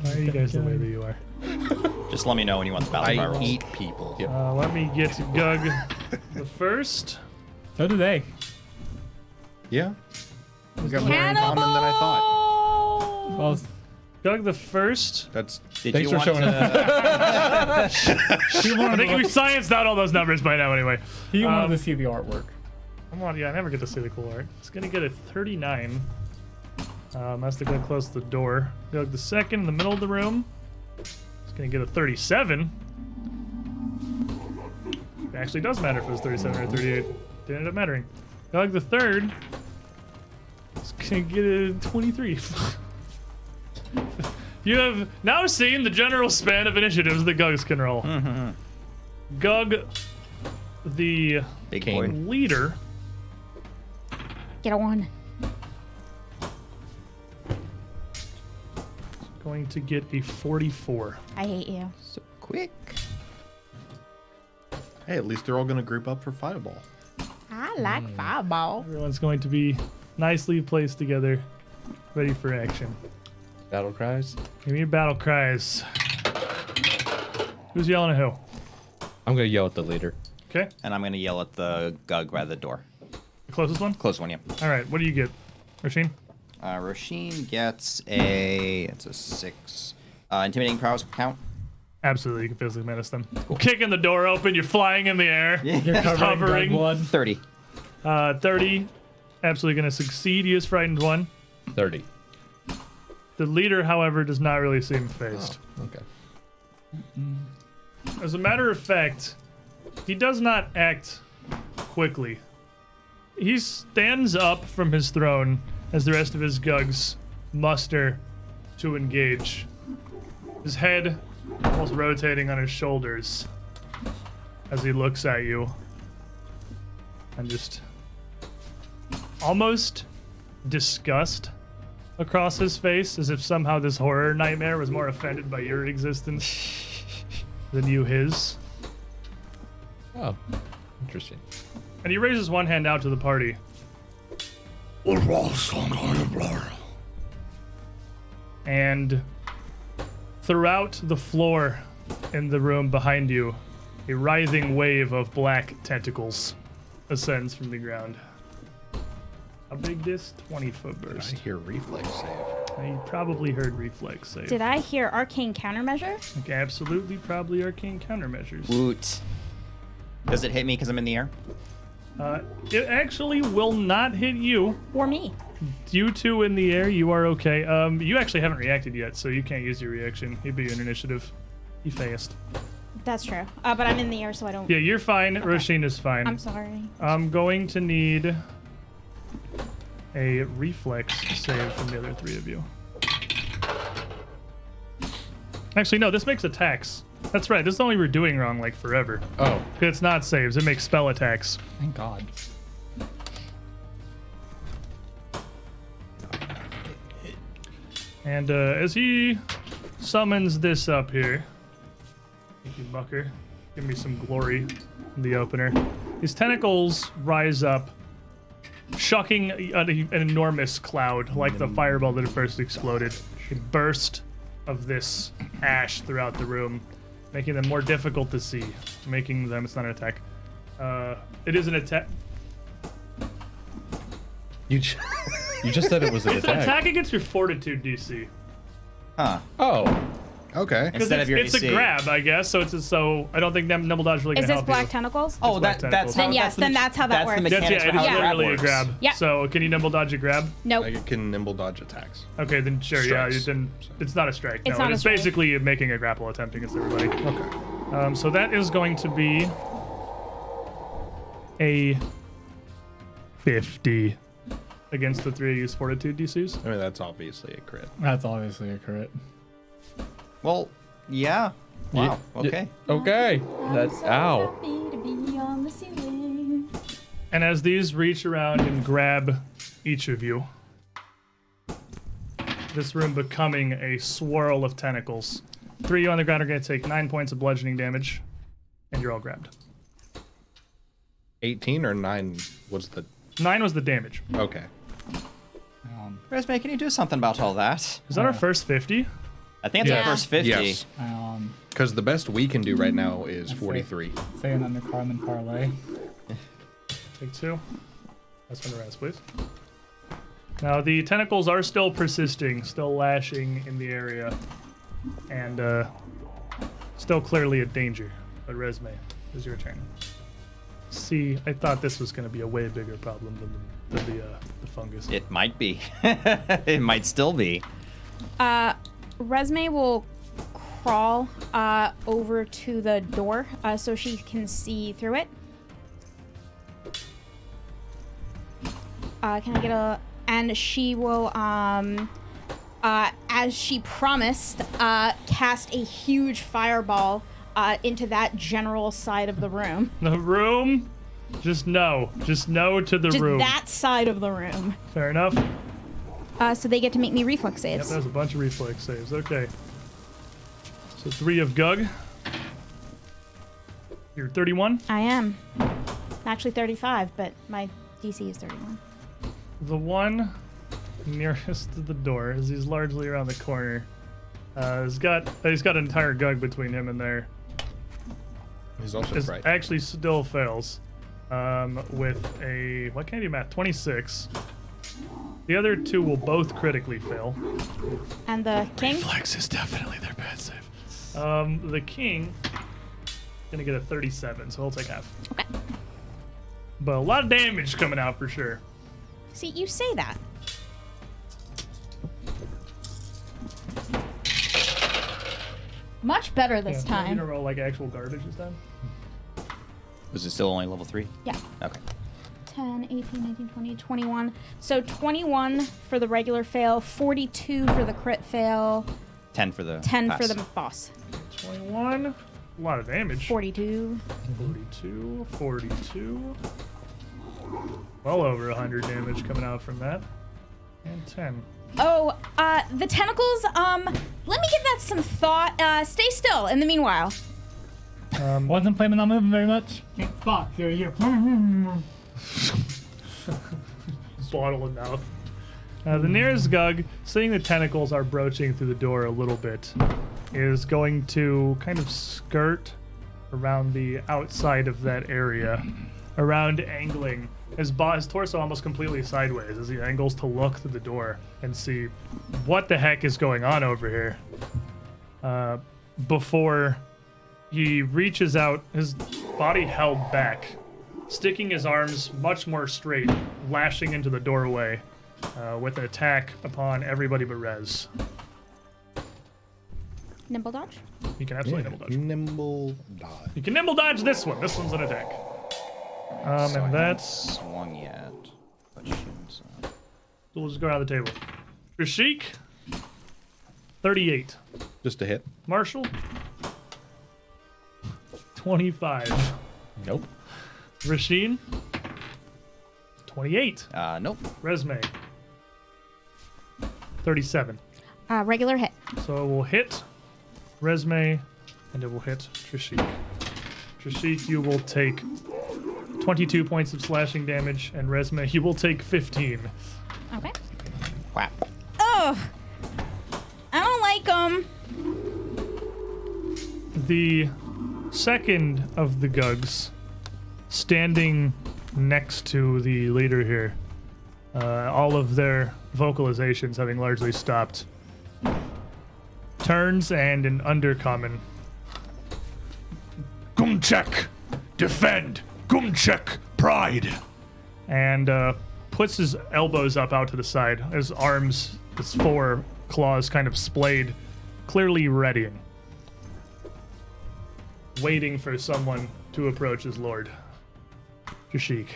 Why are you guys the way that you are? Just let me know when you want the battle cry I rolls. eat people. Let me get to Gug the first. So do they. Yeah. We got more in common than I thought. Well, Gug the first. That's Did Thanks you for want showing to... I think we've scienced out all those numbers by now anyway. he wanted to see the artwork. Come on, yeah, I never get to see the cool art. It's gonna get a 39. That's the Gug close to the door. Gug the second in the middle of the room. It's gonna get a 37. It actually does matter if it was 37 or 38. Didn't end up mattering. Gug the third. It's gonna get a 23. You have now seen the general span of initiatives that Gugs can roll. Gug, the Big Cane. boy. leader, Get a 1. going to get a 44. I hate you. So quick. hey, at least they're all gonna group up for fireball. I like fireball. Everyone's going to be nicely placed together, ready for action. Battle cries. Give me your battle cries. Who's yelling at who? I'm gonna yell at the leader. Okay, And I'm going to yell at the Gug by the door. the closest one. Close one, yeah. All right, what do you get, Rasheen? Rasheen gets it's a 6. Intimidating prowess count. Absolutely, you can physically menace them. Kicking the door open, you're flying in the air, You're just covering hovering. blood. 30. 30, absolutely going to succeed. He is frightened one. 30. The leader, however, does not really seem phased. Okay. As a matter of fact, he does not act quickly. He stands up from his throne as the rest of his Gugs muster to engage. His head almost rotating on his shoulders as he looks at you. And just almost disgust across his face, as if somehow this horror nightmare was more offended by your existence than you his. Oh, interesting. And he raises one hand out to the party. And throughout the floor in the room behind you, a writhing wave of black tentacles ascends from the ground. How big this? 20-foot I burst. hear reflex save. You probably heard reflex save. Did I hear Arcane Countermeasure? Like, absolutely, probably arcane countermeasures. Woot. Does it hit me because I'm in the air? It actually will not hit you. Or me? You two in the air, you are okay. You actually haven't reacted yet, so you can't use your reaction. You'd be an initiative. You fast. That's true. But I'm in the air, so I don't. Yeah, you're fine. Okay. Rosina's fine. I'm sorry. I'm going to need a reflex save from the other three of you. Actually, no, this makes attacks. That's right. This is the only we're doing wrong, like, forever. Oh, It's not saves. It makes spell attacks. Thank God. And as he summons this up here, thank you, Bucker. Give me some glory in the opener. These tentacles rise up, shucking an enormous cloud like the fireball that had first exploded. A burst of this ash throughout the room, making them more difficult to see, making them, it's not an attack. It is an attack. you just said it was an It's an attack. attack against your fortitude DC. Huh. Oh, Okay. Instead of your It's AC. a grab, I guess. So so I don't think Nimble Dodge really Is gonna this help black you. tentacles? Oh, black that's tentacles. how. Then yes, then that's how that that's the works. That's, mechanics yeah, for it is how the grab literally a works. grab. Yeah. So can you nimble dodge a grab? Nope. I can nimble dodge attacks. Okay, then sure. Strikes. Yeah, then it's not a strike. It's No, not a it's strike. basically making a grapple attempt against everybody. Okay. So that is going to be a 50 against the three of you's fortitude DCs. I mean, that's obviously a crit. That's obviously a crit. Well, yeah. Wow. Okay. okay. That's ow. And as these reach around and grab each of you, this room becoming a swirl of tentacles. Three of you on the ground are going to take 9 points of bludgeoning damage, and you're all grabbed. 18 or 9 was the... 9 was the damage. Okay. Resme, can you do something about all that? Is that our first 50? I think it's Yeah. our first 50. Yes. Because the best we can do right now is 43. Say an undercard parlay. Take 2. That's one to rest, please. Now, the tentacles are still persisting, still lashing in the area, and still clearly a danger. But Resme, it's your turn. See, I thought this was going to be a way bigger problem than the fungus. It might be. It might still be. Resme will crawl over to the door so she can see through it. Can I get a... And she will, as she promised, cast a huge fireball into that general side of the room. The room? Just no to the Just room. that side of the room. Fair enough. So they get to make me reflex Yep, saves. that was a bunch of reflex saves. Okay. So 3 of Gug. You're 31. I am. Actually 35, but my DC is 31. The one nearest to the door, as he's largely around the corner, he's got an entire Gug between him and there. He's also Is right. actually still fails with a, what can I do math? 26. The other 2 will both critically fail. And the king? Reflex is definitely their bad save. The king gonna get a 37, so he'll take half. Okay. But a lot of damage coming out for sure. See, you say that. Much better this Yeah, you time. don't roll like actual garbage this time. Was it still only level 3? Yeah. Okay. 10, 18, 19, 20, 21. So 21 for the regular fail, 42 for the crit fail, 10 for the 10 pass. for the boss. 21. A lot of damage. 42. 42. Well over 100 damage coming out from that. And 10. Oh, the tentacles, let me give that some thought. Stay still in the meanwhile. Wasn't planning on moving very much. Can't spot. Here, here. Bottle of mouth. The nearest Gug, seeing the tentacles are broaching through the door a little bit, is going to kind of skirt around the outside of that area, around angling his torso almost completely sideways as he angles to look through the door and see what the heck is going on over here. Before he reaches out, his body held back, sticking his arms much more straight, lashing into the doorway with an attack upon everybody but Rez. Nimble dodge? You can absolutely nimble dodge. Nimble dodge. You can nimble dodge this one. This one's an attack. So I And haven't that's... swung yet. But shoots. So we'll just go around the table. Rashik, 38. Just a hit. Marshall, 25. Nope. Rasheen, 28. Nope. Resme, 37. Regular hit. So it will hit Resme, and it will hit Trishik. Trishik, you will take 22 points of slashing damage, and Resme, you will take 15. Okay. Whap. Ugh. I don't like them. The second of the Gugs, standing next to the leader here, all of their vocalizations having largely stopped, turns and in undercommon, Gumchek, defend, Gumchek, pride, and puts his elbows up out to the side, his arms, his four claws kind of splayed, clearly readying, waiting for someone to approach his lord. Jashik.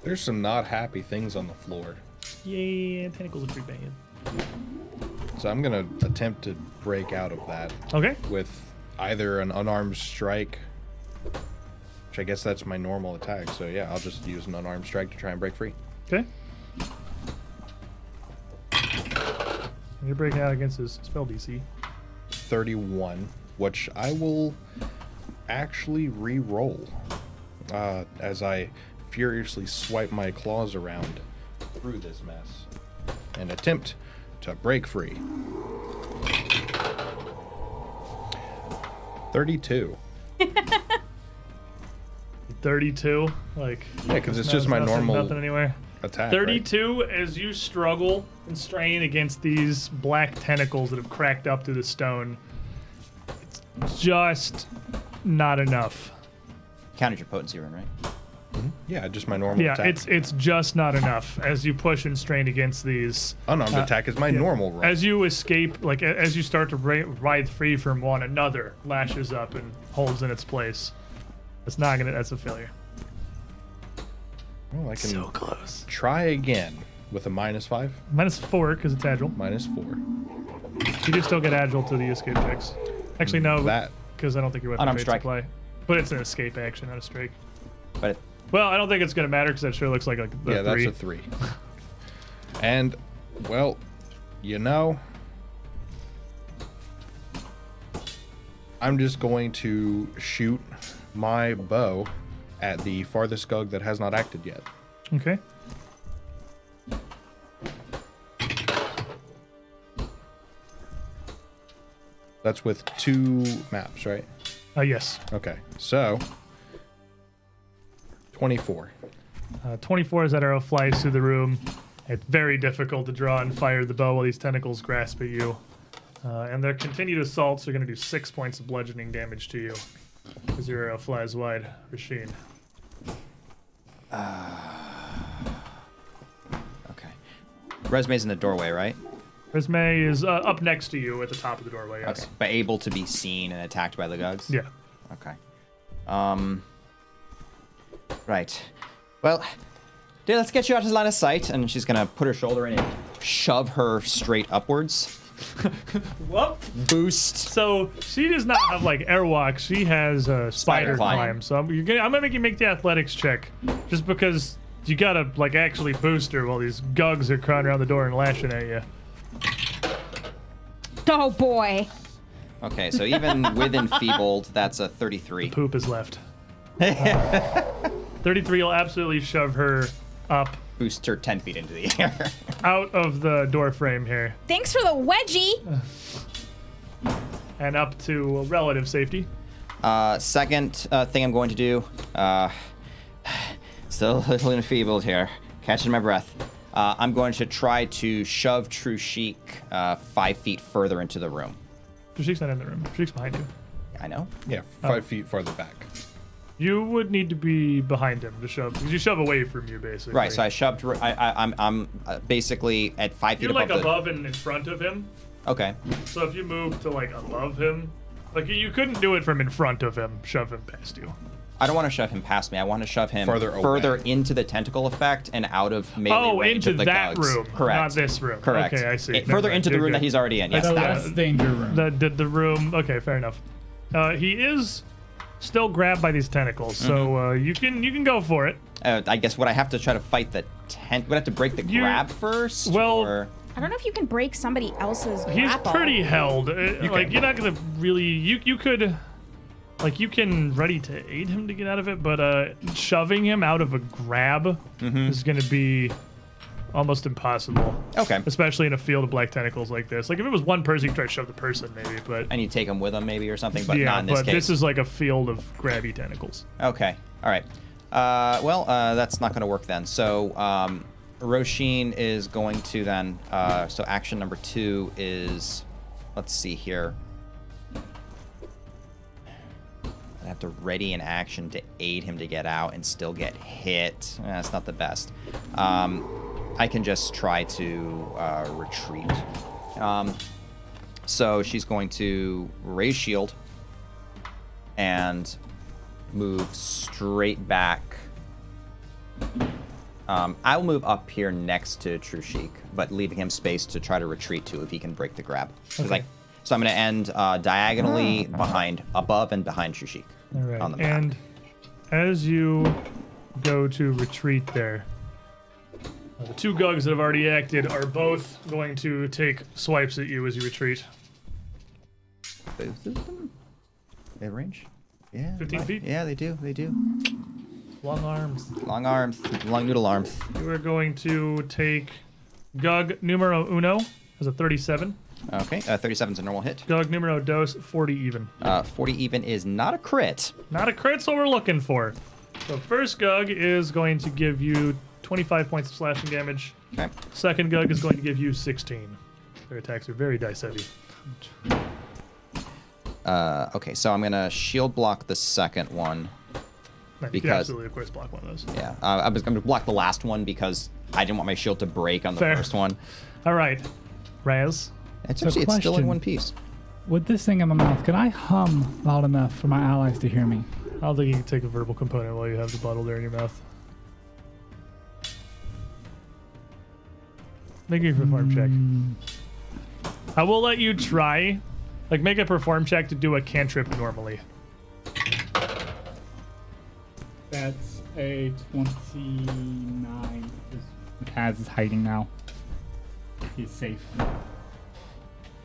There's some not happy things on the floor. Yeah, tentacles are pretty bad. So I'm going to attempt to break out of that Okay. with either an unarmed strike, which I guess that's my normal attack. So yeah, I'll just use an unarmed strike to try and break free. Okay. You're breaking out against his spell DC. 31, which I will actually re-roll as I furiously swipe my claws around through this mess and attempt to break free. 32. 32, like Yeah, because it's just my normal nothing anywhere. attack. 32 as you struggle and strain against these black tentacles that have cracked up through the stone. It's just not enough. Counted your potency rune, right? Right? Yeah, just my normal Yeah, attack. it's just not enough as you push and strain against these. Unarmed attack is my normal roll. As you escape, like as you start to writhe free from one another, lashes up and holds in its place. It's not gonna. That's a failure. Well, I can So close. try again with a -5, -4 because it's agile. -4. You do still get agile to the escape checks. Actually, no, That because I don't think your weapon Unarmed rates strike. apply. But it's an escape action, not a strike. But Well, I don't think it's gonna matter because that sure looks like a yeah, three. that's a 3. And well, you know, I'm just going to shoot my bow at the farthest Gug that has not acted yet. Okay. That's with 2 maps, right? Yes. Okay, so 24. 24 as that arrow flies through the room. It's very difficult to draw and fire the bow while these tentacles grasp at you. And their continued assaults are going to do 6 points of bludgeoning damage to you as your arrow flies wide. Rasheen. okay. Resume's in the doorway, right? Resme is up next to you at the top of the doorway, yes. Okay. But able to be seen and attacked by the Gugs? Yeah. Okay. Right. Well, dude, let's get you out of line of sight. And she's gonna put her shoulder in and shove her straight upwards. Well, Boost. so she does not have like airwalk. She has spider climb. climb. So I'm gonna make you make the athletics check, just because you gotta like actually boost her while these Gugs are crawling around the door and lashing at you. Oh boy. Okay, so even with enfeebled, that's a 33. Poop is left. 33 will absolutely shove her up Boost her 10 feet into the air. out of the door frame here Thanks for the wedgie. and up to relative safety. Second thing I'm going to do, still a little enfeebled here, catching my breath. I'm going to try to shove True Chic 5 feet further into the room. Trishik's not in the room. Trishik's behind you. I know. Yeah, 5 feet farther back. You would need to be behind him to shove. You shove away from you, basically. Right, so I shoved. I'm basically at 5 feet You're like above above and in front of him. Okay. So if you move to like above him, like you couldn't do it from in front of him, shove him past you. I don't want to shove him past me. I want to shove him Further away. into the tentacle effect and out of melee range into of the that gugs. room, Correct. not this room. Correct. Okay, I see. Further Never mind. into the You're room that good. he's already in. Yes, So that that's danger room. The room. Okay, fair enough. He is still grabbed by these tentacles, so you can go for it. I guess would I have to try to fight the tent? Would I have to break the grab first? Well, or? I don't know if you can break somebody else's He's grapple. pretty held. Like you're not gonna really. You could. Like you can ready to aid him to get out of it, but shoving him out of a grab is gonna be almost impossible. Okay. Especially in a field of black tentacles like this. Like if it was one person, you could try to shove the person maybe, but And you take him with him maybe or something, but yeah, not in this but case. this is like a field of grabby tentacles. Okay. All right. That's not going to work then. So Roshin is going to then. So action number 2 is. Let's see here. I have to ready an action to aid him to get out and still get hit. That's not the best. I can just try to retreat. So she's going to raise shield and move straight back. I'll move up here next to True Chic, but leaving him space to try to retreat to if he can break the grab. Okay. So I'm going to end diagonally above and behind True Chic. All right. On the map. And as you go to retreat there, the two gugs that have already acted are both going to take swipes at you as you retreat. Both of them? They have range? Yeah. 15 feet? Yeah, they do. They do. Long arms. Long arms. Long noodle arms. You are going to take Gug numero uno as a 37. Okay. 37's a normal hit. Gug numero dos, 40 even. 40 even is not a crit. Not a crit's what we're looking for. So first Gug is going to give you 25 points of slashing damage. Okay. Second Gug is going to give you 16. Their attacks are very dice heavy. Okay, so I'm going to shield block the second one. You can Because- absolutely, of course, block one of those. Yeah. I was going to block the last one because I didn't want my shield to break on the Fair. first one. All right, Raz. It's So actually, it's still in question. one piece. With this thing in my mouth, can I hum loud enough for my allies to hear me? I don't think you can take a verbal component while you have the bottle there in your mouth. Make a perform check. I will let you try. Like, make a perform check to do a cantrip normally. That's a 29. Taz is hiding now. He's safe.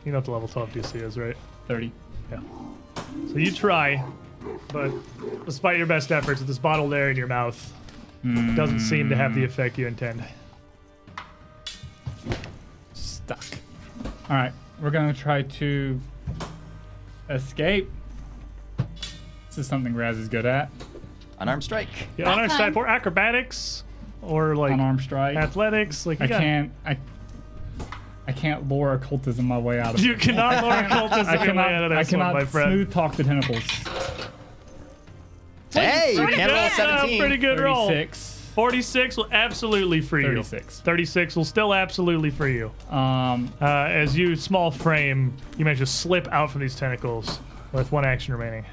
You know what the level 12 DC is, right? 30. Yeah. So you try, but despite your best efforts, with this bottle there in your mouth, doesn't seem to have the effect you intend. Stuck. All right, we're gonna try to escape. This is something Raz is good at. Unarmed strike. Yeah, on our side, or acrobatics, or like Unarmed strike. athletics. Like you I got- can't. I can't lure occultism my way out of You it. cannot lure cultists I your way out of I this one, cannot my friend. smooth talk the tentacles. Hey, you Pretty can roll a good, 17. pretty good roll. 36. 46 will absolutely free you. 36. 36 will still absolutely free you. As you, small frame, you manage to slip out from these tentacles with one action remaining.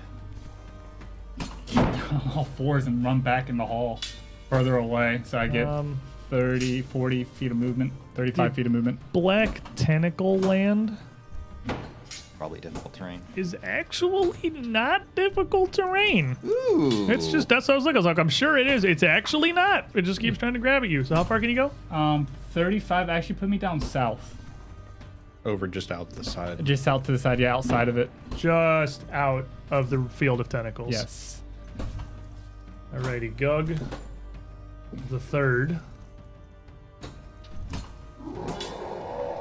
All fours and run back in the hall, further away, so I get 30, 40 feet of movement, 35 feet of movement. Black Tentacle Land Probably difficult terrain. is actually not difficult terrain. Ooh. It's just, that's what I was looking. I was like, I'm sure it is. It's actually not. It just keeps trying to grab at you. So how far can you go? 35 actually put me down south. over just out the side? Just out to the side, yeah, outside of it. Just out of the field of tentacles. Yes. Alrighty, Gug, the third,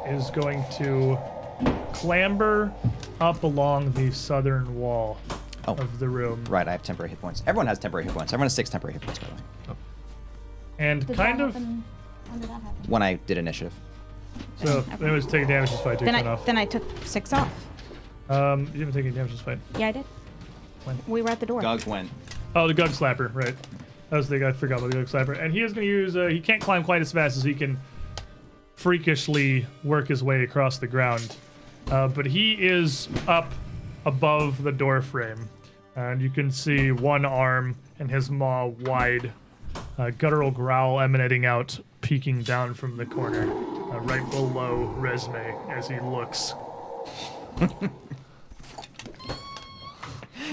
is going to clamber up along the southern wall of the room. Right, I have temporary hit points. Everyone has temporary hit points. Everyone has 6 temporary hit points, by the way. And Did kind that of. happen? When did that happen? When I did initiative. So, anyways, taking damage this fight. Take Then one off. I took 6 off. You haven't taken damage this fight. Yeah, I did. When? We were at the door. Gug went. Oh, the Gug Slapper, right. That was the guy I forgot about the Gug Slapper. And he is going to use, he can't climb quite as fast as he can freakishly work his way across the ground. But he is up above the door frame. And you can see one arm and his maw wide, guttural growl emanating out, peeking down from the corner, right below Resme as he looks.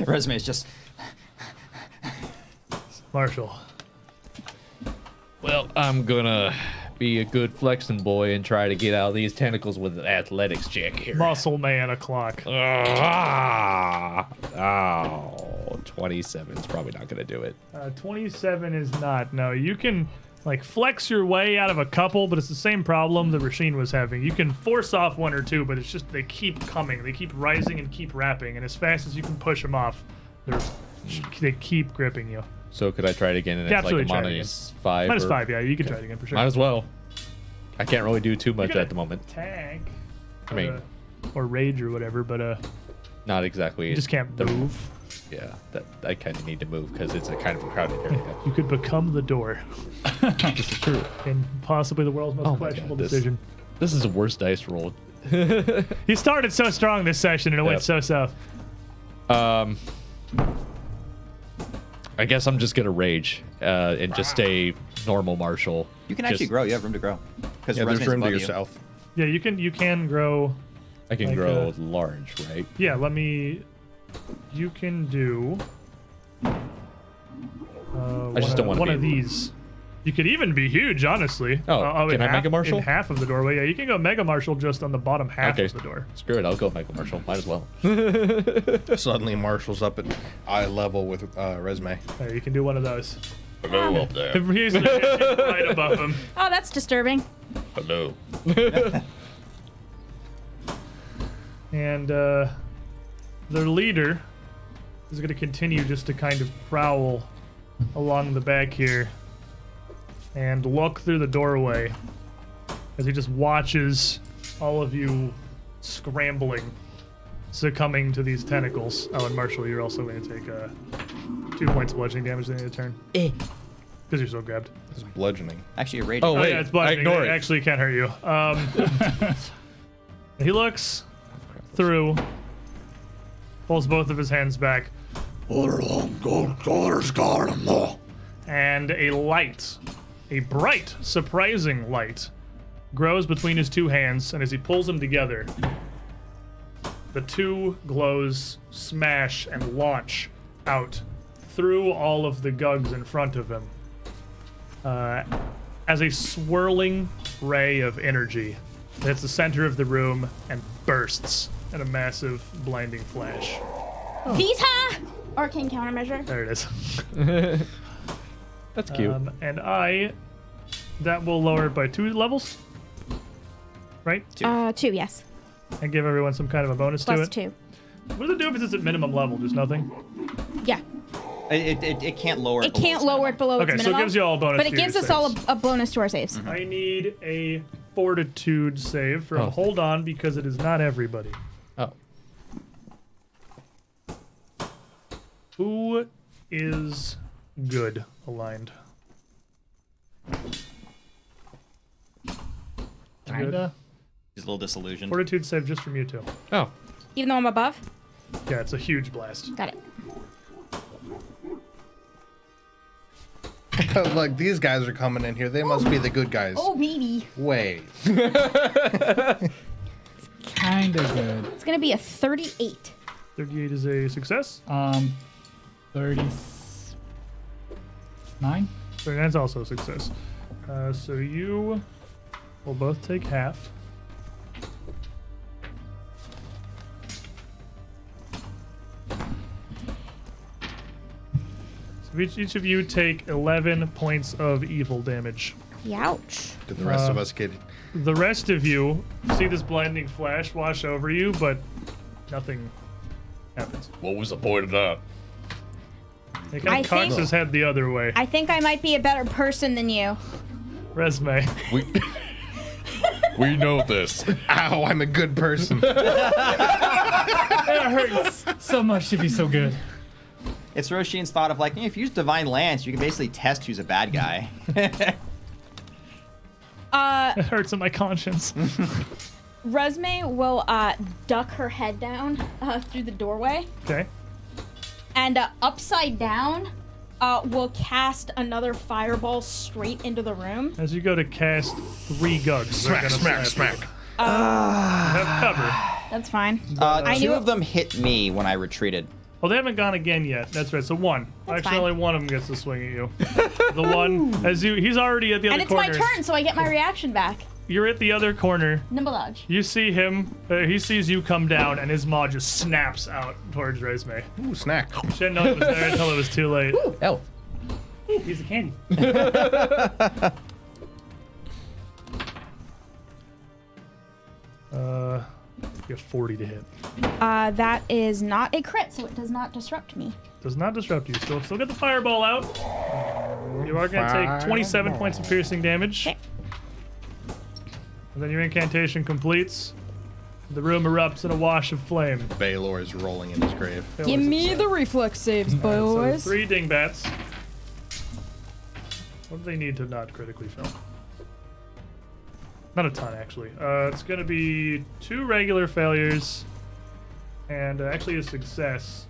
Resume is just. Marshall. Well, I'm gonna be a good flexing boy and try to get out of these tentacles with an athletics check here. Muscle man o'clock. Oh, 27 is probably not gonna do it. 27 is not. No, you can like flex your way out of a couple, but it's the same problem that Rasheen was having. You can force off one or two, but it's just they keep coming. They keep rising and keep wrapping, and as fast as you can push them off, they keep gripping you. So could I try it again? And Yeah, it's like a absolutely, try it minus 5? Minus or- 5, yeah, you can try it again for sure. Might as well. I can't really do too You much can at the moment. Attack. I mean, or rage or whatever, but not exactly. you just can't move. Yeah, that I kind of need to move because it's a kind of a crowded area. You could become the door. This is true. In possibly the world's most Oh my questionable God, decision. This is the worst dice roll. He started so strong this session and it went Yep. so south. I guess I'm just gonna rage and just stay normal Marshall. You can actually Just- grow. You have room to grow. Because Yeah, there's room to your south. Yeah, you can grow. I can like, grow large, right? Yeah, you can do. I just don't want to one be of these. You could even be huge, honestly. Oh, in can I Mega Marshal? In half of the doorway. Yeah, you can go Mega Marshal just on the bottom half Okay. of the door. Screw it, I'll go Michael Marshall. Might as well. Suddenly, Marshall's up at eye level with Resume. There, you can do one of those. Hello up there. He's right above him. Oh, that's disturbing. Hello. And their leader is going to continue just to kind of prowl along the back here and look through the doorway as he just watches all of you scrambling, succumbing to these tentacles. Oh, and Marshall, you're also going to take 2 points of bludgeoning damage at the end of the turn. Because you're so grabbed. It's bludgeoning. Actually, a rage. Oh, Oh, wait, yeah, it's bludgeoning. I ignore It it. actually can't hurt you. He looks through, pulls both of his hands back, and a light, a bright, surprising light, grows between his two hands, and as he pulls them together, the two glows smash and launch out through all of the gugs in front of him as a swirling ray of energy that hits the center of the room and bursts in a massive, blinding flash. Vita! Arcane Countermeasure. There it is. That's cute. And that will lower it by 2 levels, right? 2, yes. And give everyone some kind of a bonus to Plus it. 2. What does it do if it's at minimum level? Just nothing? Yeah. It can't lower it. It can't lower it below Okay, its so it minimum. gives you all a bonus But to it gives your us all saves. a bonus to our saves. I need a fortitude save from hold on because it is not everybody. Oh. Who is good aligned? Kinda. He's a little disillusioned. Fortitude save just from you two. Oh. Even though I'm above? Yeah, it's a huge blast. Got it. Look, these guys are coming in here. They must be the good guys. Oh, baby. Wait. Kinda good. It's going to be a 38. 38 is a success. 39. 39 is also a success. So you will both take half. Each of you take 11 points of evil damage. Ouch. Did the rest of us get The rest of you see this blinding flash wash over you, but nothing happens. What was the point of that? He kind I of cocks think- his head the other way. I think I might be a better person than you. Resume. We know this. Ow, I'm a good person. It hurts so much to be so good. It's Roshin's thought of like, if you use Divine Lance, you can basically test who's a bad guy. It hurts in my conscience. Resme will duck her head down through the doorway, Okay. and upside down will cast another fireball straight into the room. As you go to cast 3 gugs, Smack, smack, smack. You have cover. That's fine. Two knew of them hit me when I retreated. Well, they haven't gone again yet. That's right. So 1. That's Actually, fine. only one of them gets to swing at you. The one, he's already at the other And it's corner. my turn, so I get my reation back. You're at the other corner. Nimble dodge. You see him. He sees you come down, and his maw just snaps out towards Resume. Ooh, snack. She didn't know it was there until it was too late. Elf. Piece of candy. You have 40 to hit. That is not a crit, so it does not disrupt me. Does not disrupt you. Still get the fireball out. You are going to take 27 points of piercing damage. Okay. And then your incantation completes. The room erupts in a wash of flame. Baylor is rolling in his grave. Give me the reflex saves, So 3 dingbats. What do they need to not critically fail? Not a ton, actually. It's going to be 2 regular failures and actually a success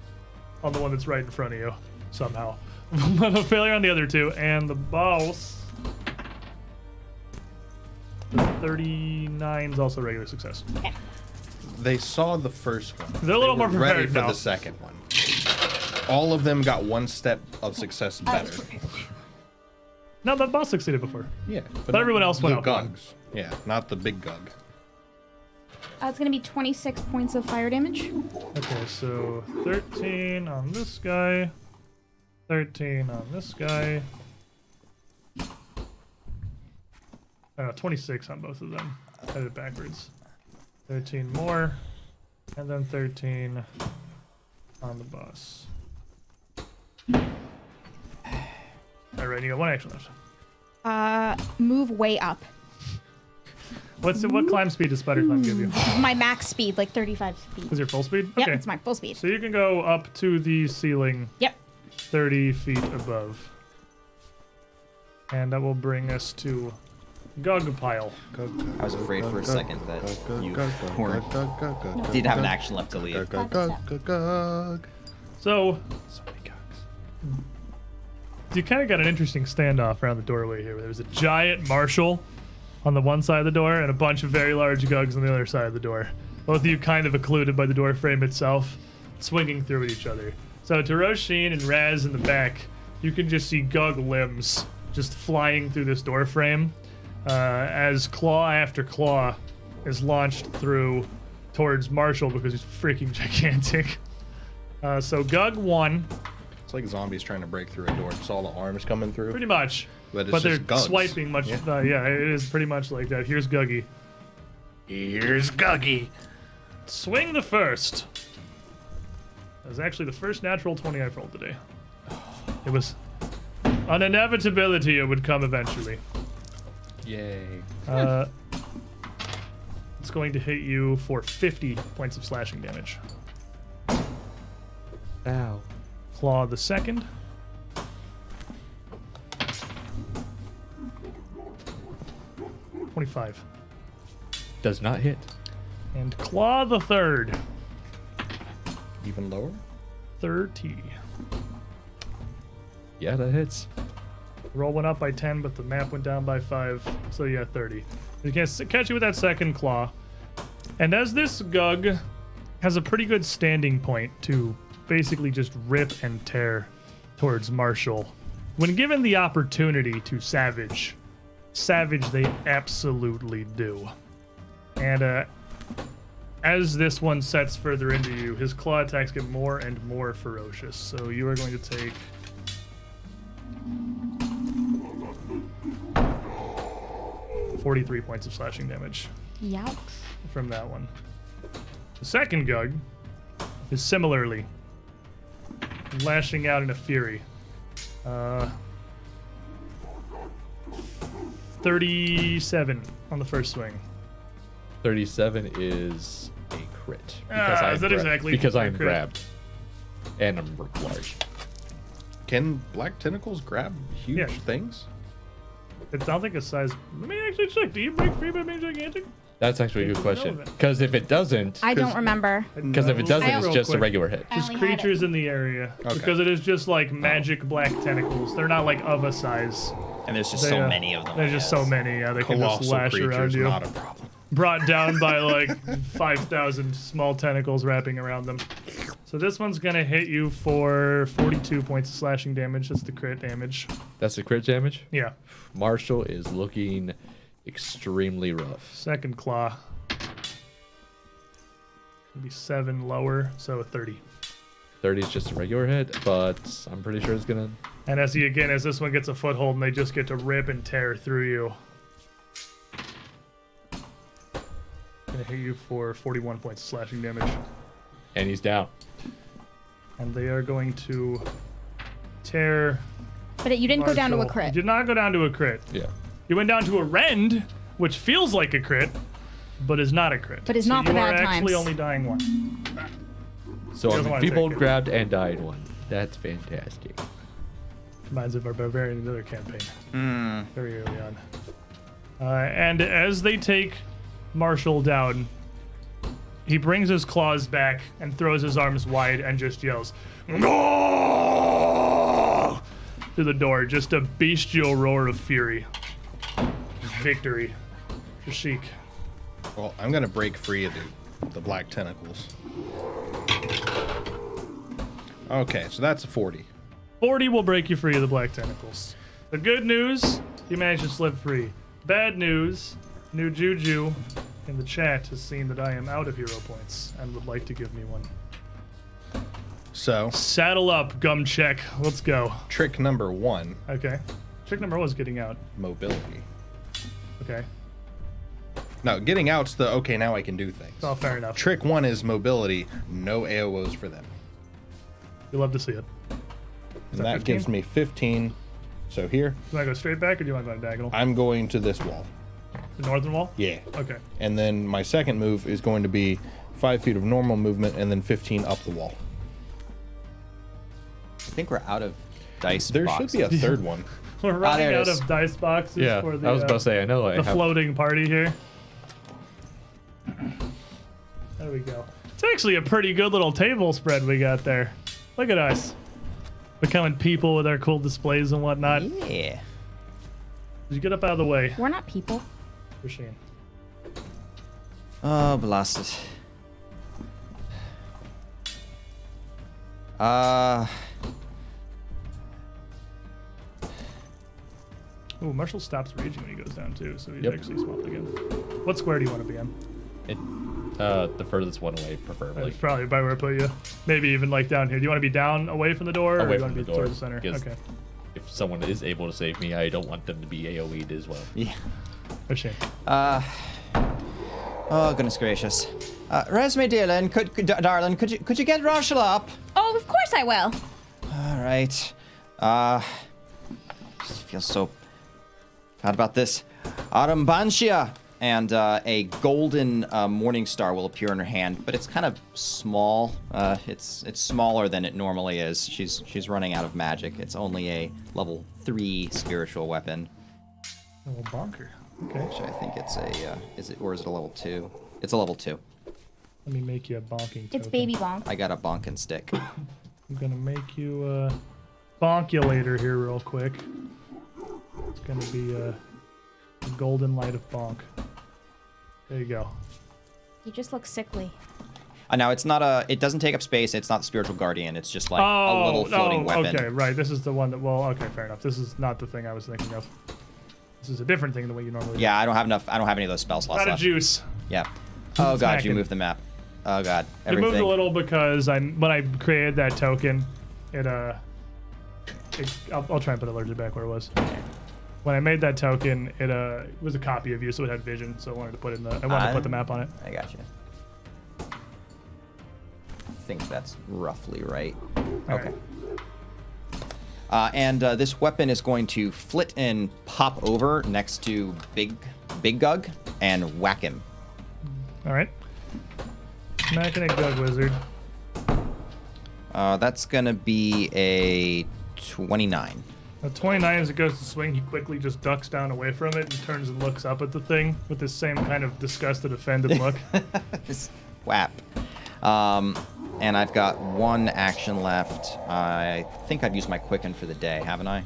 on the one that's right in front of you, somehow. But a failure on the other 2, and the boss. The 39 is also a regular success. They saw the first one. They're a little They were more ready prepared for now. the second one. All of them got 1 step of success better. No, the boss succeeded before. Yeah, But everyone else went the up one. gugs. Yeah, not the big gug. It's going to be 26 points of fire damage. Okay, so 13 on this guy, 13 on this guy. 26 on both of them. I did it backwards. 13 more, and then 13 on the boss. All right, you got 1 action left. Move way up. What climb speed does spider climb give you? My max speed, like 35 feet. Is your full speed? Yep, Okay. it's my full speed. So you can go up to the ceiling Yep. 30 feet above. And that will bring us to Gug Pile. I was afraid for a second that you didn't have an action left to leave. So So many gugs. you kind of got an interesting standoff around the doorway here. Where there was a giant marshal on the one side of the door and a bunch of very large gugs on the other side of the door. Both of you kind of occluded by the door frame itself, swinging through at each other. So to Roshin and Raz in the back, you can just see gug limbs just flying through this door frame as claw after claw is launched through towards Marshall because he's freaking gigantic. So Gug 1, It's like zombies trying to break through a door. It's all the arms coming through. pretty much. But it's But they're just gugs. swiping much. Yeah. Yeah, it is pretty much like that. Here's Guggy. Here's Guggy. Swing the first. That was actually the first natural 20 I've rolled today. It was an inevitability it would come eventually. Yay. It's going to hit you for 50 points of slashing damage. Ow. Claw the second. $25. Does not hit. And claw the third. Even lower? 30. Yeah, that hits. Roll went up by 10, but the map went down by 5. So yeah, 30. You can catch you with that second claw. And as this Gug has a pretty good standing point to basically just rip and tear towards Marshall, when given the opportunity to savage they absolutely do. And as this one sets further into you, his claw attacks get more and more ferocious. So you are going to take 43 points of slashing damage Youch. from that one. The second Gug is similarly lashing out in a fury. 37 on the first swing. 37 is a crit. Because is that exactly Because a I'm crit? grabbed. And I'm large. Can black tentacles grab huge Yeah. things? I don't think it's size. Let me actually check. Do you break free by being gigantic? That's actually a good question. Relevant. Because if it doesn't, I don't remember. because if it doesn't, I it's don't- just a Real quick. regular hit. I Just only had it. creatures in the area. Okay. Because it is just like magic black tentacles. They're not like of a size. And there's just They, so uh, many of them. There's I just so guess. many. Yeah, they can just Colossal lash around creatures, you. not a problem. Brought down by like 5,000 small tentacles wrapping around them. So this one's gonna hit you for 42 points of slashing damage. That's the crit damage. That's the crit damage. Yeah. Marshall is looking extremely rough. Second claw. It'll be 7 lower, so 30. 30 is just a regular hit, but I'm pretty sure it's gonna. And as this one gets a foothold, and they just get to rip and tear through you. Gonna hit you for 41 points of slashing damage. And he's down. And they are going to tear. But you didn't go down to a Marshall. crit. You did not go down to a crit. Yeah. You went down to a rend, which feels like a crit, but is not a crit. But is not so the you bad are actually times. only dying one. So He doesn't I'm wanna people take it. grabbed and died one. That's fantastic. Reminds of our barbarian in another campaign. Mm. Very early on. And as they take Marshall down, he brings his claws back and throws his arms wide and just yells, "No!" through the door. Just a bestial roar of fury. Victory for Sheik. Well, I'm gonna break free of the black tentacles. Okay, so that's a 40. 40 will break you free of the black tentacles. The good news, you managed to slip free. Bad news, new Juju in the chat has seen that I am out of hero points and would like to give me one. So, Saddle up, gum check. Let's go. trick number 1, Okay. Trick number 1 is getting out. mobility. Okay. No, getting out's the okay, now I can do things. Oh, fair enough. Trick 1 is mobility, no AOs for them. You love to see it. And that that 15? gives me 15. So here, Do you want to go straight back or do you want to go diagonal? I'm going to this wall. The northern wall? Yeah. Okay. And then my second move is going to be 5 feet of normal movement and then 15 up the wall. I think we're out of dice There boxes. should be a third one. We're running there it out is. of dice boxes Yeah, for the, I was about to say, I know I the have. floating party here. There we go. It's actually a pretty good little table spread we got there. Look at us. Becoming people with our cool displays and whatnot. Did Yeah. you get up out of the way, We're not people. Rasheen? Oh, blasted. Ooh, Marshall stops raging when he goes down too, so he's Yep. actually small again. What square do you want to be in? The furthest one away, preferably. That's probably by where I put you. Maybe even like down here. Do you want to be down away from the door, or Away do you from want to the be door, towards the center? because- Okay. If someone is able to save me, I don't want them to be AoE'd as well. Yeah. Rasheen. Oh, goodness gracious. Resme Dylan, darling, could you get Marshall up? Oh, of course I will. All right. Just feel so bad about this. Arambantia. And a golden morning star will appear in her hand, but it's kind of small. It's smaller than it normally is. She's running out of magic. It's only a level 3 spiritual weapon. Oh, bonker. Okay. Which I think it's a is it a level 2? It's a level 2. Let me make you a bonking It's token. baby bonk. I got a bonk and stick. I'm gonna make you a bonkulator here real quick. It's gonna be a golden light of bonk. There you go. You just look sickly. Now it's not a. It doesn't take up space. It's not the spiritual guardian. It's just like a little floating weapon. Okay, right. This is the one that. Well, okay, fair enough. This is not the thing I was thinking of. This is a different thing than what you normally. Yeah, I don't have enough. I don't have any of those spell slots Out of left. juice. Yeah. Oh god, Smacking. you moved the map. Oh god, It moved everything. a little because when I created that token, it I'll try and put it largely back where it was. When I made that token, it was a copy of you, so it had vision. So I wanted to put the map on it. I got you. I think that's roughly right. Okay. And this weapon is going to flit and pop over next to Big Gug and whack him. All right. Smacking a Gug Wizard. That's gonna be a 29. A 29 as it goes to swing, he quickly just ducks down away from it and turns and looks up at the thing with this same kind of disgusted, offended look. Whap. And I've got one action left. I think I've used my Quicken for the day, haven't I?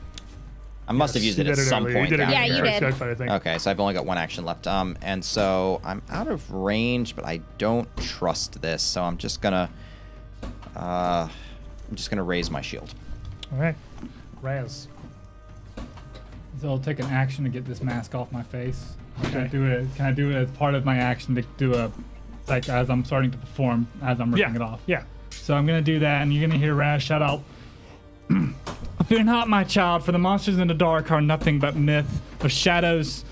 I must have used it at some point. You did it down Yeah, here. you did. First fight, I think. Okay, so I've only got one action left. And so I'm out of range, but I don't trust this, so I'm just gonna raise my shield. All right. Raz. So I'll take an action to get this mask off my face. Can I Okay. do it? Can I do it as part of my action to do a, like as I'm starting to perform, as I'm ripping it off? Yeah. So I'm gonna do that, and you're gonna hear Raz shout out, "Fear not, my child, for the monsters in the dark are nothing but myth of shadows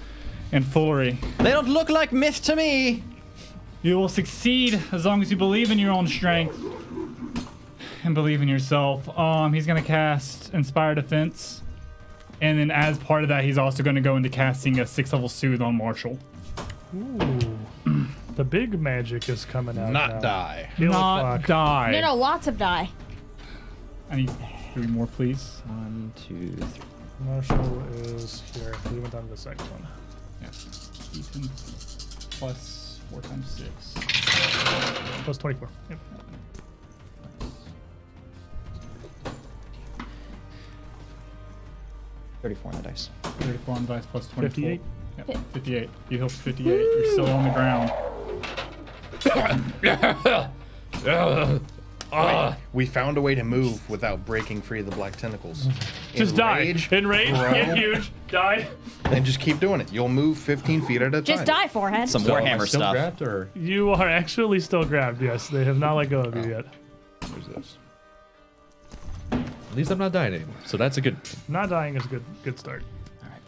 and foolery. They don't look like myth to me. You will succeed as long as you believe in your own strength and believe in yourself." He's gonna cast Inspire Defense, and then as part of that, he's also gonna go into casting a 6th level Soothe on Marshall. Ooh. The big magic is coming out Not now. die. Heal Not clock. die. No, lots of die. I need 3 more, please. 1, 2, 3. Marshall is here. We went on to the second one. Yeah. D10 plus 4 times 6. Plus 24. Yep. 34 on the dice. 34 on dice plus 24. 58. Yep, 58. You heal for 58. You're still on the ground. We found a way to move without breaking free of the black tentacles. Just die. Enrage, grow, get huge, die. and just keep doing it. You'll move 15 feet at a time. Just die, forehead. Some So am I Warhammer still stuff. grabbed, or You are actually still grabbed, yes. They have not let go of you yet. where's this? At least I'm not dying anymore, so that's a good. Not dying is a good start.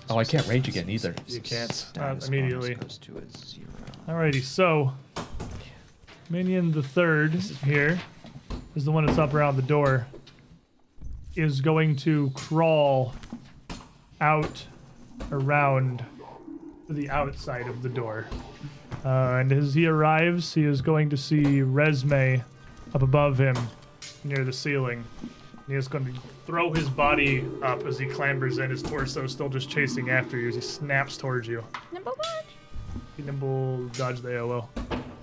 Oh, I can't rage again either. You can't. Status Not immediately. bonus goes to a 0. Alrighty, so Minion the third here is the one that's up around the door. Is going to crawl out around to the outside of the door. And as he arrives, he is going to see Resme up above him near the ceiling. And he is going to throw his body up as he clambers in, his torso still just chasing after you as he snaps towards you. Number one. You nimble dodge the AOO.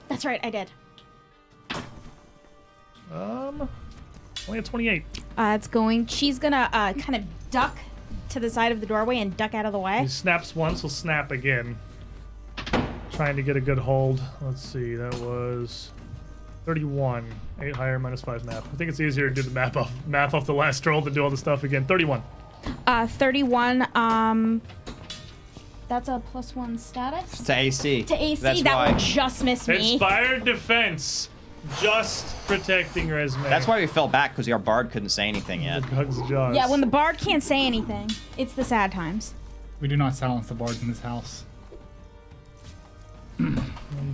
That's right, I did. Only a 28. She's gonna kind of duck to the side of the doorway and duck out of the way. He snaps once, he'll snap again. Trying to get a good hold. Let's see, that was 31. 8 higher, -5 math. I think it's easier to do the math off the last roll than do all the stuff again. 31. 31, that's a +1 status. To AC. To AC, That's that why. would just miss me. Inspired defense. Just protecting Resme. That's why we fell back, because our bard couldn't say anything yet. Hugs jaws. Yeah, when the bard can't say anything, it's the sad times. We do not silence the bards in this house.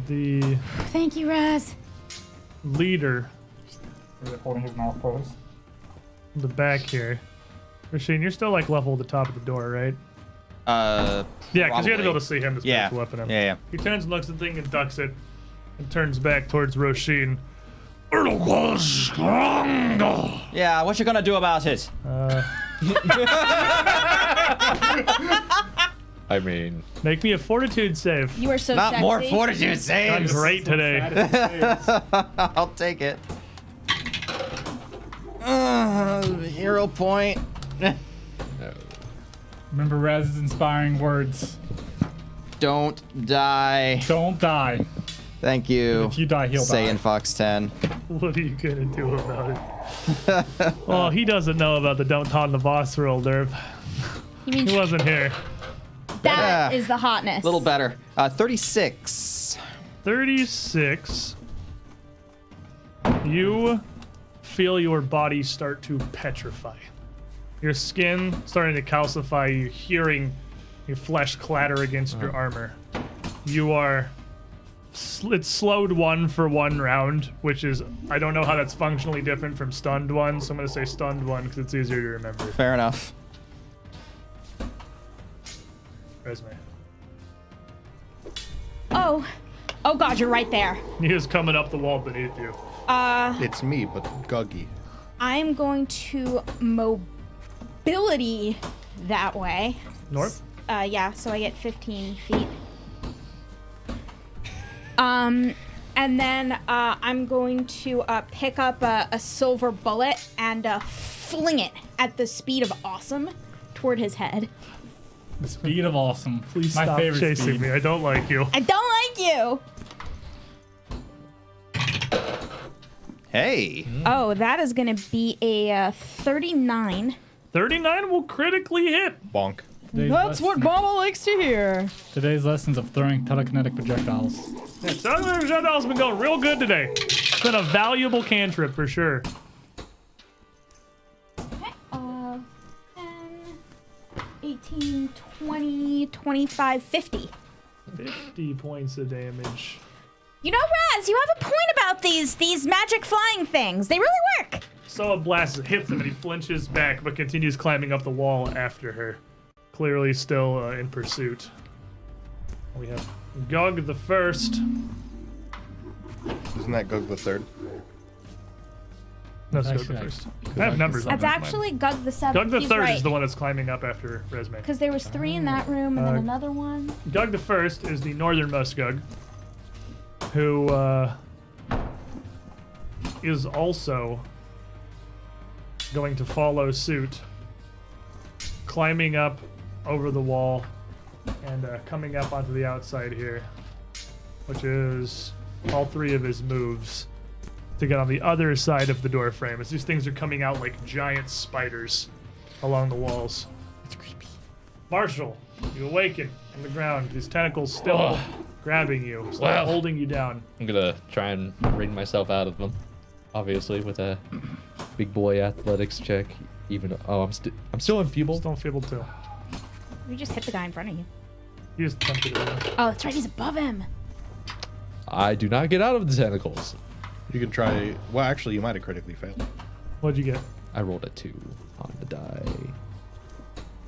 The Thank you, Raz. leader, Is it holding his mouth closed? in the back here. Rasheen, you're still like level at the top of the door, right? Uh, Yeah, because you had to be able probably. to see him to Yeah. the weapon him. Yeah. He turns and looks at the thing and ducks it, and turns back towards Roshin. Yeah, what you gonna do about it? I mean, Make me a fortitude save. You are so Not sexy. more fortitude I'm saves. great today. I'll take it. Hero point. Remember Raz's inspiring words. Don't die. Don't die. Thank you. If you die, he'll Say die. in Fox 10. What are you gonna do about it? Well, he doesn't know about the don't taunt the boss rule, Derp. You mean He wasn't here. that Yeah. is the hotness. A little better. 36. 36. You feel your body start to petrify. Your skin starting to calcify. You're hearing your flesh clatter against your armor. You are. It's slowed 1 for 1 round, which is, I don't know how that's functionally different from stunned 1, so I'm going to say stunned 1 because it's easier to remember. Fair enough. Resume. Oh God, you're right there. He is coming up the wall beneath you. It's me, but Guggy. I'm going to mobility that way. North? Yeah, so I get 15 feet. And then I'm going to pick up a silver bullet and fling it at the speed of awesome toward his head. The speed of awesome. Please My stop favorite chasing speed. me. I don't like you. I don't like you. Hey. Oh, that is going to be a 39. 39 will critically hit. Bonk. Today's lesson- Mama likes to hear. Today's lessons of throwing telekinetic projectiles. Yeah, Telekinetic Projectile's been going real good today. It's been a valuable cantrip for sure. 10, 18, 20, 25, 50. 50 points of damage. You know, Raz, you have a point about these magic flying things. They really work. So a blast hits him and he flinches back, but continues climbing up the wall after her. Clearly still in pursuit. We have Gug the first. Isn't that Gug the third? No, it's Gug Actually, the first. I I have numbers on That's that. actually Gug the 7th. Gug the He's third right. is the one that's climbing up after Resme. Because there was 3 in that room and then Uh, another one. Gug the first is the northernmost Gug, who is also going to follow suit, climbing up over the wall and coming up onto the outside here, which is all 3 of his moves to get on the other side of the door frame, as these things are coming out like giant spiders along the walls. It's creepy. Marshall, you awaken on the ground, these tentacles still grabbing you, still Wow. holding you down. I'm gonna try and wring myself out of them, obviously with a big boy athletics check. Even I'm still enfeebled. Still enfeebled too. You just hit the guy in front of you. You just tempted it away. Oh, that's right. He's above him. I do not get out of the tentacles. You can try. Well, actually, you might have critically failed. What'd you get? I rolled a 2 on the die.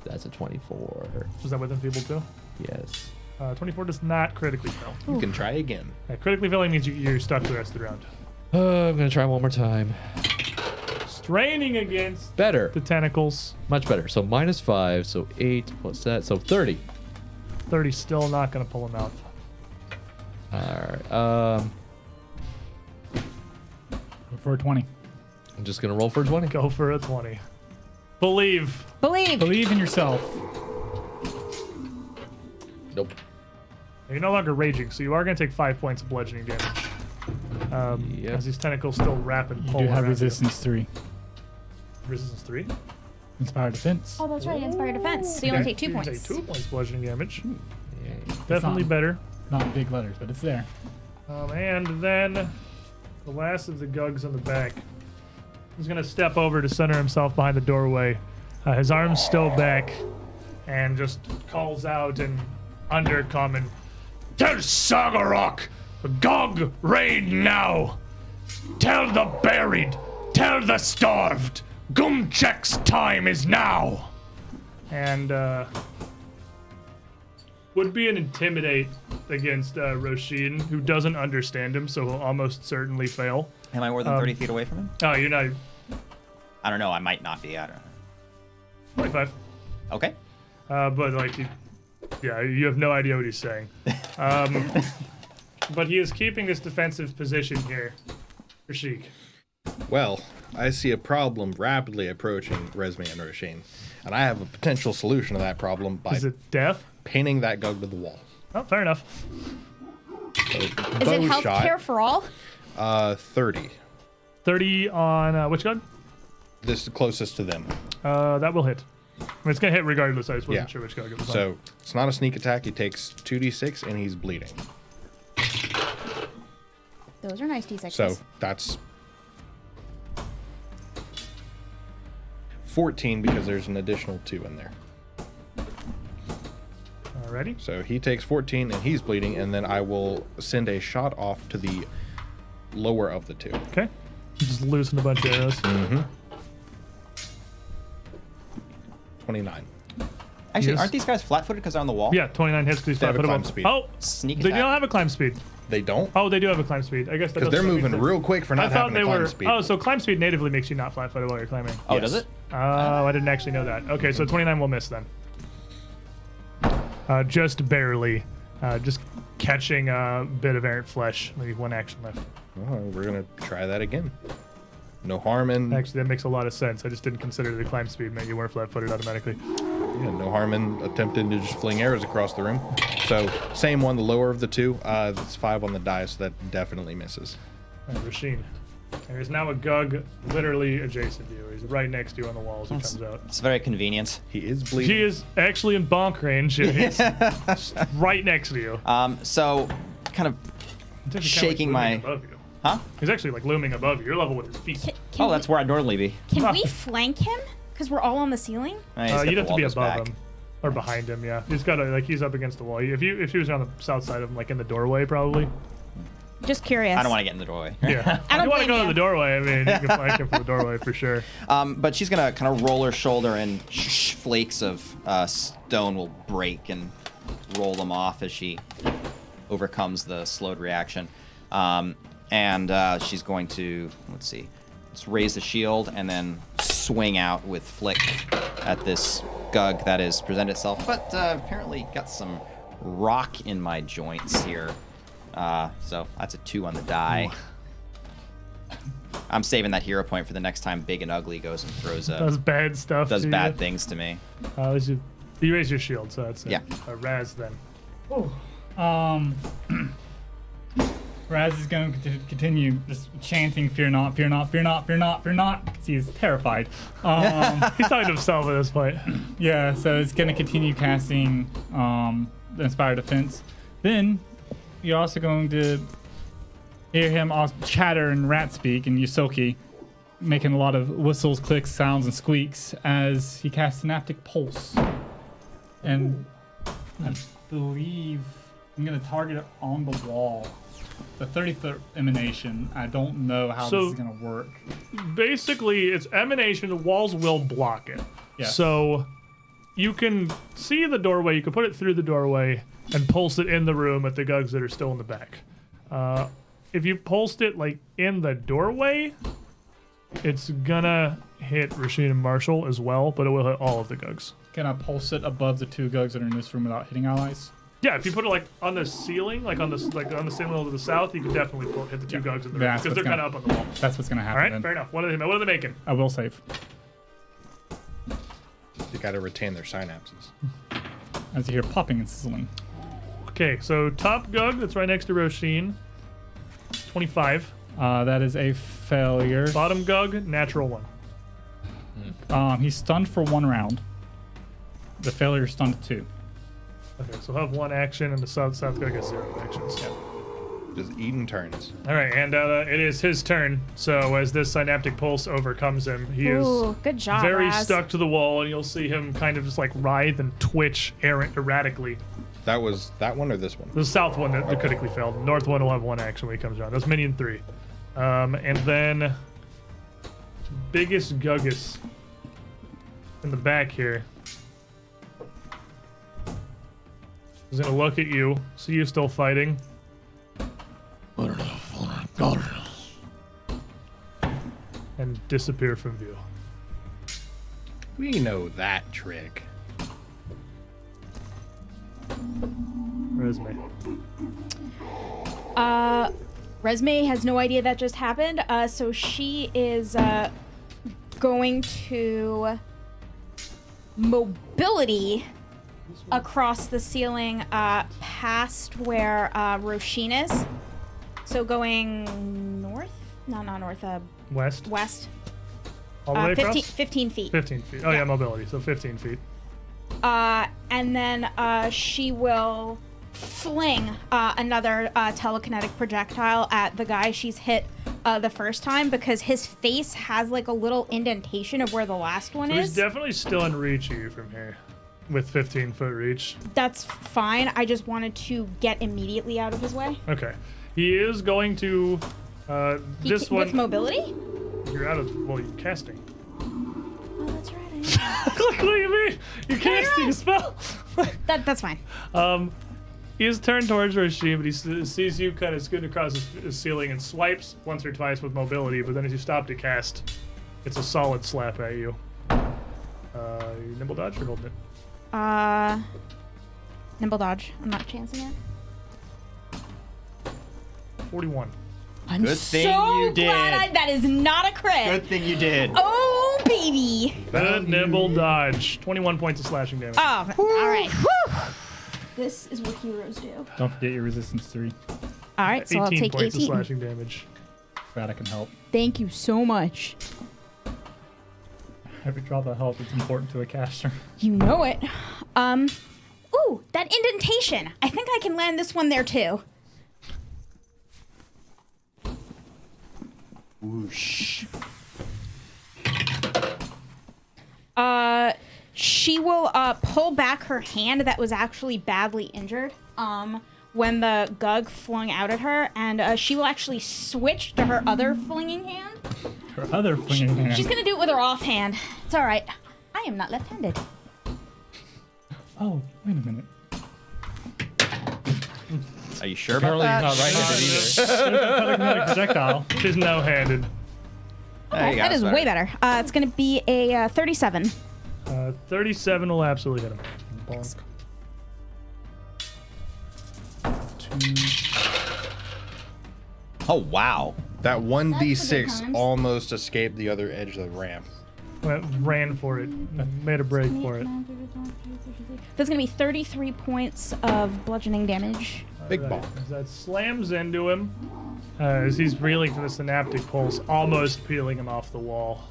That's a 24. Was that with enfeebled too? Yes. 24 does not critically fail. You can try again. Critically failing means you're stuck for the rest of the round. I'm gonna try one more time. Straining against Better. the tentacles. Much better. So -5, so 8 plus that, so 30. 30 still not going to pull him out. Alright. For a 20. I'm just gonna roll for a 20. Go for a 20. Believe. Believe. Believe in yourself. Nope. You're no longer raging, so you are going to take 5 points of bludgeoning damage. Yep. As these tentacles still wrap and You pull do have around you. resistance 3. Resistance 3? Inspired defense. Oh, that's right. Inspired defense. So you only take 2 You can points. take 2 points bludgeoning damage. Yeah. Definitely not- better. Not in big letters, but it's there. And then the last of the Gugs on the back is going to step over to center himself behind the doorway. His arms still back, and just calls out in Undercommon, "Tell Sagarok, Gog reign now! Tell the buried, tell the starved, Gumchek's time is now!" And would be an intimidate against Roshin, who doesn't understand him, so he'll almost certainly fail. Am I more than 30 feet away from him? Oh, you're not I don't know. I might not be. I don't know. 25. Okay. But like, you have no idea what he's saying. But he is keeping this defensive position here. Rashik. Well, I see a problem rapidly approaching Resme and Roshin, and I have a potential solution to that problem by Is it death? pinning that Gug to the wall. Oh, fair enough. So, Is it bow health shot, care for all? 30. 30 on which gun? This is closest to them. That will hit. I mean, it's gonna hit regardless. I just wasn't Yeah. sure which gun it was on. So it's not a sneak attack. He takes 2d6 and he's bleeding. Those are nice D6s. So that's 14 because there's an additional 2 in there. Alrighty. So he takes 14 and he's bleeding, and then I will send a shot off to the lower of the 2. Okay. Just loosen a bunch of arrows. 29. Actually, Yes. aren't these guys flat-footed because they're on the wall? Yeah, 29 hits because he's They have a flat-footed. climb speed. Oh, Sneak they attack. don't have a climb speed. They don't? Oh, they do have a climb speed. I guess that Because they're doesn't make moving sense. real quick for I not thought having they a climb were. speed. Oh, so climb speed natively makes you not flat-footed while you're climbing. Oh, Yes. does it? Oh, I didn't actually know that. Okay, so 29 will miss then. Just barely. Just catching a bit of errant flesh. Maybe 1 action left. Oh, we're going to try that again. No harm in Actually, that makes a lot of sense. I just didn't consider the climb speed meant you weren't flat-footed automatically. no harm in attempting to just fling arrows across the room. So same one, the lower of the 2. That's 5 on the die, so that definitely misses. Rasheen. There is now a Gug literally adjacent to you. He's right next to you on the wall as he comes out. It's very convenient. He is bleeding. He is actually in bonk range. He's just right next to you. So, kind of He's actually shaking kinda, like, my... looming above you. Huh? He's actually like looming above you. You're level with his feet. Can Oh, that's where I'd normally be. Can we flank him? Because we're all on the ceiling. He's got You'd the have to wall be just above back. him or behind him. Yeah, he's got he's up against the wall. If he was on the south side of him, like in the doorway, probably. Just curious. I don't want to get in the doorway. Yeah. I don't If you want to blame go to you. the doorway, I mean, you can flank him from the doorway for sure. But she's gonna kind of roll her shoulder, and flakes of stone will break and roll them off as she overcomes the slowed reaction. And she's going to, let's raise the shield and then swing out with flick at this Gug that has presented itself, but apparently got some rock in my joints here. So that's a 2 on the die. I'm saving that hero point for the next time Big and Ugly goes and throws Does bad stuff. does to bad you. things to me. You raise your shield, so that's Yeah. a Raz then. Raz is going to continue just chanting, "Fear not, fear not, fear not, fear not, fear not," because he's terrified. He's talking to himself at this point. Yeah, so it's going to continue casting the Inspired Defense. Then you're also going to hear him chatter and rat speak in Yusoki, making a lot of whistles, clicks, sounds, and squeaks as he casts Synaptic Pulse. And I believe I'm going to target it on the wall. The 33rd emanation. I don't know how So- this is going to work. Basically, it's emanation. The walls will block it. Yeah. So you can see the doorway. You can put it through the doorway and pulse it in the room at the Gugs that are still in the back. If you pulsed it like in the doorway, it's gonna hit Rasheen and Marshall as well, but it will hit all of the Gugs. Can I pulse it above the 2 Gugs that are in this room without hitting allies? Yeah, if you put it like on the ceiling, like on the ceiling to the south, you could definitely hit the 2 Gugs in the room That's because they're what's kind of up on the wall. That's what's going to All happen right, then. fair enough. What are they making? I will save. They got to retain their synapses. As you hear popping and sizzling. Okay, so top Gug that's right next to Roshin, 25. That is a failure. Bottom Gug, natural 1. He's stunned for 1 round. The failure is stunned 2. Okay, so he'll have 1 action, and the south Gug has 0 actions. Yeah. Just eating turns. All right, and it is his turn. So as this synaptic pulse overcomes him, he Ooh, is good job, very Raz. stuck to the wall, and you'll see him kind of just like writhe and twitch erratically. That was that one or this one? The south one that critically failed. The north one will have 1 action when he comes around. That's minion 3. And then biggest Guggus in the back here is gonna look at you, see you still fighting, and disappear from view. We know that trick. Resume. Resme has no idea that just happened, so she is going to mobility across the ceiling past where Roshin is. So going north? No, not north. West. West. All the way 15, across? 15 feet. 15 feet. Oh, yeah, mobility. So 15 feet. And then she will fling another telekinetic projectile at the guy she's hit the first time because his face has like a little indentation of where the last one So is. he's definitely still in reach of you from here with 15-foot reach. That's fine. I just wanted to get immediately out of his way. Okay. He is going to this one. With mobility? You're out of you're casting. Oh, that's right. What do you mean? You're casting a spell. That's fine. He is turned towards Rasheen, but he sees you kind of scoot across his ceiling and swipes once or twice with mobility, but then as you stop to cast, it's a solid slap at you. You nimble dodge or holding it? Nimble dodge. I'm not chancing it. 41. I'm Good thing so you did. glad that is not a crit. Good thing you did. Oh, baby. Good nimble dodge. 21 points of slashing damage. Oh, all right. Whew. This is what heroes do. Don't forget your resistance 3. All right, so 18 I'll take points 18. of slashing damage. Glad I can help. Thank you so much. Every drop of health is important to a caster. You know it. Ooh, that indentation. I think I can land this one there too. Whoosh. She will pull back her hand that was actually badly injured when the gug flung out at her, and she will actually switch to her other flinging hand. Her other flinging hand. She's gonna do it with her offhand. It's all right. I am not left-handed. Oh, wait a minute. Are you sure about Apparently that? not right-handed either. Telekinetic projectile. She's no-handed. There you go, That is sorry. way better. It's gonna be a 37. 37 will absolutely hit him. Bonk. Oh, wow. That That's the good 1d6 times. almost escaped the other edge of the ramp. Ran for it. Made a break for it. That's gonna be 33 points of bludgeoning damage. Big Alright, bonk. as that slams into him as he's reeling from the synaptic pulse, almost peeling him off the wall.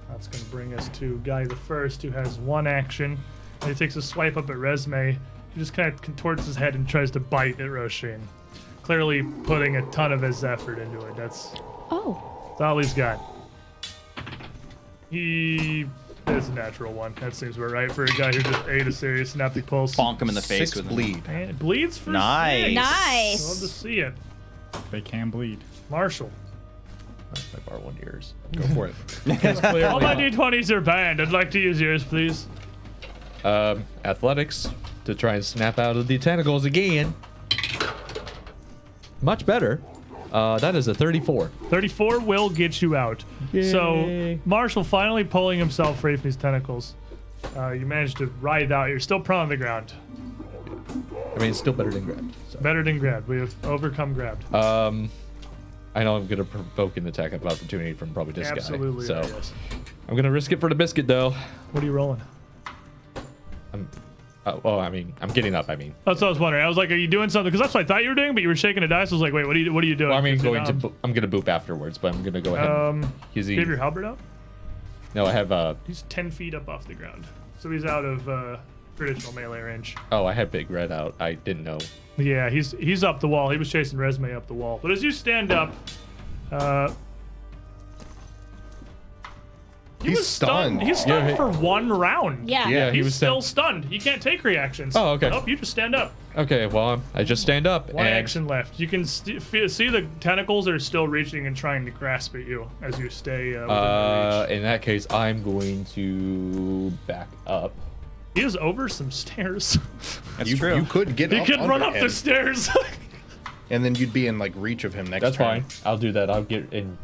That's going to bring us to Guy the First, who has one action. And he takes a swipe up at Resme. He just kind of contorts his head and tries to bite at Roshin. Clearly putting a ton of his effort into it. That's Oh. all he's got. He is a natural one. That seems about right for a guy who just ate a serious synaptic pulse. Bonk him in the face 6 with bleed. And it bleeds for Nice. 6. Nice. Love to see it. They can bleed. Marshall. I borrow one of yours. Go for it. All my d20s are banned. I'd like to use yours, please. Athletics to try and snap out of the tentacles again. Much better. That is a 34. 34 will get you out. So, Yay. Marshall finally pulling himself free from these tentacles. You managed to writhe out. You're still prone on the ground. I mean, it's still better than grabbed. So. Better than grabbed. We have overcome grabbed. I know I'm gonna provoke an attack of opportunity from probably this Absolutely. guy. So Yes. I'm gonna risk it for the biscuit, though. What are you rolling? I'm getting up. I mean, That's what I was wondering. I was like, are you doing something? Because that's what I thought you were doing, but you were shaking a dice. I was like, wait, what are you doing? well, I mean, 'Cause, you know, I'm gonna boop afterwards, but I'm gonna go ahead. And use do you have your halberd out? No, I have He's 10 feet up off the ground. So he's out of traditional melee range. Oh, I had Big Red out. I didn't know. Yeah, he's up the wall. He was chasing Resme up the wall. But as you stand up, he He's was stunned. stunned. He's stunned Yeah, for one round. Yeah. Yeah, he He's was still stunned. He can't take reactions. Oh, okay. Nope, you just stand up. Okay, well, I just stand up One and action left. You can see the tentacles are still reaching and trying to grasp at you as you stay within their reach. in that case, I'm going to back up. He is over some stairs. That's You true. could get He up could run under up him, the stairs. and then you'd be in like reach of him next That's turn. fine. I'll do that. I'll get in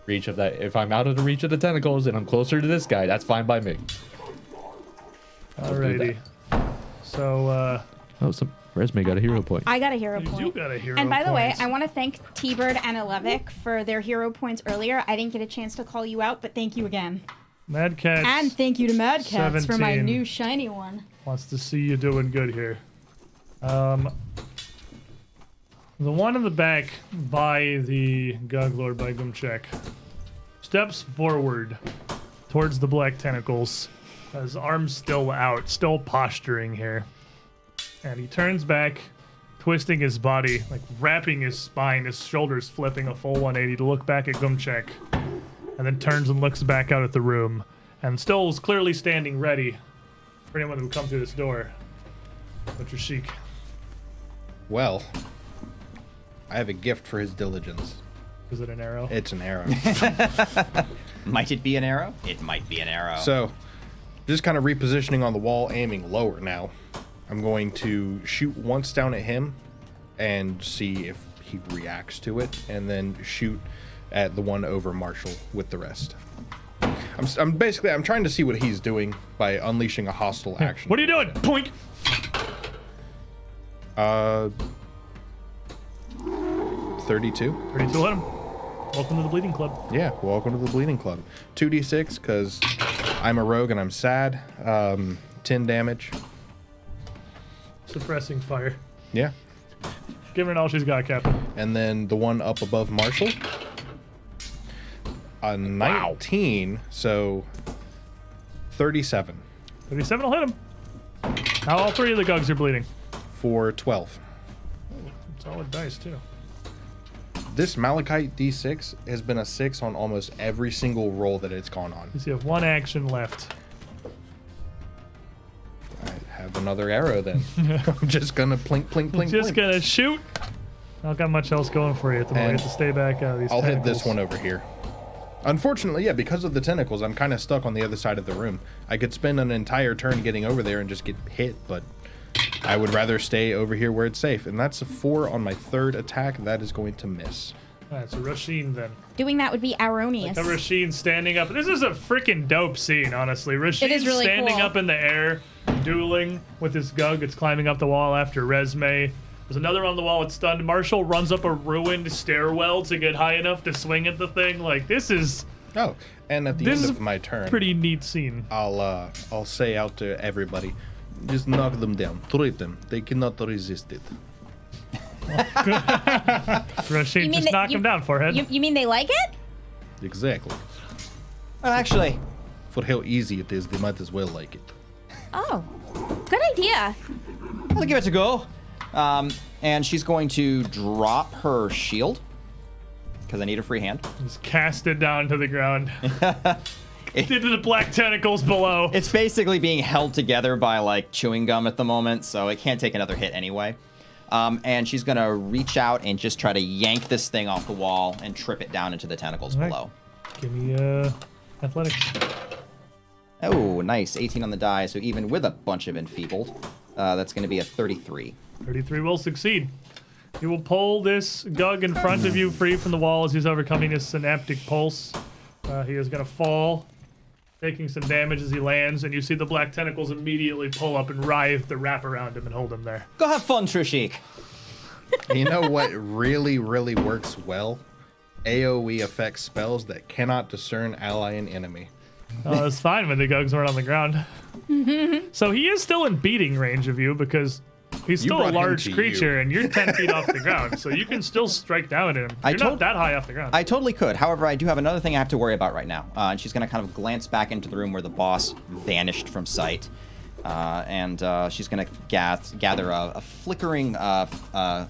reach of that. If I'm out of the reach of the tentacles and I'm closer to this guy, that's fine by me. I'll do Alrighty. So, Oh, some Resme got a hero point. I got a hero you point. got a hero And by the way, point. I want to thank T-Bird and Elevic for their hero points earlier. I didn't get a chance to call you out, but thank you again. Mad Cat And thank you to Mad Cats for my 17. new shiny one. wants to see you doing good here. The one in the back by the Guglord by Gumchek steps forward towards the black tentacles, his arms still out, still posturing here. And he turns back twisting his body, like wrapping his spine, his shoulders flipping a full 180 to look back at Gumchek, and then turns and looks back out at the room, and still is clearly standing ready for anyone who would come through this door. What's your chic? Well, I have a gift for his diligence. Is it an arrow? It's an arrow. Might it be an arrow? It might be an arrow. So, just kind of repositioning on the wall, aiming lower now. I'm going to shoot once down at him and see if he reacts to it, and then shoot at the one over Marshall with the rest. I'm trying to see what he's doing by unleashing a hostile action. What are you doing? Poink! 32. 32 hit him. Welcome to the Bleeding Club. Yeah, welcome to the Bleeding Club. 2d6, because I'm a rogue and I'm sad. 10 damage. Suppressing fire. Yeah. Give her all she's got, Captain. And then the one up above Marshall. A 19, so 37. 37 will hit him. Now all three of the gugs are bleeding. For 12. Solid dice, too. This Malachite D6 has been a 6 on almost every single roll that it's gone on. You have one action left. I have another arrow then. I'm just gonna plink, plink, plink, Just plink. gonna shoot. Not got much else going for you at the moment. You have to stay back out of these I'll hit tentacles. this one over here. Unfortunately, yeah, because of the tentacles, I'm kind of stuck on the other side of the room. I could spend an entire turn getting over there and just get hit, but I would rather stay over here where it's safe. And that's a 4 on my third attack. That is going to miss. Alright, so Rasheen then. Doing that would be erroneous. Like Rasheen standing up. This is a freaking dope scene, honestly. Rasheen It is really standing cool. up in the air, dueling with this gug. It's climbing up the wall after Resme. There's another on the wall. It's stunned. Marshall runs up a ruined stairwell to get high enough to swing at the thing. Like, this is Oh, and at the This end is of my turn, pretty neat scene. I'll say out to everybody, just knock them down, treat them. They cannot resist it. Rasheen, mean just that knock him down, forehead. You mean they like it? Exactly. Well, actually, For how easy it is, they might as well like it. Oh, good idea. I'll give it a go. And she's going to drop her shield because I need a free hand. Just cast it down to the ground. Into the black tentacles below. It's basically being held together by like chewing gum at the moment, so it can't take another hit anyway. And she's gonna reach out and just try to yank this thing off the wall and trip it down into the tentacles All right. below. Give me athletics. Oh, nice. 18 on the die, so even with a bunch of enfeebled, that's gonna be a 33. 33 will succeed. You will pull this gug in front of you free from the wall as he's overcoming his synaptic pulse. He is going to fall, taking some damage as he lands, and you see the black tentacles immediately pull up and writhe the wrap around him and hold him there. Go have fun, Trishik. You know what really, really works well? AoE affects spells that cannot discern ally and enemy. It's fine when the gugs weren't on the ground. So he is still in beating range of you because he's still a brought him large to creature you. and you're 10 feet off the ground. So you can still strike down at him. You're not that high off the ground. I totally could. However, I do have another thing I have to worry about right now. And she's going to kind of glance back into the room where the boss vanished from sight. And she's going to gather a flickering aura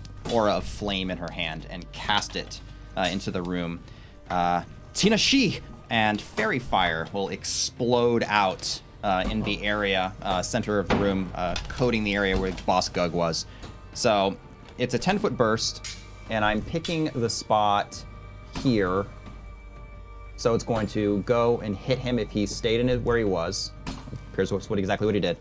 of flame in her hand and cast it into the room. Tina Shi! And fairy fire will explode out in the area, center of the room, coating the area where Boss Gug was. So it's a 10-foot burst, and I'm picking the spot here. So it's going to go and hit him if he stayed in it where he was. Here's exactly what he did.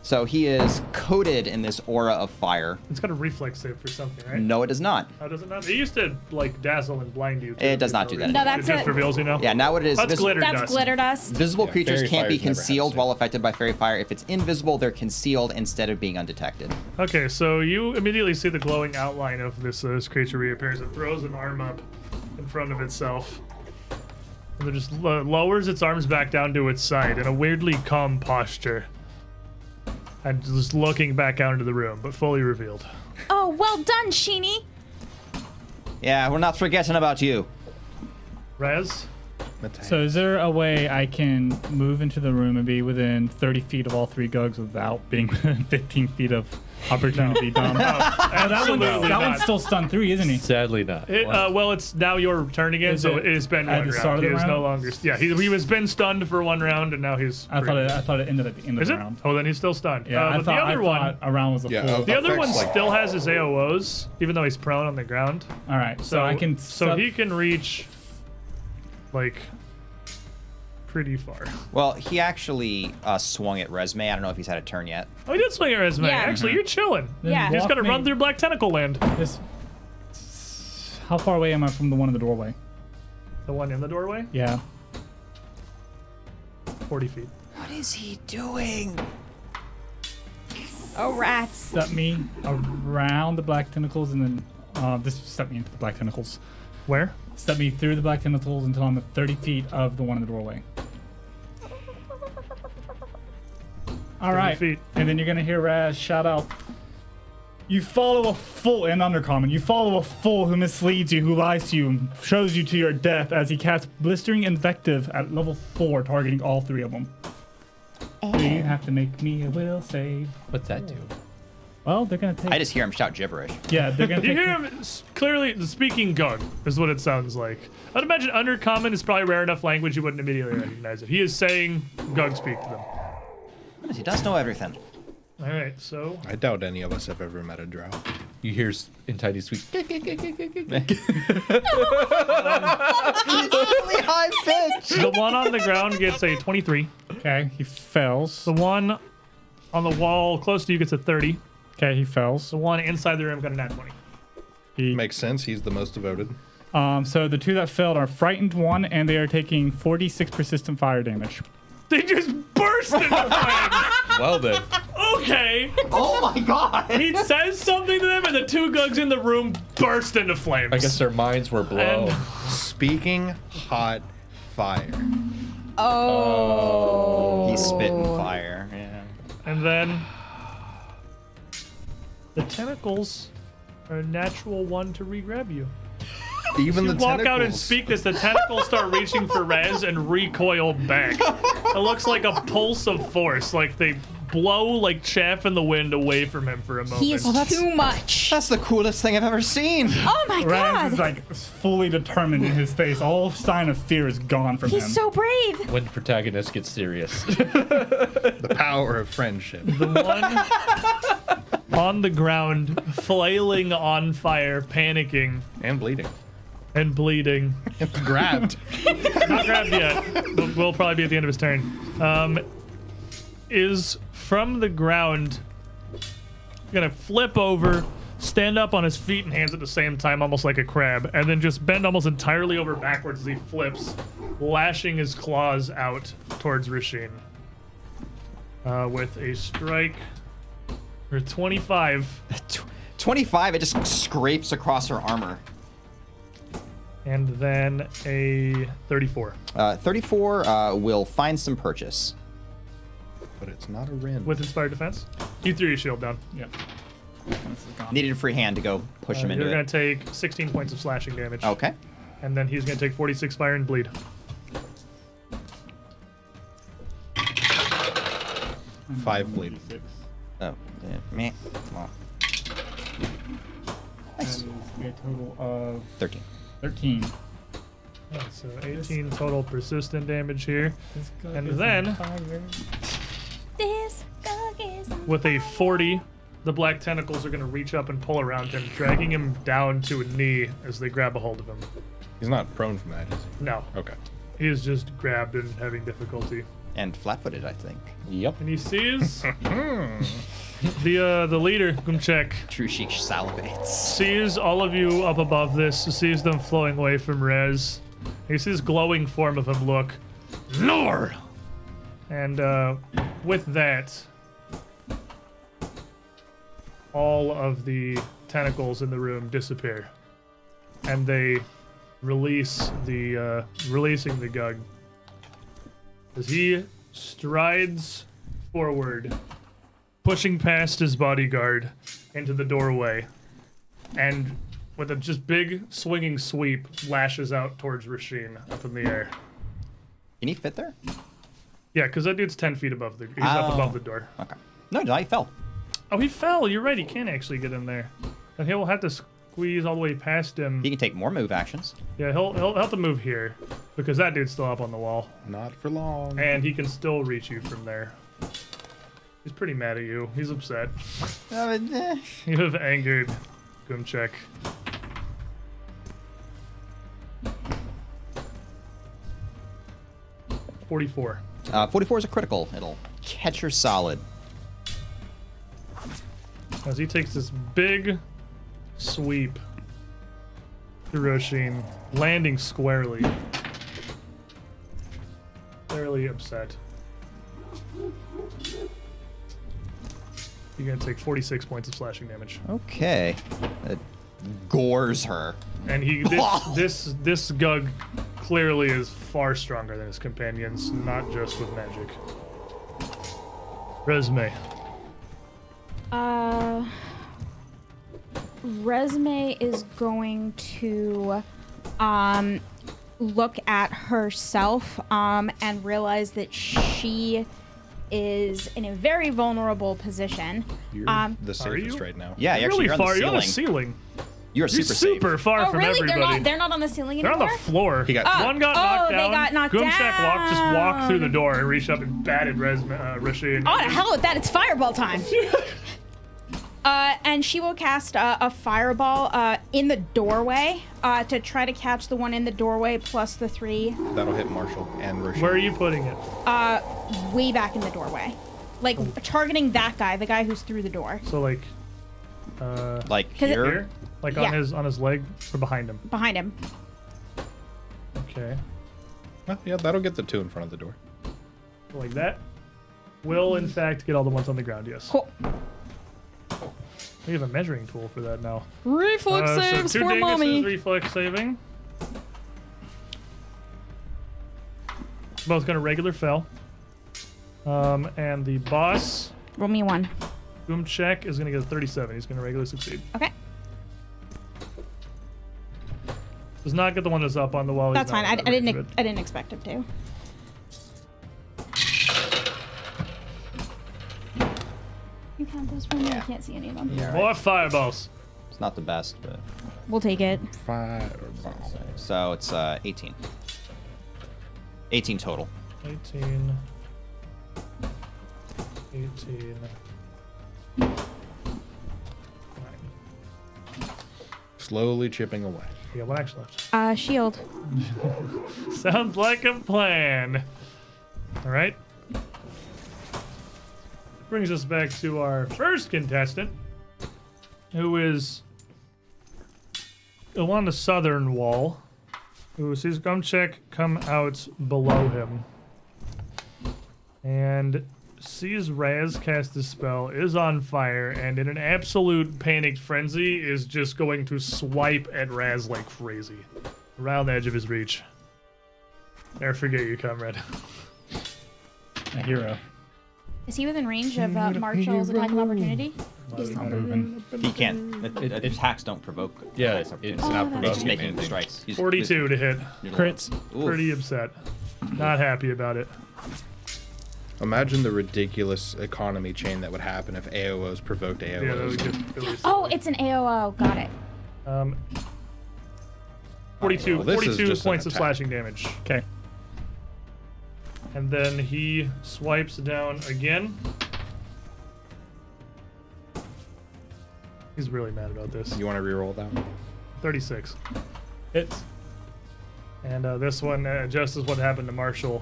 So he is coated in this aura of fire. It's got a reflex save for something, right? No, it does not. Oh, does it not? It used to, like, dazzle and blind you. It does not do that No, anymore. that's It just it. reveals you now? Yeah, now what it is... That's glitter That's dust. glitter dust. Visible creatures fairy can't be fire's never had a concealed save. while affected by fairy fire. If it's invisible, they're concealed instead of being undetected. Okay, so you immediately see the glowing outline of this creature reappears. It throws an arm up in front of itself. And it just lowers its arms back down to its side in a weirdly calm posture. And just looking back out into the room, but fully revealed. Oh, well done, Sheeny. Yeah, we're not forgetting about you. Rez? So is there a way I can move into the room and be within 30 feet of all three gugs without being within 15 feet of opportunity, Dom. that one's still stunned 3, isn't he? Sadly not. Well, it's now your turn again, Is so it it has been at one the start round. of He the is no round? longer. Yeah, he was been stunned for 1 round, and now he's. I free. thought it ended at the end Is of it? the round. Oh, then he's still stunned. Yeah, but the other one, a round was a full. the other one affects, like- still has his AOs, even though he's prone on the ground. All right, so I can. So he can reach, like, pretty far. Well, he actually swung at Resme. I don't know if he's had a turn yet. Oh, he did swing at resume. Yeah. Actually, you're chilling. Yeah. You just gotta Walk run me- through Black Tentacle Land. This, how far away am I from the one in the doorway? The one in the doorway, Yeah. 40 feet. What is he doing? Oh, rats. Step me around the black tentacles and then this step me into the black tentacles. Where? Step me through the black tentacles until I'm at 30 feet of the one in the doorway. All 30 right. feet. And then you're going to hear Raz shout out, "You follow a fool," in Undercommon. "You follow a fool who misleads you, who lies to you, and shows you to your death," as he casts Blistering Invective at level 4, targeting all 3 of them. So you have to make me a will save. What's that do? Well, they're going to take... I just hear him shout gibberish. Yeah, they're going to You take... hear him clearly speaking Gug, is what it sounds like. I'd imagine Undercommon is probably rare enough language you wouldn't immediately recognize it. He is saying Gug speak to them. He does know everything. All right, so I doubt any of us have ever met a drow. You hear in tiny sweet. Really high pitch. the one on the ground gets a 23. Okay, he fails. The one on the wall close to you gets a 30. Okay, he fails. The one inside the room got a nat 20. He, Makes sense. He's the most devoted. so the 2 that failed are Frightened 1, and they are taking 46 persistent fire damage. They just burst into flames. Well then. Okay. Oh my god. He says something to them, and the 2 Gugs in the room burst into flames. I guess their minds were blown. And- Speaking hot fire. Oh. He's spitting fire. Yeah. And then the tentacles are a natural one to re-grab you. Even You the walk out and tentacles. speak this, the tentacles start reaching for Rez and recoil back. It looks like a pulse of force, like they blow like chaff in the wind away from him for a moment. He is too much. That's the coolest thing I've ever seen. Oh my Raz is god. like fully determined in his face. All sign of fear is gone from him. He's so brave. When the protagonist gets serious. The power of friendship. The one on the ground, flailing on fire, panicking And bleeding. and bleeding. Grabbed. Not grabbed yet. Will probably be at the end of his turn. Is from the ground gonna flip over, stand up on his feet and hands at the same time, almost like a crab, and then just bend almost entirely over backwards as he flips, lashing his claws out towards Rasheen. With a strike for 25, 25, it just scrapes across her armor. and then a 34. 34 will find some purchase. But it's not a Rin. With Inspired Defense. You threw your shield down. Yep. Needed a free hand to go push him into You're going it. to take 16 points of slashing damage. Okay. And then he's going to take 46 fire and bleed. 5 bleed. Oh, yeah, meh. Well, nice. A total of 13. 13. Yeah, so 18 total persistent damage here. This guy And is then- on fire. This dog is on With a fire. 40, the black tentacles are going to reach up and pull around him, dragging him down to a knee as they grab a hold of him. He's not prone from that, is he? No, Okay. he is just grabbed and having difficulty. And flat-footed, I think. Yep. And he sees the leader, Gumchek, True Sheik salivates. sees all of you up above this, sees them flowing away from Rez. He sees glowing form of him look, Nor! And with that, all of the tentacles in the room disappear. And they release the, releasing the Gug. As he strides forward, pushing past his bodyguard into the doorway, and with a just big swinging sweep, lashes out towards Rasheen up in the air. Can he fit there? Yeah, because that dude's 10 feet above the. He's up Oh. above the door. Okay. No, he fell. Oh, he fell. You're right. He can't actually get in there. And he'll have to squeeze all the way past him. He can take more move actions. Yeah, he'll have to move here because that dude's still up on the wall, Not for long. and he can still reach you from there. He's pretty mad at you. He's upset. You have angered Gumcheck. $44. 44 is a critical. It'll catch her solid. As he takes this big sweep through Roshin, landing squarely. Fairly upset. You're gonna take 46 points of slashing damage. Okay. It gores her. And this Gug clearly is far stronger than his companions, not just with magic. Resume. Resume is going to look at herself and realize that she is in a very vulnerable position. You're the safest you? right now. Yeah, Really you're far. on the You're on ceiling. the ceiling. You're You're super super safe. far Oh, from really? everybody. They're not on the ceiling They're anymore? on the floor. He got One got knocked they down. got knocked Gumcheck just walked through the down. door and reached up and batted Roshin. Oh, to hell with that. It's fireball time. And she will cast a fireball in the doorway to try to catch the one in the doorway plus the 3 That'll hit Marshall and Roshan. Where are you putting it? way back in the doorway. Like, targeting that guy, the guy who's through the door. So like Like 'Cause it- here. here? Like Yeah. on his leg or behind him? Behind him. Okay. Oh, yeah, that'll get the 2 in front of the door. Like that. Will in fact get all the ones on the ground, yes. Cool. We have a measuring tool for that now. Reflex saves so 2 for dinguses mommy. reflex saving. Both gonna regular fail. And the boss, Roll me 1. Gumcheck, is gonna get a 37. He's gonna regularly succeed. Okay. Does not get the one that's up on the wall. That's He's not fine. I in that range of didn't expect him to. You count those for me? I can't see any of them. it. More fireballs. It's not the best, but We'll take it. Fireball. so it's 18. 18 total. 18. 18. 9. Slowly chipping away. Yeah, one action left. Shield. Sounds like a plan. All right. Brings us back to our first contestant, who is along the southern wall, who sees Gumcheck come out below him, and sees Raz cast the spell, is on fire, and in an absolute panicked frenzy is just going to swipe at Raz like crazy, around the edge of his reach. Never forget you, comrade. A hero. Is he within range of Marshall's attack of opportunity? He's not moving. He can't. Attacks don't provoke. Yeah, attacks of it's opportunity. not It's just provoking making anything. strikes. 42 to hit. Crits. Pretty upset. Not happy about it. Imagine the ridiculous economy chain that would happen if AOs provoked Yeah, that would AOs. get really Oh, it's an AOO. Got it. 42, Well, this is 42 just an points of attack. slashing damage. Okay. And then he swipes down again. He's really mad about this. You want to reroll that one? 36. Hits. And this one, just as what happened to Marshall,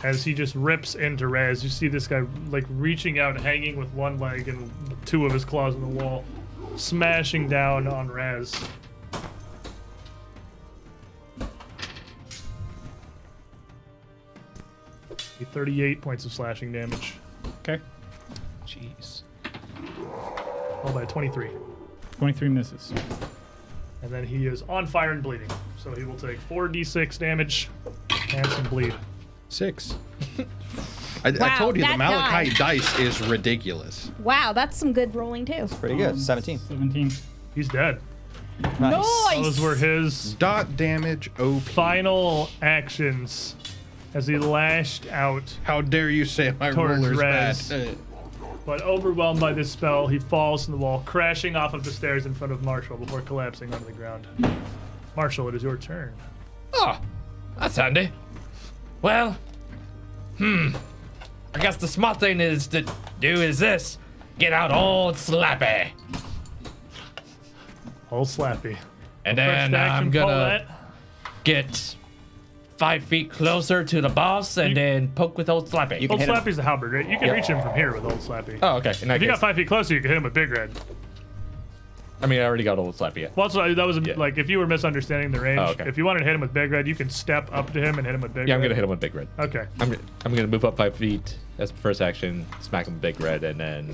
as he just rips into Raz, you see this guy like reaching out, hanging with one leg and 2 of his claws on the wall, smashing down on Raz. Be 38 points of slashing damage. Okay. Jeez. All by 23. 23 misses. And then he is on fire and bleeding. So he will take 4d6 damage and some bleed. 6. I Wow, told you the that Malachite guy. dice is ridiculous. Wow, that's some good rolling too. Pretty good. 17. 17. He's dead. Nice. Those were his Dot damage OP. final actions as he lashed out. How dare you say my Towards roller's Raz. bad? But overwhelmed by this spell, he falls from the wall, crashing off of the stairs in front of Marshall before collapsing onto the ground. Marshall, it is your turn. Oh, that's handy. Well, I guess the smart thing is to do is this. Get out old Slappy. Old Slappy. And First then action, I'm gonna Paulette. get 5 feet closer to the boss and then poke with old Slappy. You can Old hit him. Slappy's the halberd, right? You can reach him from here with Old Slappy. Oh, okay. In that If you case, got 5 feet closer, you can hit him with Big Red. I mean, I already got old Slappy. Yeah. Well, so that was Yeah. like if you were misunderstanding the range. Oh, okay. If you wanted to hit him with Big Red, you can step up to him and hit him with Big Red. Yeah, I'm gonna hit him with Big Red. Okay. I'm gonna move up 5 feet as the first action, smack him with Big Red, and then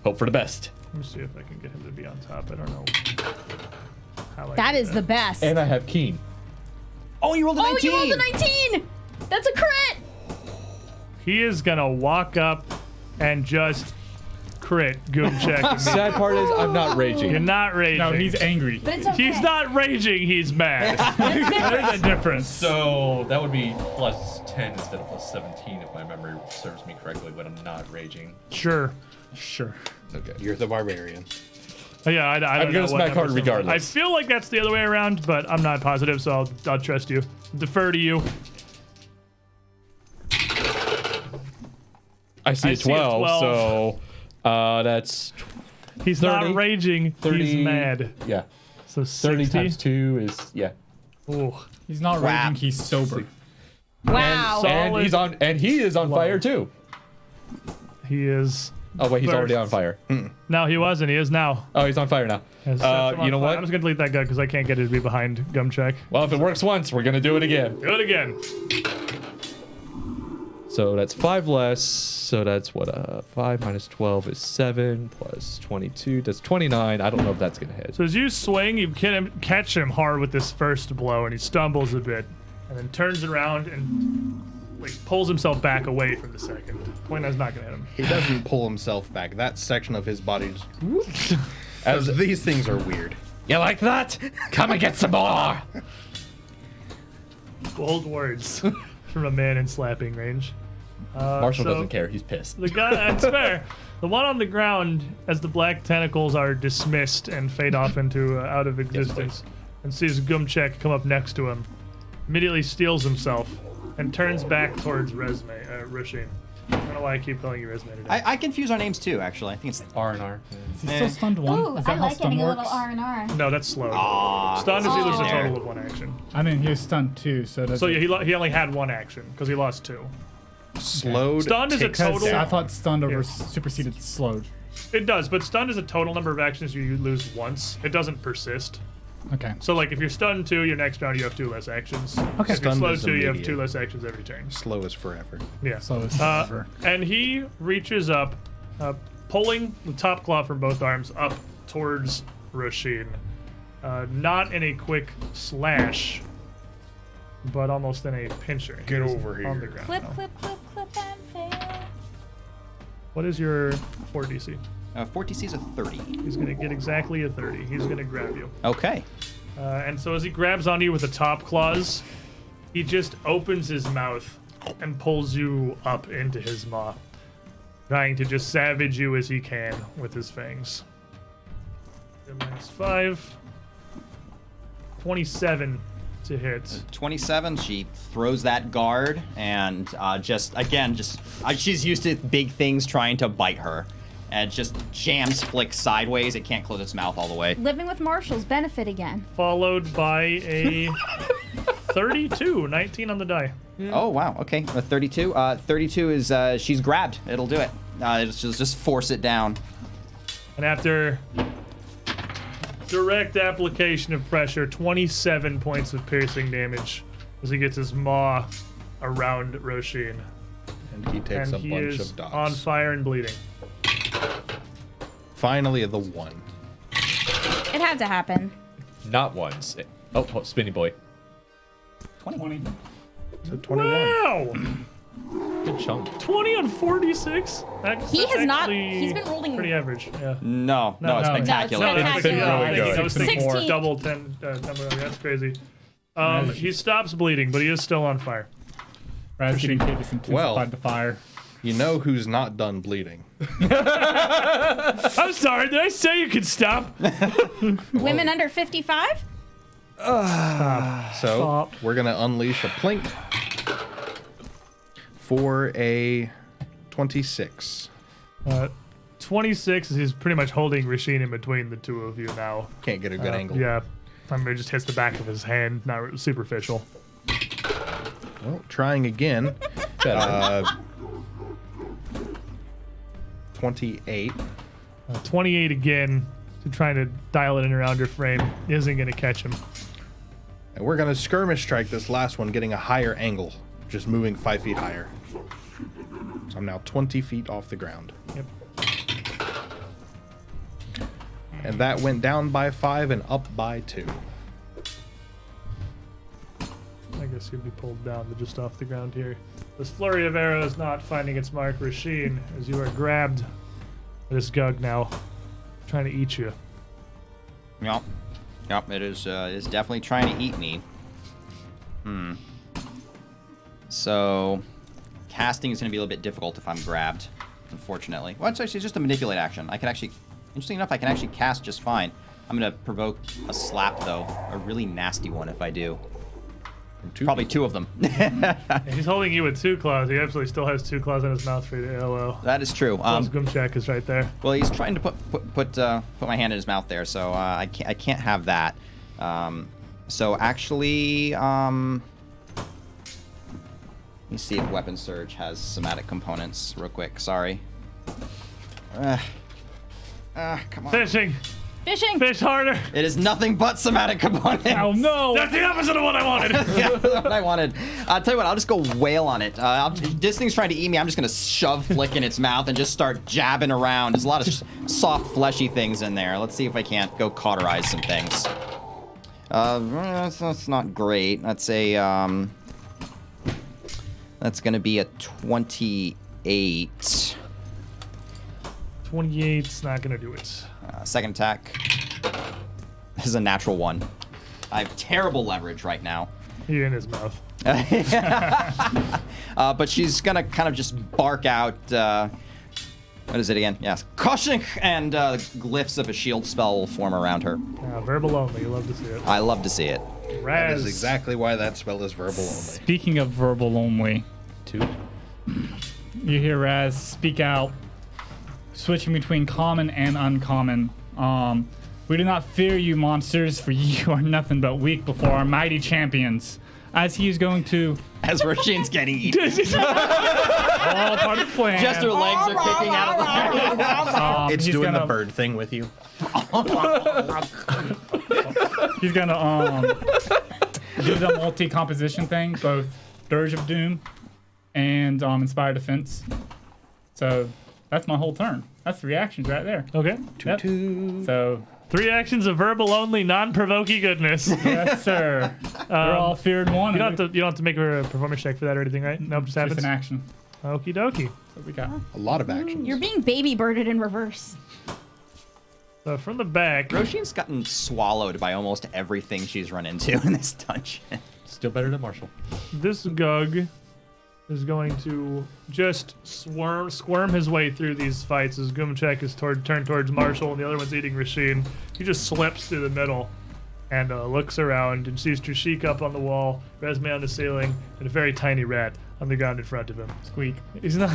hope for the best. Let me see if I can get him to be on top. I don't know. How I That do is the best. And I have Keen. Oh, you rolled a 19. Oh, you rolled a 19! That's a crit! He is gonna walk up and just crit goom check. me. Sad part is I'm not You're raging. not raging. No, he's angry. But it's okay. He's not raging. He's mad. There's a difference. So that would be plus 10 instead of plus 17 if my memory serves me correctly, but I'm not raging. Sure. Sure. Okay. You're the barbarian. Oh, yeah, I don't I'm know gonna what smack hard numbers are. regardless. I feel like that's the other way around, but I'm not positive, so I'll trust you. Defer to you. I see I a see a 12, 12. so that's He's 30, not raging. 30. He's mad. Yeah. So 30 60. times 2 is, yeah. Ooh. He's not Wow. raging, he's sober. Wow. And he is on fire too. He is. Oh wait, he's Burst. already on fire. No, he wasn't. He is now. Oh, he's on fire now. Has set him on You know fire. what? I'm just gonna delete that guy because I can't get it to be behind gum check. Well, if it works once, we're gonna do it again. Do it again. So that's 5 less. So that's what? 5 minus 12 is 7 plus 22. That's 29. I don't know if that's gonna hit. So as you swing, you catch him hard with this first blow, and he stumbles a bit, and then turns around and like pulls himself back away from the second. 29's not gonna hit him. He doesn't pull himself back. That section of his body just... As these things are weird. You like that? Come and get some more. Bold words from a man in slapping range. Marshall so doesn't care. He's pissed. The guy, that's fair. The one on the ground, as the black tentacles are dismissed and fade off into out of existence, and sees Gumchek come up next to him, immediately steals himself and turns back towards Rushin. I don't know why I keep calling you Resme today. I confuse our names too, actually. I think it's R&R. Is he still stunned one? Ooh, Is that I how like stun getting a works? little R&R. No, that's slow. Aw, Stun is either a there. total of one action. I mean, he was stunned too, so that's. So yeah, he only had one action because he lost 2. Slowed. Stunned is a takes- total- I thought stunned over Yeah. superseded slowed. It does, but stunned is a total number of actions you lose once. It doesn't persist. Okay. So like if you're stunned 2, your next round you have 2 less actions. Okay. If you're Stunned slowed is 2, you have immediate. 2 less actions every turn. Slow as forever. Yeah. So it's over. And he reaches up, pulling the top claw from both arms up towards Roshin. Not in a quick slash, but almost in a pincher. Get He is over on the here. ground Clip, now. clip, clip, clip, and fail. What is your 4 DC? 4TC is a 30. He's going to get exactly a 30. He's going to grab you. Okay. And so as he grabs onto you with the top claws, he just opens his mouth and pulls you up into his maw, trying to just savage you as he can with his fangs. -5. 27 to hit. 27. She throws that guard and she's used to big things trying to bite her. And just jams Flick sideways. It can't close its mouth all the way. Living with Marshall's benefit again. Followed by a 32, 19 on the die. Oh, wow. Okay. A 32. 32 is, she's grabbed. It'll do it. Just force it down. And after direct application of pressure, 27 points of piercing damage as he gets his maw around Roshin. And he takes And a he bunch is of dots. on fire and bleeding. Finally, the 1. It had to happen. Not once. Oh, Spinny Boy. 20. So 21. Wow! Good chunk. 20 on 46? That's He has not- actually he's been rolling- pretty average, yeah. No, No, it's no, spectacular. no, it's been really good. That was 64. 16. Double 10. That's crazy. He stops bleeding, but he is still on fire. Brad's getting hit, just intensified Well. the fire. You know who's not done bleeding. I'm sorry, did I say you could stop? Women under 55? So Stop. we're gonna unleash a plink for a 26. 26 is he's pretty much holding Rasheen in between the two of you now. Can't get a good angle. Yeah. I mean, it just hits the back of his hand, not superficial. Well, trying again. 28. 28 again, so trying to dial it in around your frame isn't going to catch him. And we're gonna skirmish strike this last one, getting a higher angle, just moving 5 feet higher. So I'm now 20 feet off the ground. Yep. And that went down by 5 and up by 2. I guess you'd be pulled down to just off the ground here. This flurry of arrows not finding its mark, Rasheen, as you are grabbed by this gug now, trying to eat you. Yep. Yep, it is definitely trying to eat me. So, casting is going to be a little bit difficult if I'm grabbed, unfortunately. Well, it's actually just a manipulate action. I can actually, interesting enough, I can actually cast just fine. I'm going to provoke a slap, though. A really nasty one if I do. Probably 2 of them. He's holding you with 2 claws. He absolutely still has 2 claws in his mouth for you to LO. That is true. Gumchak is right there. Well, he's trying to put my hand in his mouth there, so I can't have that. So actually, let me see if Weapon Surge has somatic components real quick. Sorry. Come on. Fishing! Fishing! Fish harder! It is nothing but somatic components. Oh no! That's the opposite of what I wanted! Yeah, that's what I wanted. I'll tell you what, I'll just go wail on it. This thing's trying to eat me. I'm just going to shove Flick in its mouth and just start jabbing around. There's a lot of soft, fleshy things in there. Let's see if I can't go cauterize some things. That's not great. That's a, that's going to be a 28. 28's not going to do it. Second attack. This is a natural 1. I have terrible leverage right now. He in his mouth. But she's gonna kind of just bark out. What is it again? Yes, Koshnik, and glyphs of a shield spell will form around her. Verbal only. You love to see it. I love to see it. That Raz. is exactly why that spell is verbal only. Speaking of verbal only, 2. you hear Raz speak out, switching between common and uncommon. We do not fear you, monsters, for you are nothing but weak before our mighty champions. As he is going to... As Rasheen's getting eaten. all part of the plan. Just her legs are kicking out of the It's he's doing the gonna- bird thing with you. He's gonna do the multi-composition thing, both Dirge of Doom and Inspired Defense. So that's my whole turn. That's 3 actions right there. Okay. Yep. So 3 actions of verbal only, non-provoking goodness. yes, sir. We're all feared one. You don't have to make a performance check for that or anything, right? Nope, just Just happens. an action. Okie dokie. So we got. A lot of actions. You're being baby birded in reverse. So from the back, Roshin's gotten swallowed by almost everything she's run into in this dungeon. Still better than Marshall. this Gug is going to just squirm his way through these fights as Gumchak is turned towards Marshall and the other one's eating Rasheen. He just slips through the middle and looks around and sees Trishik up on the wall, Resme on the ceiling, and a very tiny rat on the ground in front of him. Squeak. He's not.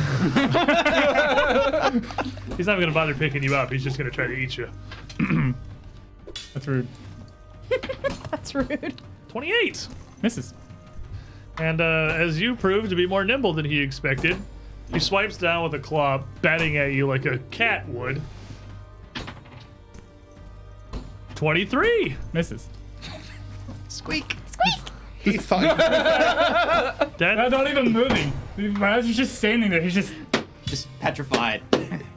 He's not going to bother picking you up. He's just going to try to eat you. That's rude. That's rude. 28. Misses. And as you prove to be more nimble than he expected, he swipes down with a claw, batting at you like a cat would. 23. Misses. Squeak. He thought That, Not even moving. Raz is just standing there. He's just Petrified.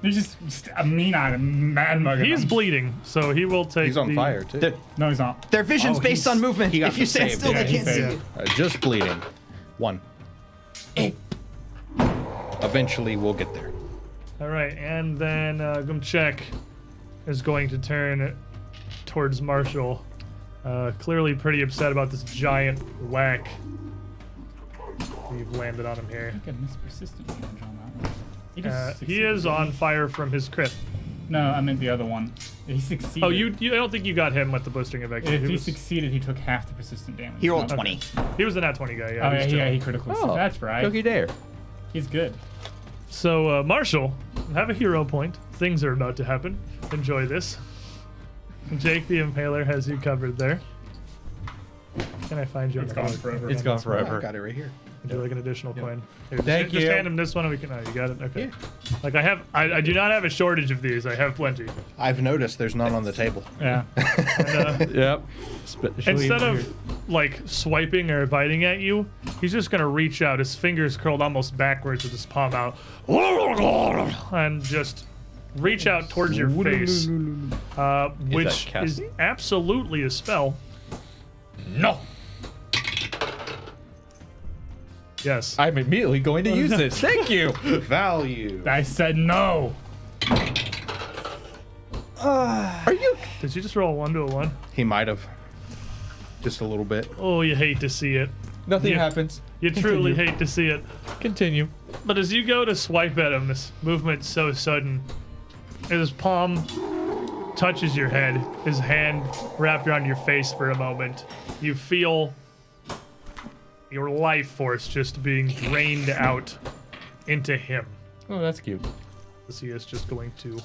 just a mean-eyed, mad mug. he's bleeding, so he will take. he's on fire too. No, he's not. Their vision's based on movement. he got If you the stand save, still, yeah, they he can't see saved. you. Just bleeding. 1. Eventually, we'll get there. All right, and then Gumchek is going to turn towards Marshall, clearly pretty upset about this giant whack you've landed on him here. Get a miss persistent damage on that one. He is on fire from his crit. No, I meant the other one. He succeeded. Oh, I don't think you got him with the blistering effect. If he succeeded, he took half the persistent damage. He rolled No. 20. He was a nat 20 guy. Oh, Yeah, yeah, he critically. Oh, That's right. Cookie Dare. He's good. So, Marshall, have a hero point. Things are about to happen. Enjoy this. Jake the Impaler has you covered there. Can I find you? It's gone forever. It's gone I forever. got it right here. Do like an additional coin. Here, Thank just you. hand him this one and we can. Oh, you got it. Okay. Like I do not have a shortage of these. I have plenty. I've noticed there's none on the table. Yeah. Yep. Instead of like swiping or biting at you, he's just gonna reach out, his fingers curled almost backwards with his palm out, and just reach out towards your face, which is casting? absolutely a spell. No. Yes. I'm immediately going to use this. Thank you. Value. I said no. Are you? Did you just roll a 1 to a 1? He might have. Just a little bit. Oh, you hate to see it. Nothing You- happens. You truly hate to see it. Continue. But as you go to swipe at him, this movement's so sudden. His palm touches your head, his hand wrapped around your face for a moment. You feel your life force just being drained out into him. Oh, that's cute. As he is just going to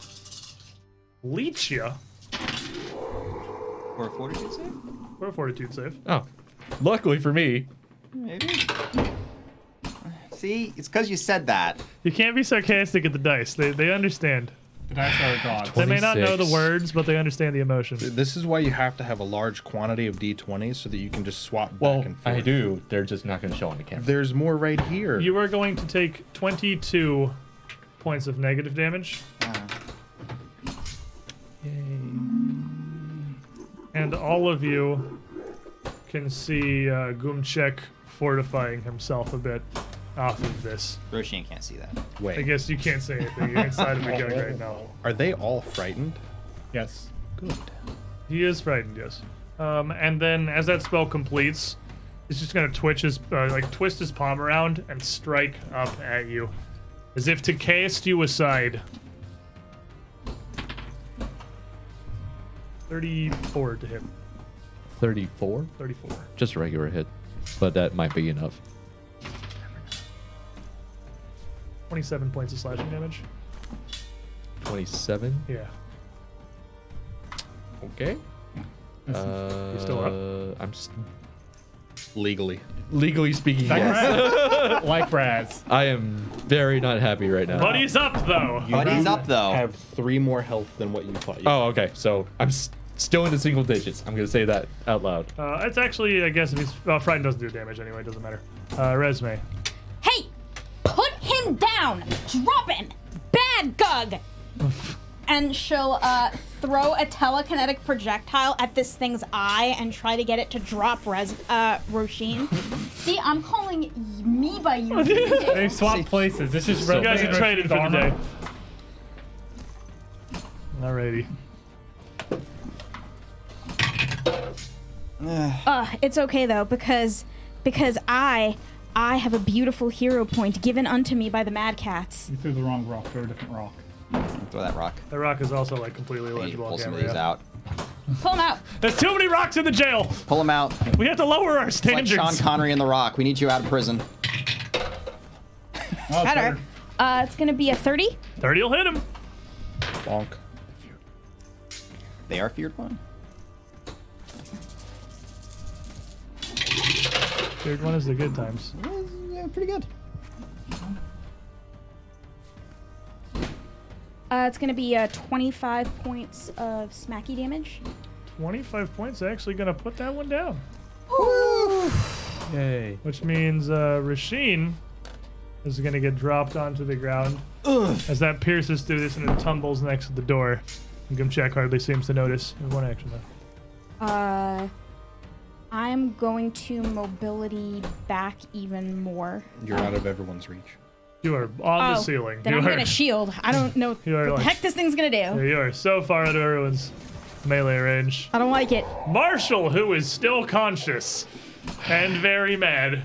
leech you Or a fortitude save? for a fortitude save. Oh, luckily for me. Maybe. See, it's because you said that. You can't be sarcastic at the dice. They understand. The dice are gods. They may not know the 26. words, but they understand the emotion. This is why you have to have a large quantity of d20s so that you can just swap Well, back and forth. I do. They're just not going to show on the camera. There's more right here. You are going to take 22 points of negative damage. And all of you can see Gumchek fortifying himself a bit off of this. Roshan can't see that. I Wait, guess you can't say anything. You're inside of the gun right now. are they all frightened? Yes. Good. He is frightened, yes. And then as that spell completes, he's just gonna twitch his, twist his palm around and strike up at you, as if to cast you aside. 34 to hit. 34? 34. Just a regular hit. But that might be enough. 27 points of slashing damage. 27? Yeah. Okay. You still up? I'm Legally. legally speaking, yes. Like Raz. I am very not happy right now. But he's up, though. But he's up, though. Have 3 more health than what you thought you Oh, okay. So I'm still in the single digits. I'm going to say that out loud. It's actually, I guess, if he's... Well, Frightened doesn't do damage anyway. It doesn't matter. Resume. Hey, put him down. Drop him. Bad Gug. And she'll throw a telekinetic projectile at this thing's eye and try to get it to drop Roshin. See, I'm calling me by your name. They've swapped places. This is You guys are Roshan's traded for the armor. day. Alrighty. It's okay though because I have a beautiful hero point given unto me by the Mad Cats. You threw the wrong rock. Throw a different rock. Throw that rock. The rock is also like completely I need to illegible. pull on some of camera, these yeah. out. Pull him out. There's too many rocks in the jail. Pull them out. We have to lower our It's like standards. Sean Connery in The Rock. We need you out of prison. Oh, Better. It's gonna be a 30. 30 will hit him. Bonk. They are feared one. Third one is the good times. Yeah, pretty good. It's gonna be 25 points of smacky damage. 25 points actually gonna put that one down. Yay. Which means Rasheen is gonna get dropped onto the ground as that pierces through this and it tumbles next to the door. And Gumchak hardly seems to notice. There's one action though. I'm going to mobility back even more. You're out of everyone's reach. You are on the ceiling. Then You I'm are, gonna shield. I don't know You are what the like- heck this thing's gonna do. you are so far out of everyone's melee range. I don't like it. Marshall, who is still conscious and very mad,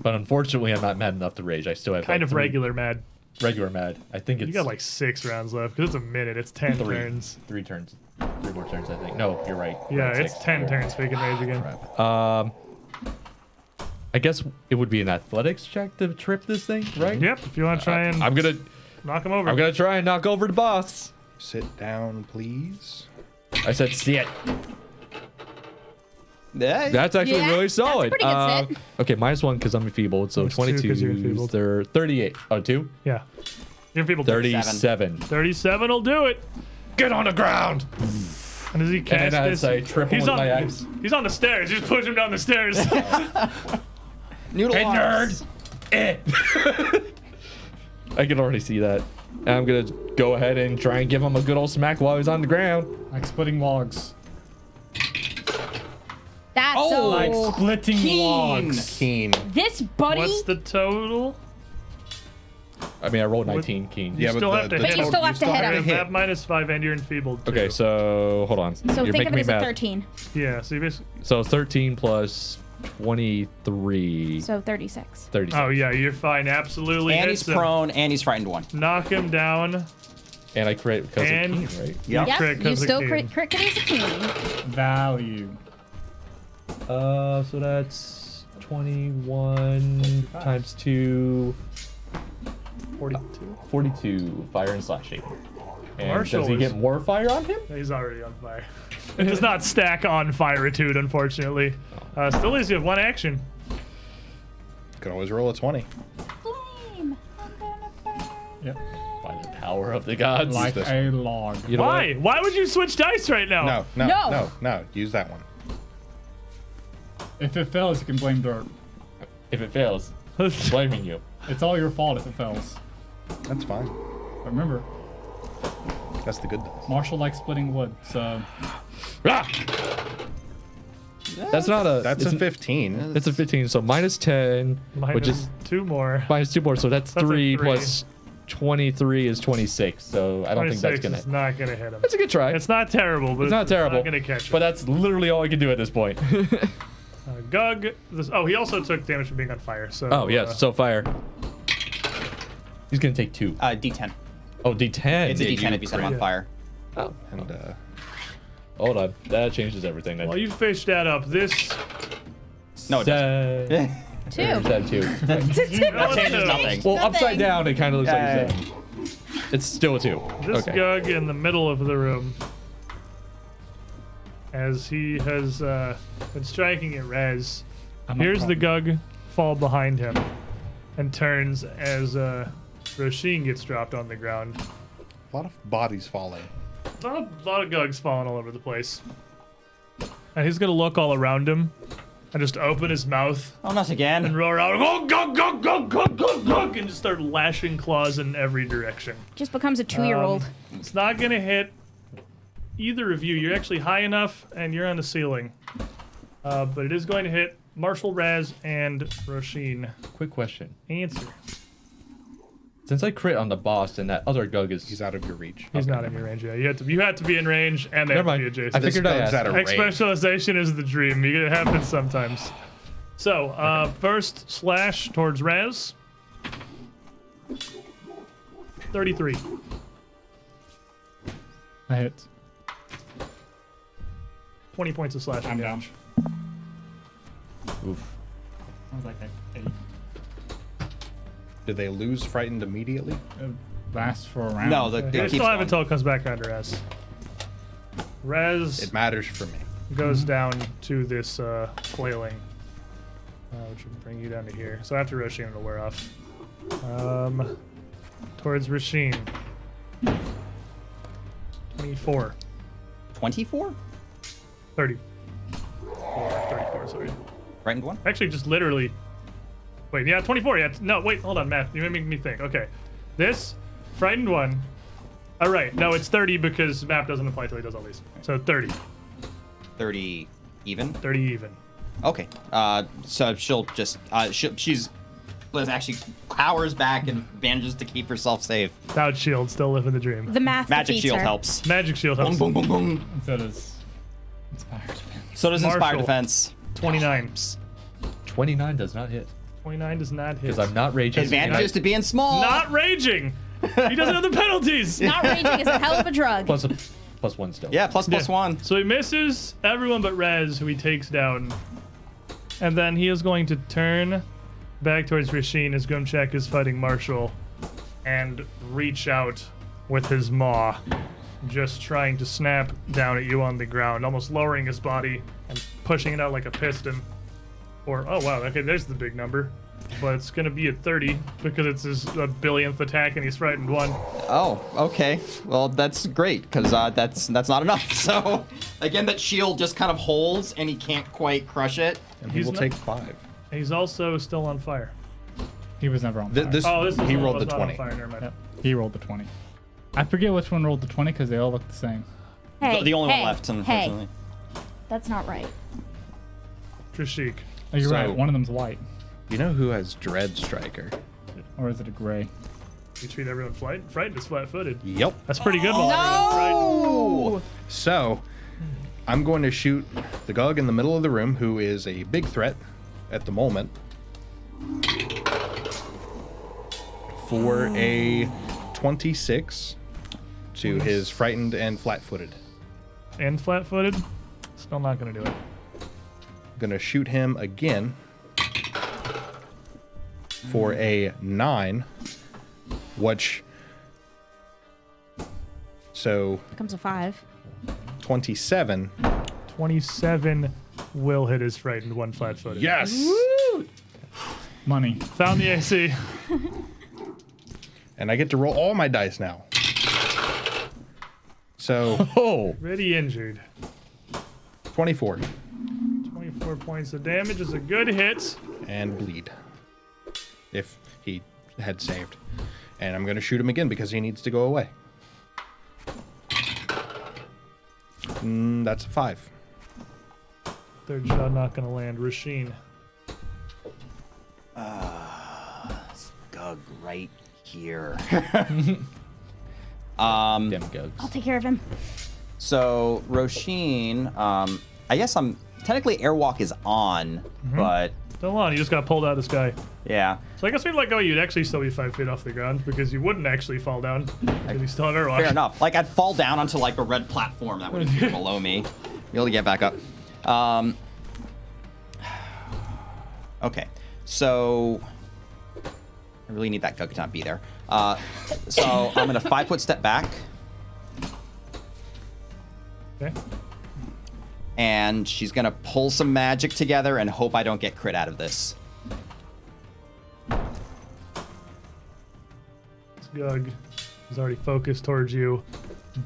But unfortunately, I'm not mad enough to rage. I still have kind like of three- regular mad. regular mad. I think it's You got like 6 rounds left because it's a minute. It's 10 turns. 3 turns. 3 more turns, I think. No, you're right. Yeah, Right, it's 6. 10 turns. We can rage again. I guess it would be an athletics check to trip this thing, right? Yep. If you want to try and I'm gonna knock him over. try and knock over the boss. Sit down, please. I said sit. Yeah. That's actually Yeah, really that's a solid. pretty good sit. Okay, -1 because I'm enfeebled, so Minus 2 'cause 22. you're enfeebled. They're 38. Oh, 2? Yeah. Your people 37. 37 will do it. Get on the ground. And does he cast then this? as I trip him he's with on. my axe. He's on the stairs. Just push him down the stairs. Noodle Hey, arms. nerd. I can already see that. And I'm gonna go ahead and try and give him a good old smack while he's on the ground. Like splitting logs. That's Oh, Like so. splitting logs. Keen. This buddy. What's the total? I mean, I rolled 19 keen. You still have to hit But you him. still have to hit him. You have -5 and you're enfeebled. Too. Okay, so hold on. So You're think making of it me as a math. 13. Yeah. So you basically. So 13 plus 23. So 36. 36. Oh yeah, you're fine. Absolutely. And he's hits him. prone, and he's frightened 1. Knock him down. And I crit because And- of keen, right? Yep. Yep, crit you 'cause of still Keen. crit as a king. Value. So that's 21 times 2. 42. 42 fire and slashing. And Marshall does he is- get more fire on him? He's already on fire. It does not stack on Firitude, unfortunately. Still leaves you have 1 action. Could always roll a 20. Flame. I'm gonna burn. Yep. By the power of the gods. Like this a log. You know Why? Why would you switch dice right now? No, no, No. no, no. Use that one. If it fails, you can blame Dirt. what? If it fails, blaming you. It's all your fault if it fails. That's fine. But remember, That's the good dice. Marshall likes splitting wood, so Ah! That's not a. That's a it's- 15. It's a 15, so -10, which is -2 more. -2 more, so that's That's a 3 3. plus 23 is 26. So I don't think that's 26 gonna. is not gonna hit him. It's a good try. It's not terrible, but It's not terrible. Not gonna catch him. But that's literally all I can do at this point. Gug. Oh, he also took damage from being on fire. So. Oh yes, so fire. He's gonna take 2. D10. Oh, D10. It's a Yeah, D10 you if you set him on crit. fire. Oh, And hold on. That changes everything. Then. While you fish that up, this. No, it doesn't. That- Two. There's that 2. That changes nothing. Well, Nothing. upside down, it kind of looks Yeah. like he's It's still a 2. This Okay. Gug in the middle of the room, as he has been striking at Rez. I'm not Here's the problem. Gug fall behind him, and turns as Roshin gets dropped on the ground. a lot of bodies falling. A lot of Gugs falling all over the place. And he's gonna look all around him, and just open his mouth Oh, not and again. roar out, "Oh, Gug, Gug, Gug, Gug, Gug, Gug," and just start lashing claws in every direction. Just becomes a 2-year-old. It's not gonna hit either of you. You're actually high enough, and you're on the ceiling. But it is going to hit Marshall, Raz, and Roshin. Quick question. Answer. Since I crit on the boss and that other Gug is. He's out of your reach. He's not in your range yet. You have to be in range, and they Never have to mind. be I adjacent. figured I Gug's asked. out of range. Specialization is the dream. It happens sometimes. So, first slash towards Raz. 33. I hit. 20 points of slashing I'm down. damage. Oof. I was like an 8. Did they lose frightened immediately? It lasts for a round. No, the You it keeps still have going. until it comes back around to Raz. Raz It matters for me. goes down to this flailing, which will bring you down to here. So after Roshin, it'll wear off. Towards Roshin. 24. 24? 30. 34, sorry. Frightened 1? Actually, just literally. Wait, yeah, 24. Yeah, no, wait, hold on, math. You made me think. Okay, this frightened 1. All right, no, it's 30 because map doesn't apply till he does all these. So 30, 30 even? 30 even. Okay. So she'll just she's Liz actually cowers back and manages to keep herself safe. Without shield, still living the dream. The math Magic defeats shield her. helps. Magic shield helps. Boom, boom, boom, boom. So does Inspired Defense. So does Inspired Marshall. Defense. 29. 29 does not hit. 29 does not hit. Because I'm not raging. Advantages to being small. Not raging. He doesn't have the penalties. Not raging is a hell of a drug. Plus one still. Yeah, plus one. So he misses everyone but Rez, who he takes down. And then he is going to turn back towards Rasheen as Gumchak is fighting Marshall and reach out with his maw, just trying to snap down at you on the ground, almost lowering his body and pushing it out like a piston. Or, oh wow, okay, there's the big number. But it's going to be at 30 because it's his billionth attack and he's frightened 1. Oh, okay. Well, that's great because that's not enough. So again, that shield just kind of holds and he can't quite crush it. And he will take 5. He's also still on fire. He was never on fire. This This is he the one rolled the that's not on 20. fire, never mind. Yep, he rolled the 20. I forget which one rolled the 20 because they all look the same. Hey, The only hey, one left, unfortunately. Hey, that's not right. Trishik. Oh, you're So- right. One of them's white. You know who has Dread Striker? Or is it a gray? You treat everyone frightened is flat-footed. Yep. That's pretty good. While everyone's frightened. So, I'm going to shoot the Gug in the middle of the room, who is a big threat at the moment, for a 26 to his frightened and flat-footed. And flat-footed. Still not going to do it. Gonna shoot him again for a 9, which, so Becomes a 5. 27. 27 will hit his frightened 1 flat-footed. Yes! Money. Found the AC. And I get to roll all my dice now. So, Oh. Already injured. 24 24 points of damage is a good hit. and bleed. If he had saved. And I'm gonna shoot him again because he needs to go away. That's a 5. Third shot not going to land. Rasheen. Gug right here. Damn Gugs. I'll take care of him. So Roshin, I guess technically Airwalk is on, but Still on. You just got pulled out of the sky. yeah. So I guess we'd let go. You'd actually still be 5 feet off the ground because you wouldn't actually fall down because you still have airwalk. Fair enough. Like I'd fall down onto like a red platform that would be below me. Be able to get back up. Okay. So I really need that Gug to not be there. So I'm gonna 5-foot step back, Okay. and she's gonna pull some magic together and hope I don't get crit out of this. This Gug is already focused towards you.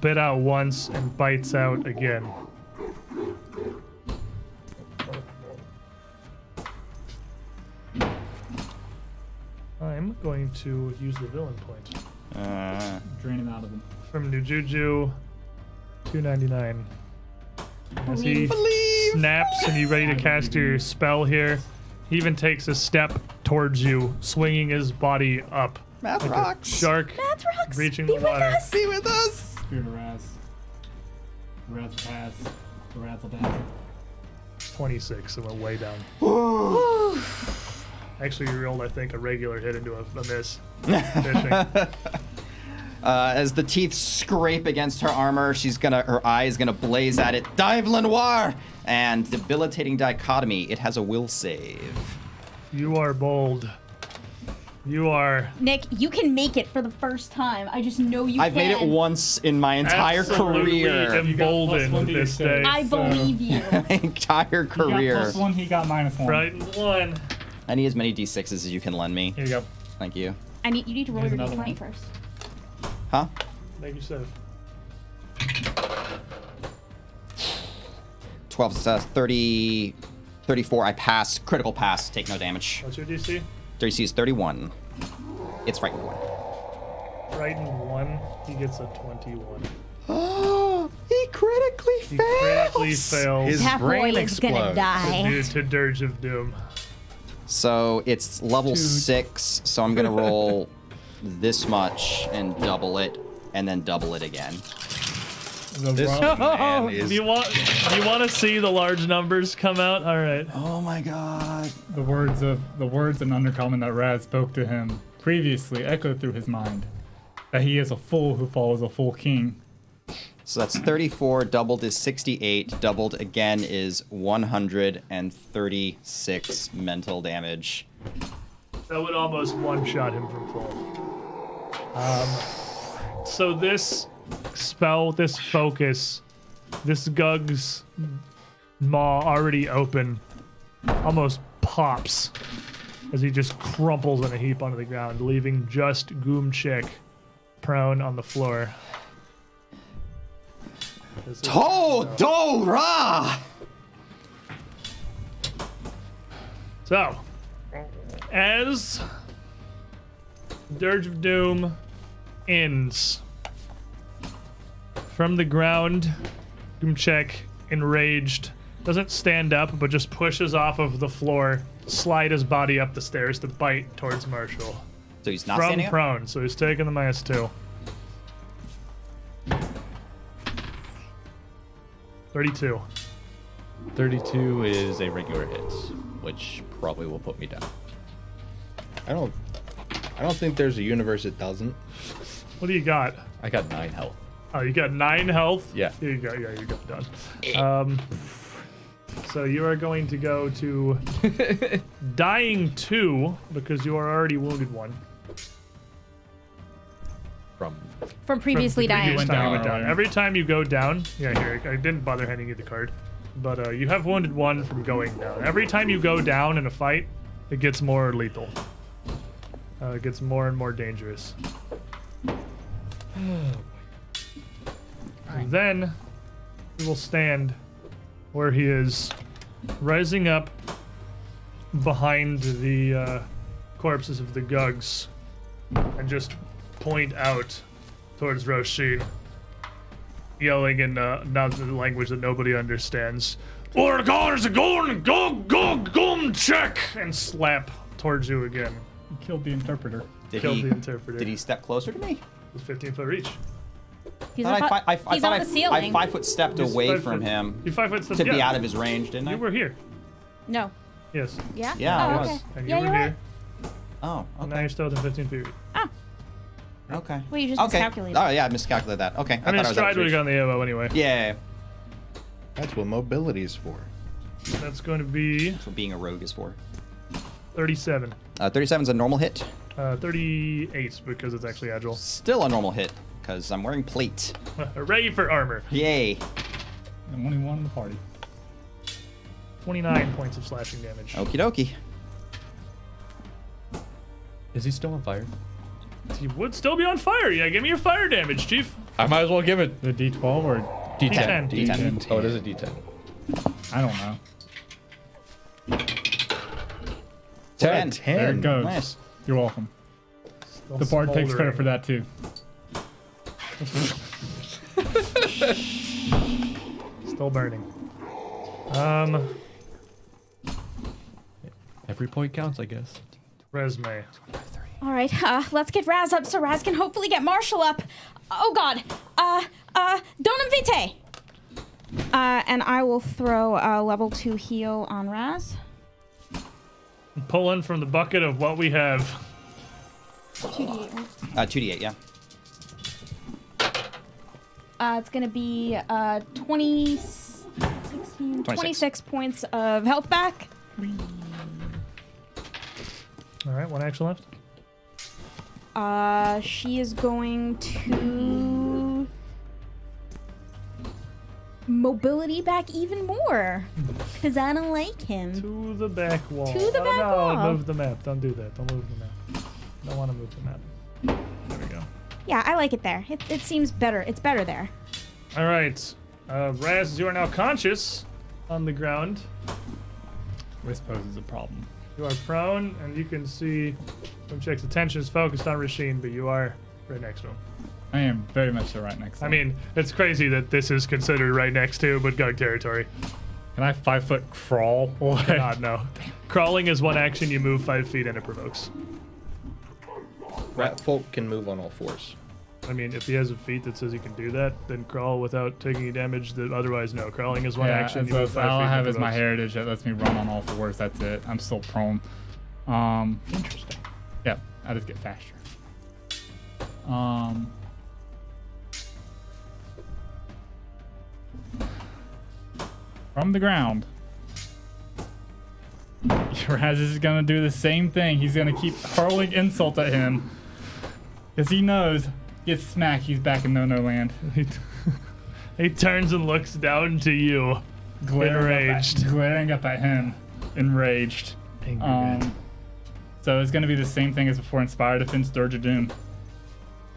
Bit out once and bites out again. I'm going to use the villain point. Drain him out of him. From Nujuju, 299. As he snaps and you ready to cast your spell here, he even takes a step towards you, swinging his body up. Math like rocks. A shark Math rocks. reaching Be the with water. us. Be with us. Spirit of Raz. Raz will pass. Raz will pass. 26 and went way down. Actually, you rolled, I think, a regular hit into a miss. Fishing. As the teeth scrape against her armor, her eye is gonna blaze at it. Dive Lenoir! And debilitating dichotomy, it has a will save. You are bold. You are Nick, you can make it for the first time. I just know you I've can. made it once in my entire absolutely career. emboldened +1 to your this day. save. I believe you. My entire He got career. +1, he got -1. Frightened 1. I need as many d6s as you can lend me. Here you go. Thank you. You need to roll Here's your another d20 one. first. Huh? Make your save. 12, 30, 34. I pass. Critical pass. Take no damage. What's your DC? DC is 31. It's frightened 1. Frightened 1. He gets a 21. Oh, he critically He critically fails. His That brain boy is gonna explodes. die. Due to Dirge of Doom. So it's level 6, so I'm gonna roll this much and double it, and then double it again. This man is Do you want to see the large numbers come out? All right. Oh my god. The words in Undercommon that Raz spoke to him previously echoed through his mind. That he is a fool who follows a full king. So that's 34, doubled is 68, doubled again is 136 mental damage. That would almost one-shot him from full. So this spell, this focus, this Gug's maw already open, almost pops as he just crumples in a heap onto the ground, leaving just Goomchick prone on the floor. Dora! So, as Dirge of Doom ends, from the ground, Goomcheck, enraged, doesn't stand up, but just pushes off of the floor, slide his body up the stairs to bite towards Marshall. So he's not From standing up? prone, so he's taking the -2. 32. 32 is a regular hit, which probably will put me down. I don't think there's a universe it doesn't. What do you got? I got 9 health. Oh, you got 9 health? Yeah. Here you go. Yeah, you got done. So you are going to go to dying 2 because you are already wounded 1. From previously From the dying. previous time you went down. earlier. Every time you go down, yeah, here, I didn't bother handing you the card, but you have wounded 1 from going down. Every time you go down in a fight, it gets more lethal. It gets more and more dangerous. And then he will stand where he is, rising up behind the corpses of the Gugs, and just point out towards Roshin, yelling in another language that nobody understands. Or guards going go check, and slap towards you again. He killed the interpreter. Killed the interpreter. Did he step closer to me? It's 15-foot reach. He's I up, thought I he's thought on I, the ceiling. I 5 foot stepped He's away 5 from foot. him You 5 foot steps. to be yeah. out of his range, didn't I? You were here. No. Yes. Yeah? Yeah, I oh, was. Okay. And Yeah, you were you're here. right. Oh, And now okay. you're still within 15 feet. Okay. Well, you just Okay. miscalculated. Oh, yeah, I miscalculated that. Okay. I mean, thought I was out stride of would have reach. gotten the ammo anyway. Yeah. That's what mobility is for. That's going to be That's what being a rogue is for. 37. 37's a normal hit. 38 because it's actually agile. Still a normal hit, because I'm wearing plate. Hooray for armor. Yay. I'm only one in the party. 29 points of slashing damage. Okie dokie. Is he still on fire? He would still be on fire. Yeah, give me your fire damage, Chief. I might as well give it The D12 or D10. D10. Oh, it is a D10. I don't know. 10. There it goes. Nice. You're welcome. Still The bard takes credit for that too. Still burning. Every point counts, I guess. Resume. All right, let's get Raz up so Raz can hopefully get Marshall up. Oh God, don't invite. And I will throw a level 2 heal on Raz. Pulling from the bucket of what we have. 2d8, right? 2d8, yeah. It's gonna be 26 points of health back. All right, one action left. She is going to mobility back even more, cause I don't like him. To the back wall. To the back no, wall. Move the map. Don't do that. Don't move the map. Don't want to move the map. There we go. Yeah, I like it there. It seems better. It's better there. All right. Raz, you are now conscious on the ground. This poses a problem. You are prone, and you can see Check's attention is focused on Rasheen, but you are right next to him. I am very much so right next to I him. mean, it's crazy that this is considered right next to, but Gug territory. Can I 5 foot crawl away? God, no. Crawling is one action, you move 5 feet, and it provokes. Rat folk can move on all fours. I mean, if he has a feat that says he can do that, then crawl without taking any damage. That otherwise, no. Crawling is one action. And You so move 5 all I feet have and is my provokes. heritage that lets me run on all fours. That's it. I'm still prone. Interesting. Yeah, I just get faster. From the ground. Raz is gonna do the same thing. He's gonna keep hurling insult at him. Because he knows, gets smacked, he's back in no-no land. He turns and looks down to you, enraged. Glaring up at him, enraged. Angry. So it's gonna be the same thing as before. Inspire, Defense, Dirge of Doom.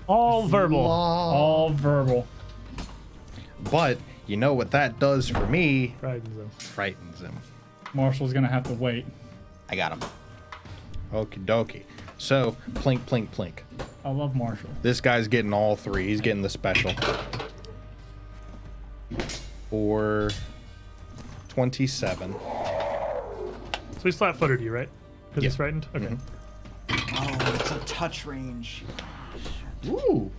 All verbal. All verbal. But you know what that does for me? Frightens him. Frightens him. Marshall's gonna have to wait. I got him. Okie dokie. So, plink, plink, plink. I love Marshall. This guy's getting all 3. He's getting the special. For 27. So he's flat-footed, you right? Because he's frightened. Okay. Oh, it's a touch range. Ooh.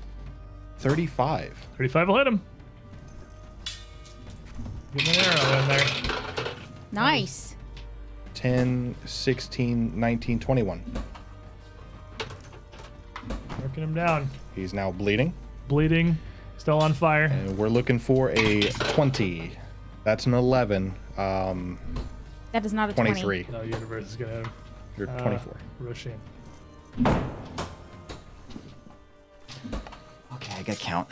35. 35 will hit him. Give him an arrow in there. Nice. 10, 16, 19, 21. Working him down. He's now bleeding. Bleeding. Still on fire. And we're looking for a 20. That's an 11. That is not a 20. 23. No, universe is gonna hit him. You're 24. Roshin. Okay, I got count.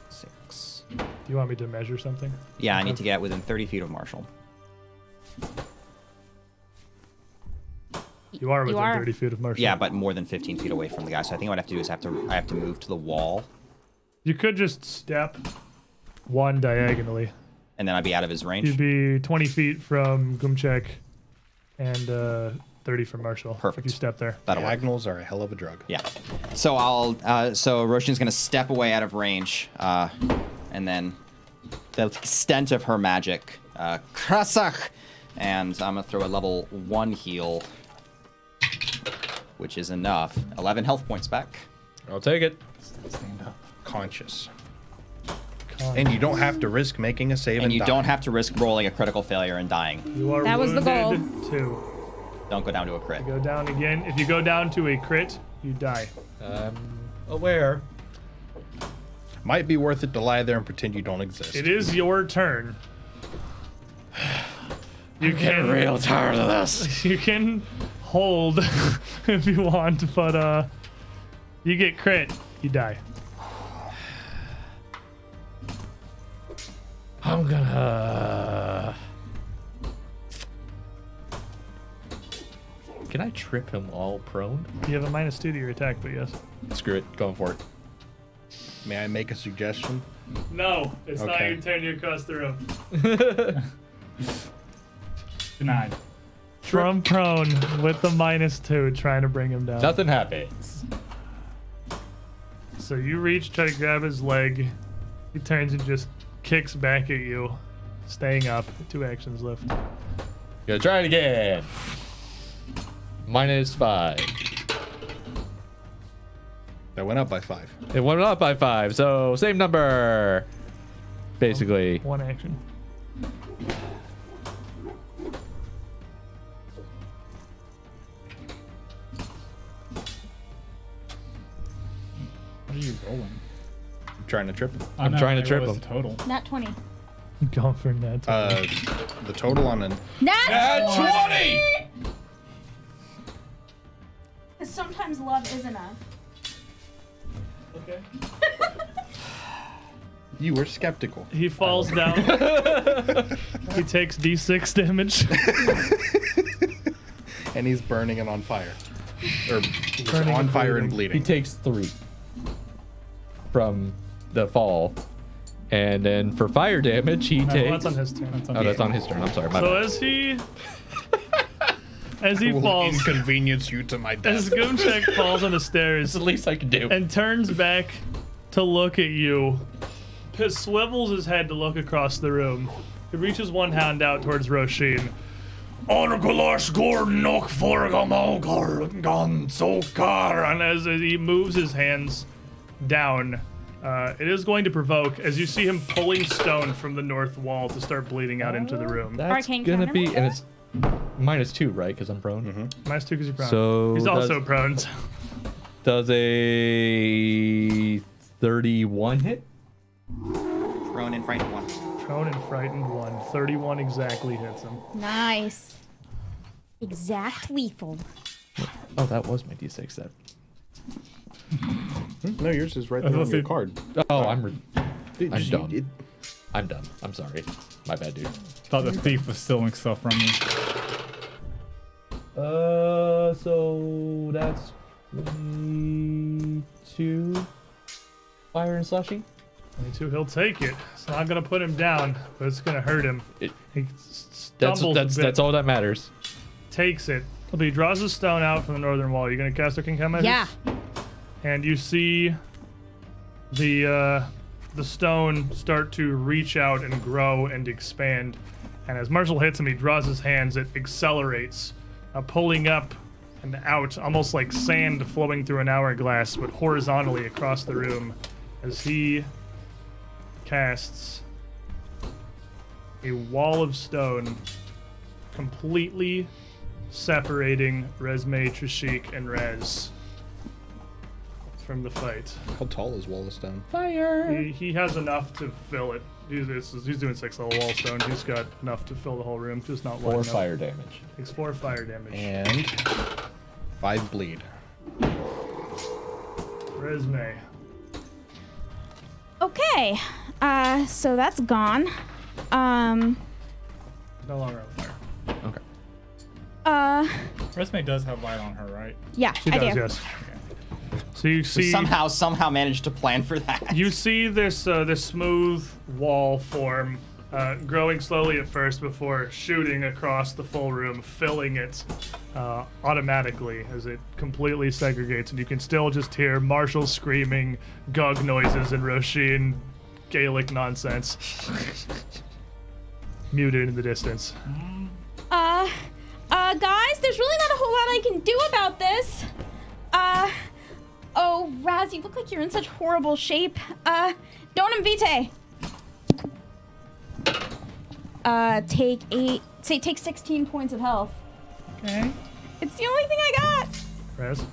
6. Do you want me to measure something? Yeah, I need to get within 30 feet of Marshall. You are within are. 30 feet of Marshall. Yeah, but more than 15 feet away from the guy. So I think what I have to do is I have to move to the wall, You could just step 1 diagonally. and then I'd be out of his range. You'd be 20 feet from Gumchek and 30 from Marshall. Perfect. If you step there. That'll work. Diagonals are a hell of a drug. Yeah. So so Roshan's gonna step away out of range, and then the extent of her magic, Krasach, and I'm gonna throw a level 1 heal, which is enough. 11 health points back. I'll take it. Stand up. Conscious. And you don't have to risk making a save And you die. don't have to risk rolling a critical failure and dying. You are That was the wounded 2. Don't go down to a crit. Go down again. If you go down to a crit, you die. Aware. Might be worth it to lie there and pretend you don't exist. It is your turn. You can Real tired of this. You can hold if you want, but you get crit, you die. I'm gonna. Can I trip him all prone? You have a -2 to your attack, but yes. Screw it. Going for it. May I make a suggestion? No, it's not Okay. going to turn you across the room. Denied. From prone with the -2, trying to bring him down. Nothing happens. So you reach, try to grab his leg. He turns and just kicks back at you, staying up. 2 actions left. Gonna try it again. -5. That went up by 5. It went up by 5, so same number. Basically. 1 action. What are you rolling? Trying to trip him. Oh, I'm no, trying to wait, trip what was him. the total. Not 20. Going for that. The total on an Not 20! Because sometimes love is enough. Okay. You were skeptical. He falls down. He takes D6 damage. And he's burning and on fire. Or he's Burning on and fire and bleeding. bleeding. He takes 3 from the fall. And then for fire damage, he No, takes. that's on his turn. Oh, that's on his turn. I'm sorry. My So bad. as he Will falls, inconvenience you to my as death. Gumchek falls on the stairs That's the least I can do. and turns back to look at you, swivels his head to look across the room. He reaches one hand out towards Roshin. And as he moves his hands down, it is going to provoke as you see him pulling stone from the north wall to start bleeding out into the room. That's Arcane gonna be, Countermeasure? and it's -2, right? Because I'm prone. -2 because you're prone. So He's also prone. So. Does a 31 hit? Prone and frightened 1. Prone and frightened 1. 31 exactly hits him. Nice. Exact lethal. Oh, that was my d6 then. No, yours is right there on your card. Oh, I'm Dude, I'm just- dumb. I'm done. I'm sorry. My bad, dude. Thought the thief was stealing stuff from you. So that's 22 fire and slashing. 22, he'll take it. It's not gonna put him down, but it's gonna hurt him. It- He stumbles a bit, That's all that matters. takes it. He draws a stone out from the northern wall. You're gonna cast Arcane Countermeasure? Yeah. And you see the stone start to reach out and grow and expand. And as Marshall hits him, he draws his hands. It accelerates, pulling up and out, almost like sand flowing through an hourglass, but horizontally across the room, as he casts a wall of stone, completely separating Resme, Trishik, and Rez from the fight. How tall is Wall of Stone? He has enough to fill it. He's doing 6 level wall stone. He's got enough to fill the whole room, just not wide 4 enough. fire damage. Takes 4 fire damage. And 5 bleed. Resme. Okay. So that's gone. No longer on fire. Okay. Resme does have light on her, right? Yeah, She I does, do. yes. So you see, Somehow managed to plan for that. you see this this smooth wall form, growing slowly at first before shooting across the full room, filling it automatically as it completely segregates, and you can still just hear Marshall screaming, gug noises, and Roshin Gaelic nonsense muted in the distance. Guys, there's really not a whole lot I can do about this. Oh, Raz, you look like you're in such horrible shape. Donum vitae. Take 16 points of health. Okay. It's the only thing I got. Rez?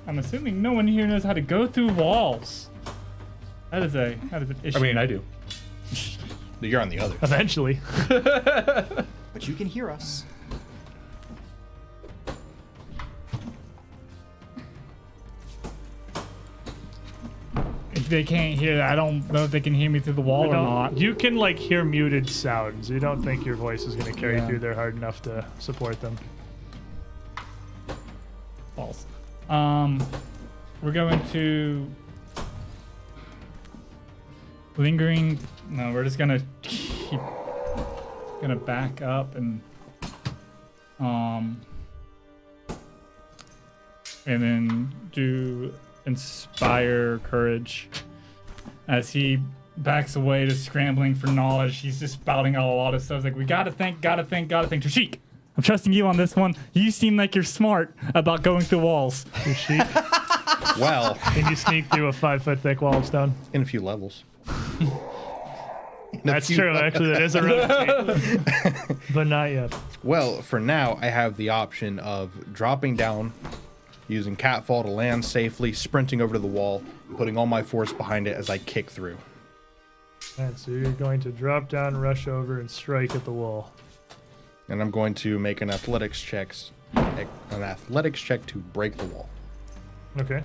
I'm assuming no one here knows how to go through walls. That is an issue. I mean, I do. You're on the other. Eventually. But you can hear us. If they can't hear that, I don't know if they can hear me through the wall or not. You can like hear muted sounds. You don't think your voice is going to carry Yeah. through there hard enough to support them. False. We're going to lingering. No, we're just gonna keep. Gonna back up and then do inspire courage as he backs away to scrambling for knowledge. He's just spouting out a lot of stuff. He's like, we gotta think. Trishik, I'm trusting you on this one. You seem like you're smart about going through walls. Well, Can you sneak through a 5-foot thick wall of stone? in a few levels. That's true. Actually, that is a road, but not yet. Well, for now, I have the option of dropping down, using catfall to land safely, sprinting over to the wall, putting all my force behind it as I kick through. Alright, so you're going to drop down, rush over, and strike at the wall. And I'm going to make an athletics check to break the wall Okay.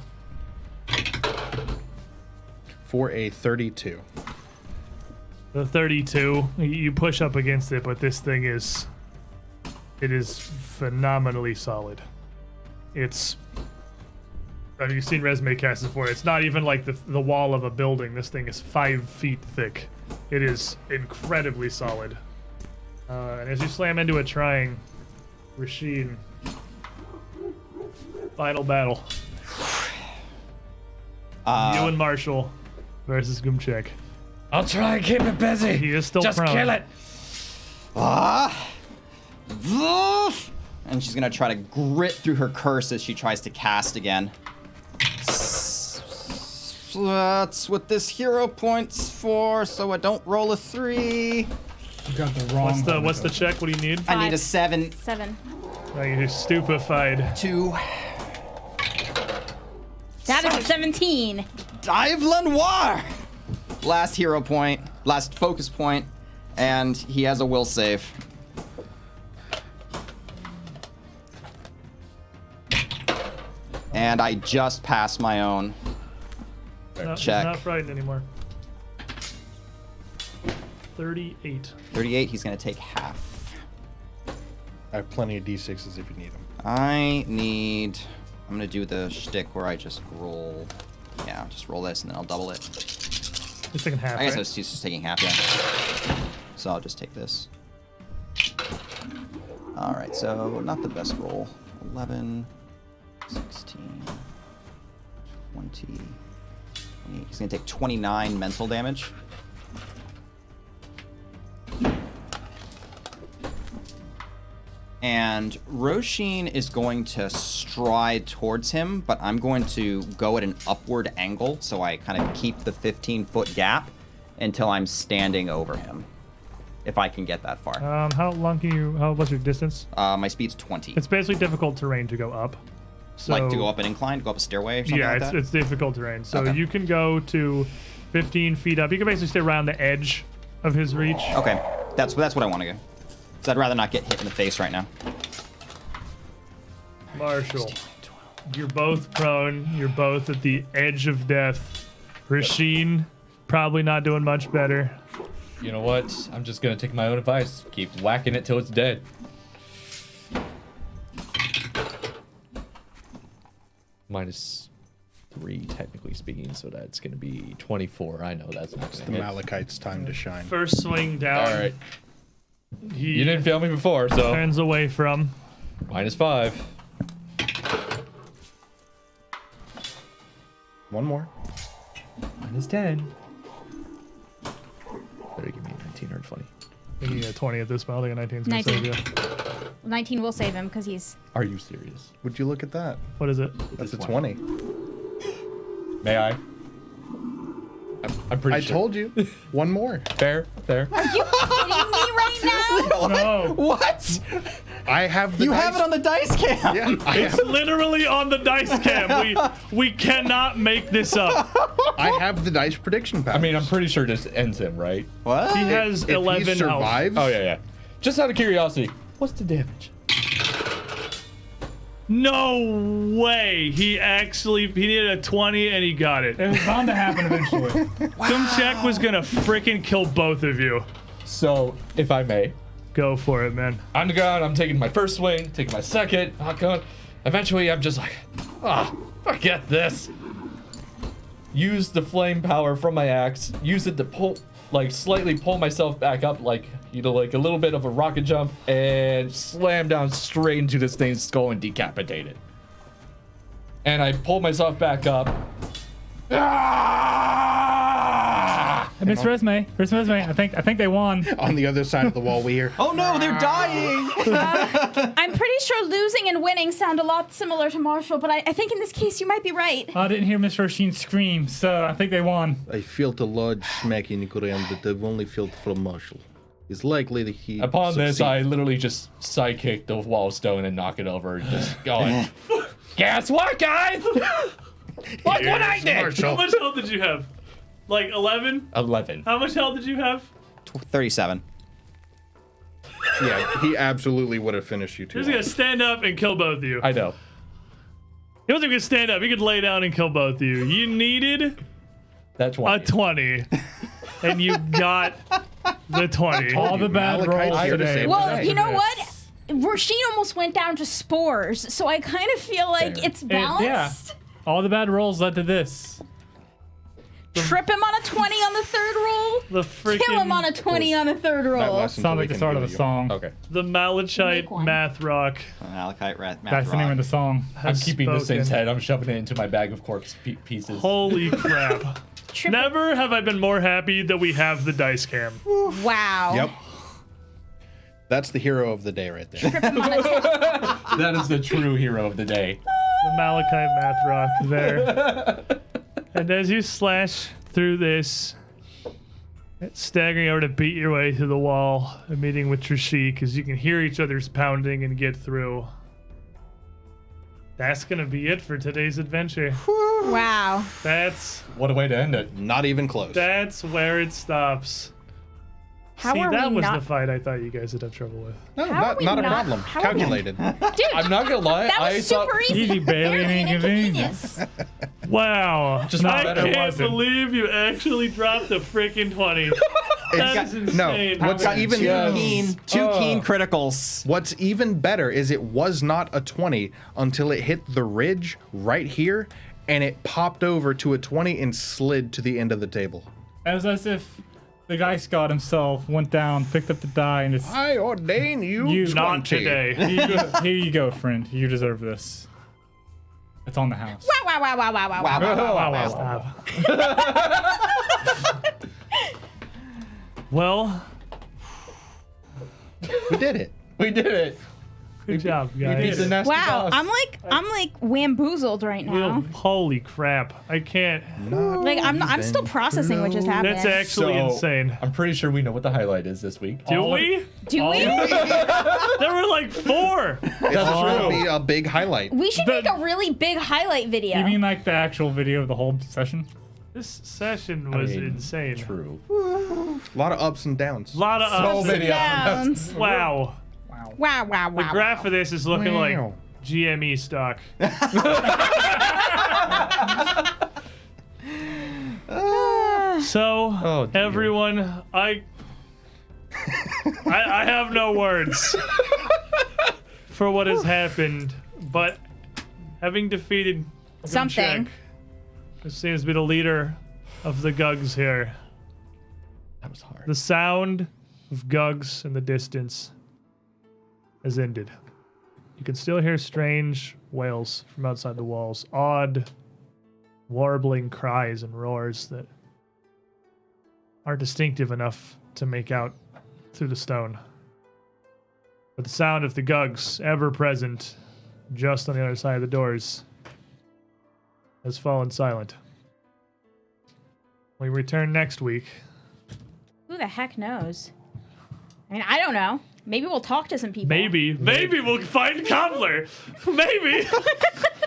for a 32. The 32, you push up against it, but this thing is phenomenally solid. You've seen Resume cast before. It's not even like the wall of a building. This thing is 5 feet thick. It is incredibly solid. And as you slam into it trying, Rasheen, final battle. You and Marshall versus Gumchek. I'll try and keep it busy. He is still Just prone. kill it. And she's gonna try to grit through her curse as she tries to cast again. That's what this hero point's for, so I don't roll a 3. You got the wrong. What's the check? What do you need? I need a 7. 7. Oh, you're stupefied. 2. That is a 17. Dive Lenoir! Last hero point, last focus point, and he has a will save. And I just passed my own. No, Check. He's not frightened anymore. 38. 38, he's gonna take half. I have plenty of d6s if you need them. I'm gonna do the shtick where I just roll. Yeah, just roll this and then I'll double it. He's taking half. I guess right? he's just taking half, yeah. So I'll just take this. Alright, so not the best roll. 11, 16, 20, 28. He's gonna take 29 mental damage. And Roshin is going to stride towards him, but I'm going to go at an upward angle so I kind of keep the 15-foot gap until I'm standing over him. If I can get that far. How long can you? What's your distance? My speed's 20. It's basically difficult terrain to go up. So, Like to go up an incline, to go up a stairway or something yeah, like that? it's difficult terrain. So Okay. you can go to 15 feet up. You can basically stay around the edge of his reach. Okay, that's what I want to go. So I'd rather not get hit in the face right now. Marshall, you're both prone. You're both at the edge of death. Rasheen, probably not doing much better. You know what? I'm just gonna take my own advice. Keep whacking it till it's dead. -3, technically speaking, so that's gonna be 24. I know that's not The gonna hit. Malachite's time to shine. First swing down. All right. He You didn't fail me before, so turns away from. -5. One more. -10. Better give me 19 or 20. I think you get 20 at this point. I think a 19's gonna 19. save you. 19 will save him because he's. Are you serious? Would you look at that? What is it? That's a It's 20. May I? I'm pretty I sure. told you. One more. Fair. Are you kidding me right now? No. What? I have the You dice. have it on the dice cam! Yeah, I It's have, literally on the dice cam. We cannot make this up. I have the dice prediction powers. I mean, I'm pretty sure this ends him, right? What? He has if 11 he health. survives, Oh, yeah. Just out of curiosity, what's the damage? No way. He needed a 20 and he got it. It was bound to happen eventually. Some check was gonna freaking kill both of you. So, if I may, Go for it, man. on the ground, I'm taking my first swing, taking my second, not going. Eventually, I'm just like, forget this. Use the flame power from my axe, use it to pull, slightly pull myself back up, like a little bit of a rocket jump, and slam down straight into this thing's skull and decapitate it. And I pull myself back up. Miss Resme, I think they won. on the other side of the wall, we hear. Oh no, they're dying! I'm pretty sure losing and winning sound a lot similar to Marshall, but I think in this case you might be right. I didn't hear Miss Roshin scream, so I think they won. I felt a large smack in the ground that I've only felt from Marshall. It's likely that he. Upon this, succeed. I literally just sidekick the wall stone and knock it over and just going, guess what, guys? Look what I did! How much health did you have? Like 11? 11. How much health did you have? 37. Yeah, he absolutely would have finished you He too. was gonna stand up and kill both of you. I know. He wasn't gonna stand up. He could lay down and kill both of you. You needed That's a one. 20, and you got the 20. All the bad Malachite's rolls here to today. save Well, the day. you know what? Rasheen almost went down to spores, so I kind of feel like Fair. it's balanced. All the bad rolls led to this. Trip him on a 20 on the third roll. The freaking Kill him on a 20 on the third That roll. lasts until Sounds like they the can start of heal a you. song. Okay. the Malachite Make one. math rock. Malachite math That's the name rock. of the song. I'm has keeping this thing's spoken. head. I'm shoving it into my bag of corpse pieces. Holy crap! Never have I been more happy that we have the dice cam. Wow. Yep. That's the hero of the day right there. That is the true hero of the day. The Malachite math rock there. And as you slash through this, staggering over to beat your way to the wall, a meeting with Trishik, as you can hear each other's pounding and get through. That's gonna be it for today's adventure. Wow. That's What a way to end it. Not even close. where it stops. How See, are that we was not? the fight I thought you guys would have trouble with. No, How are we not a not- problem. how are we- Calculated. Dude, I'm not gonna lie. that was I super thought easy. Easy, barely Barely an an inconvenience. Wow. Just I better can't wasn't. believe you actually dropped the freaking 20. That is insane. No, what's even Two keen criticals. What's even better is it was not a 20 until it hit the ridge right here, and it popped over to a 20 and slid to the end of the table. It was as if the guy Scott himself went down, picked up the die, and just I ordain you, You- 20. Not today. here you go, friend. You deserve this. It's on the house. Wow, wow, wow, wow, wow, wow. Wow. Stop. Well, We did it. we did it. good job, We beat guys. the nasty Wow, boss. I'm like wamboozled right now. Holy crap. I can't. Like I'm still processing what just happened. That's actually So, insane. I'm pretty sure we know what the highlight is this week. Do we? Do we? There were like 4. It's going to be a big highlight. We should make a really big highlight video. You mean like the actual video of the whole session? This session was insane. True. A lot of ups and downs. A lot of So ups. many Downs. Wow. Wow. Wow, wow, wow. The graph of this is looking like Wow. GME stock. So, Oh, dear. everyone, I have no words for what has happened, but having defeated Something. Grimcheck, who seems to be the leader of the Gugs here, That was hard. the sound of Gugs in the distance has ended. You can still hear strange wails from outside the walls, odd, warbling cries and roars that aren't distinctive enough to make out through the stone. But the sound of the Gugs, ever present just on the other side of the doors, has fallen silent. We return next week. Who the heck knows? I mean, I don't know. Maybe we'll talk to some people. Maybe we'll find Kovlar. Maybe.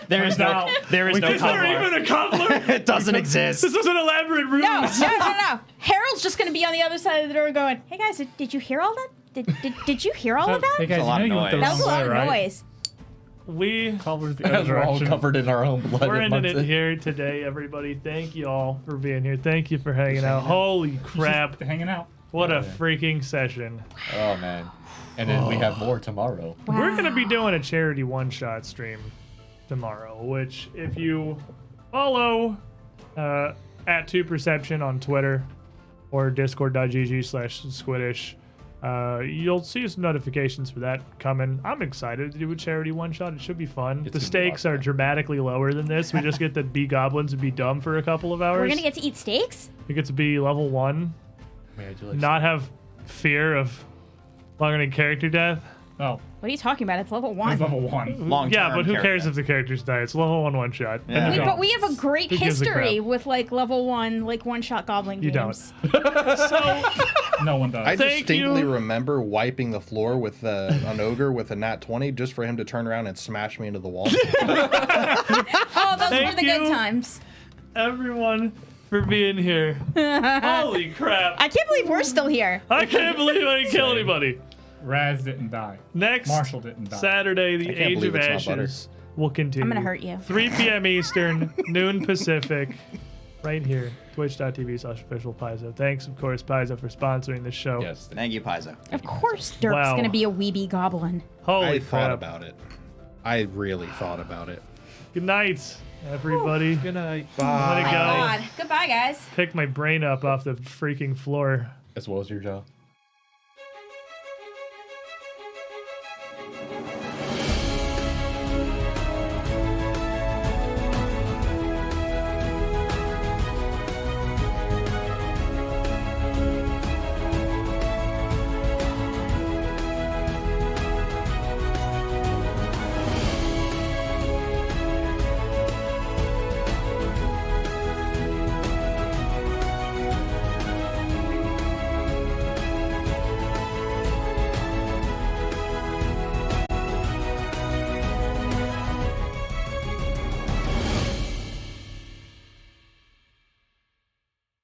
There is no Is there Kovlar. even a Kovlar? It doesn't exist. This was an elaborate ruse. No. Harold's just gonna be on the other side of the door going, "Hey guys, did you hear all that? Did you hear all of that? Hey guys, a lot you of know you went the noise. That was a wrong lot way, of right? noise." We Culver's the As other we're all direction. covered in our own blood. We're ending amongst it here today, everybody. Thank you all for being here. Thank you for hanging out. Holy crap. Hanging out. What a freaking session. Oh man. And then we have more tomorrow. We're going to be doing a charity one-shot stream tomorrow, which if you follow at 2perception on Twitter or discord.gg/squiddish, you'll see some notifications for that coming. I'm excited to do a charity one-shot. It should be fun. It's The gonna be stakes are awesome. dramatically lower than this. We just get to be goblins and be dumb for a couple of hours. We're gonna get to eat steaks. We get to be level 1, Man, I do like not have fear of longer character death. Oh, What are you talking about? It's level it's 1. level 1. Long Yeah, term but who cares character. if the characters die? It's level 1 shot. Yeah. Wait, but we have a great Who gives a history crap? with like level 1, like one-shot goblin You games. So, No one does. I Thank distinctly you. remember wiping the floor with an ogre with a nat 20 just for him to turn around and smash me into the wall. Oh, those Thank were the good you. times. everyone, for being here. Holy crap. I can't believe we're still here. I can't believe I didn't kill anybody. Raz didn't die. Next Marshall didn't die. Saturday, the can't Age believe of it's not butter. Ashes will continue. I'm gonna hurt you. 3 p.m. Eastern, noon Pacific, right here. Twitch.tv/official Paizo. Thanks, of course, Paizo, for sponsoring this show. Yes. Thank you, Paizo. Of course, Dirk's Wow. gonna be a weeby goblin. Holy I crap. thought about it. I really thought about it. Good night, everybody. Good night. I'm gonna go God. Goodbye, guys. pick my brain up off the freaking floor. As well as your jaw.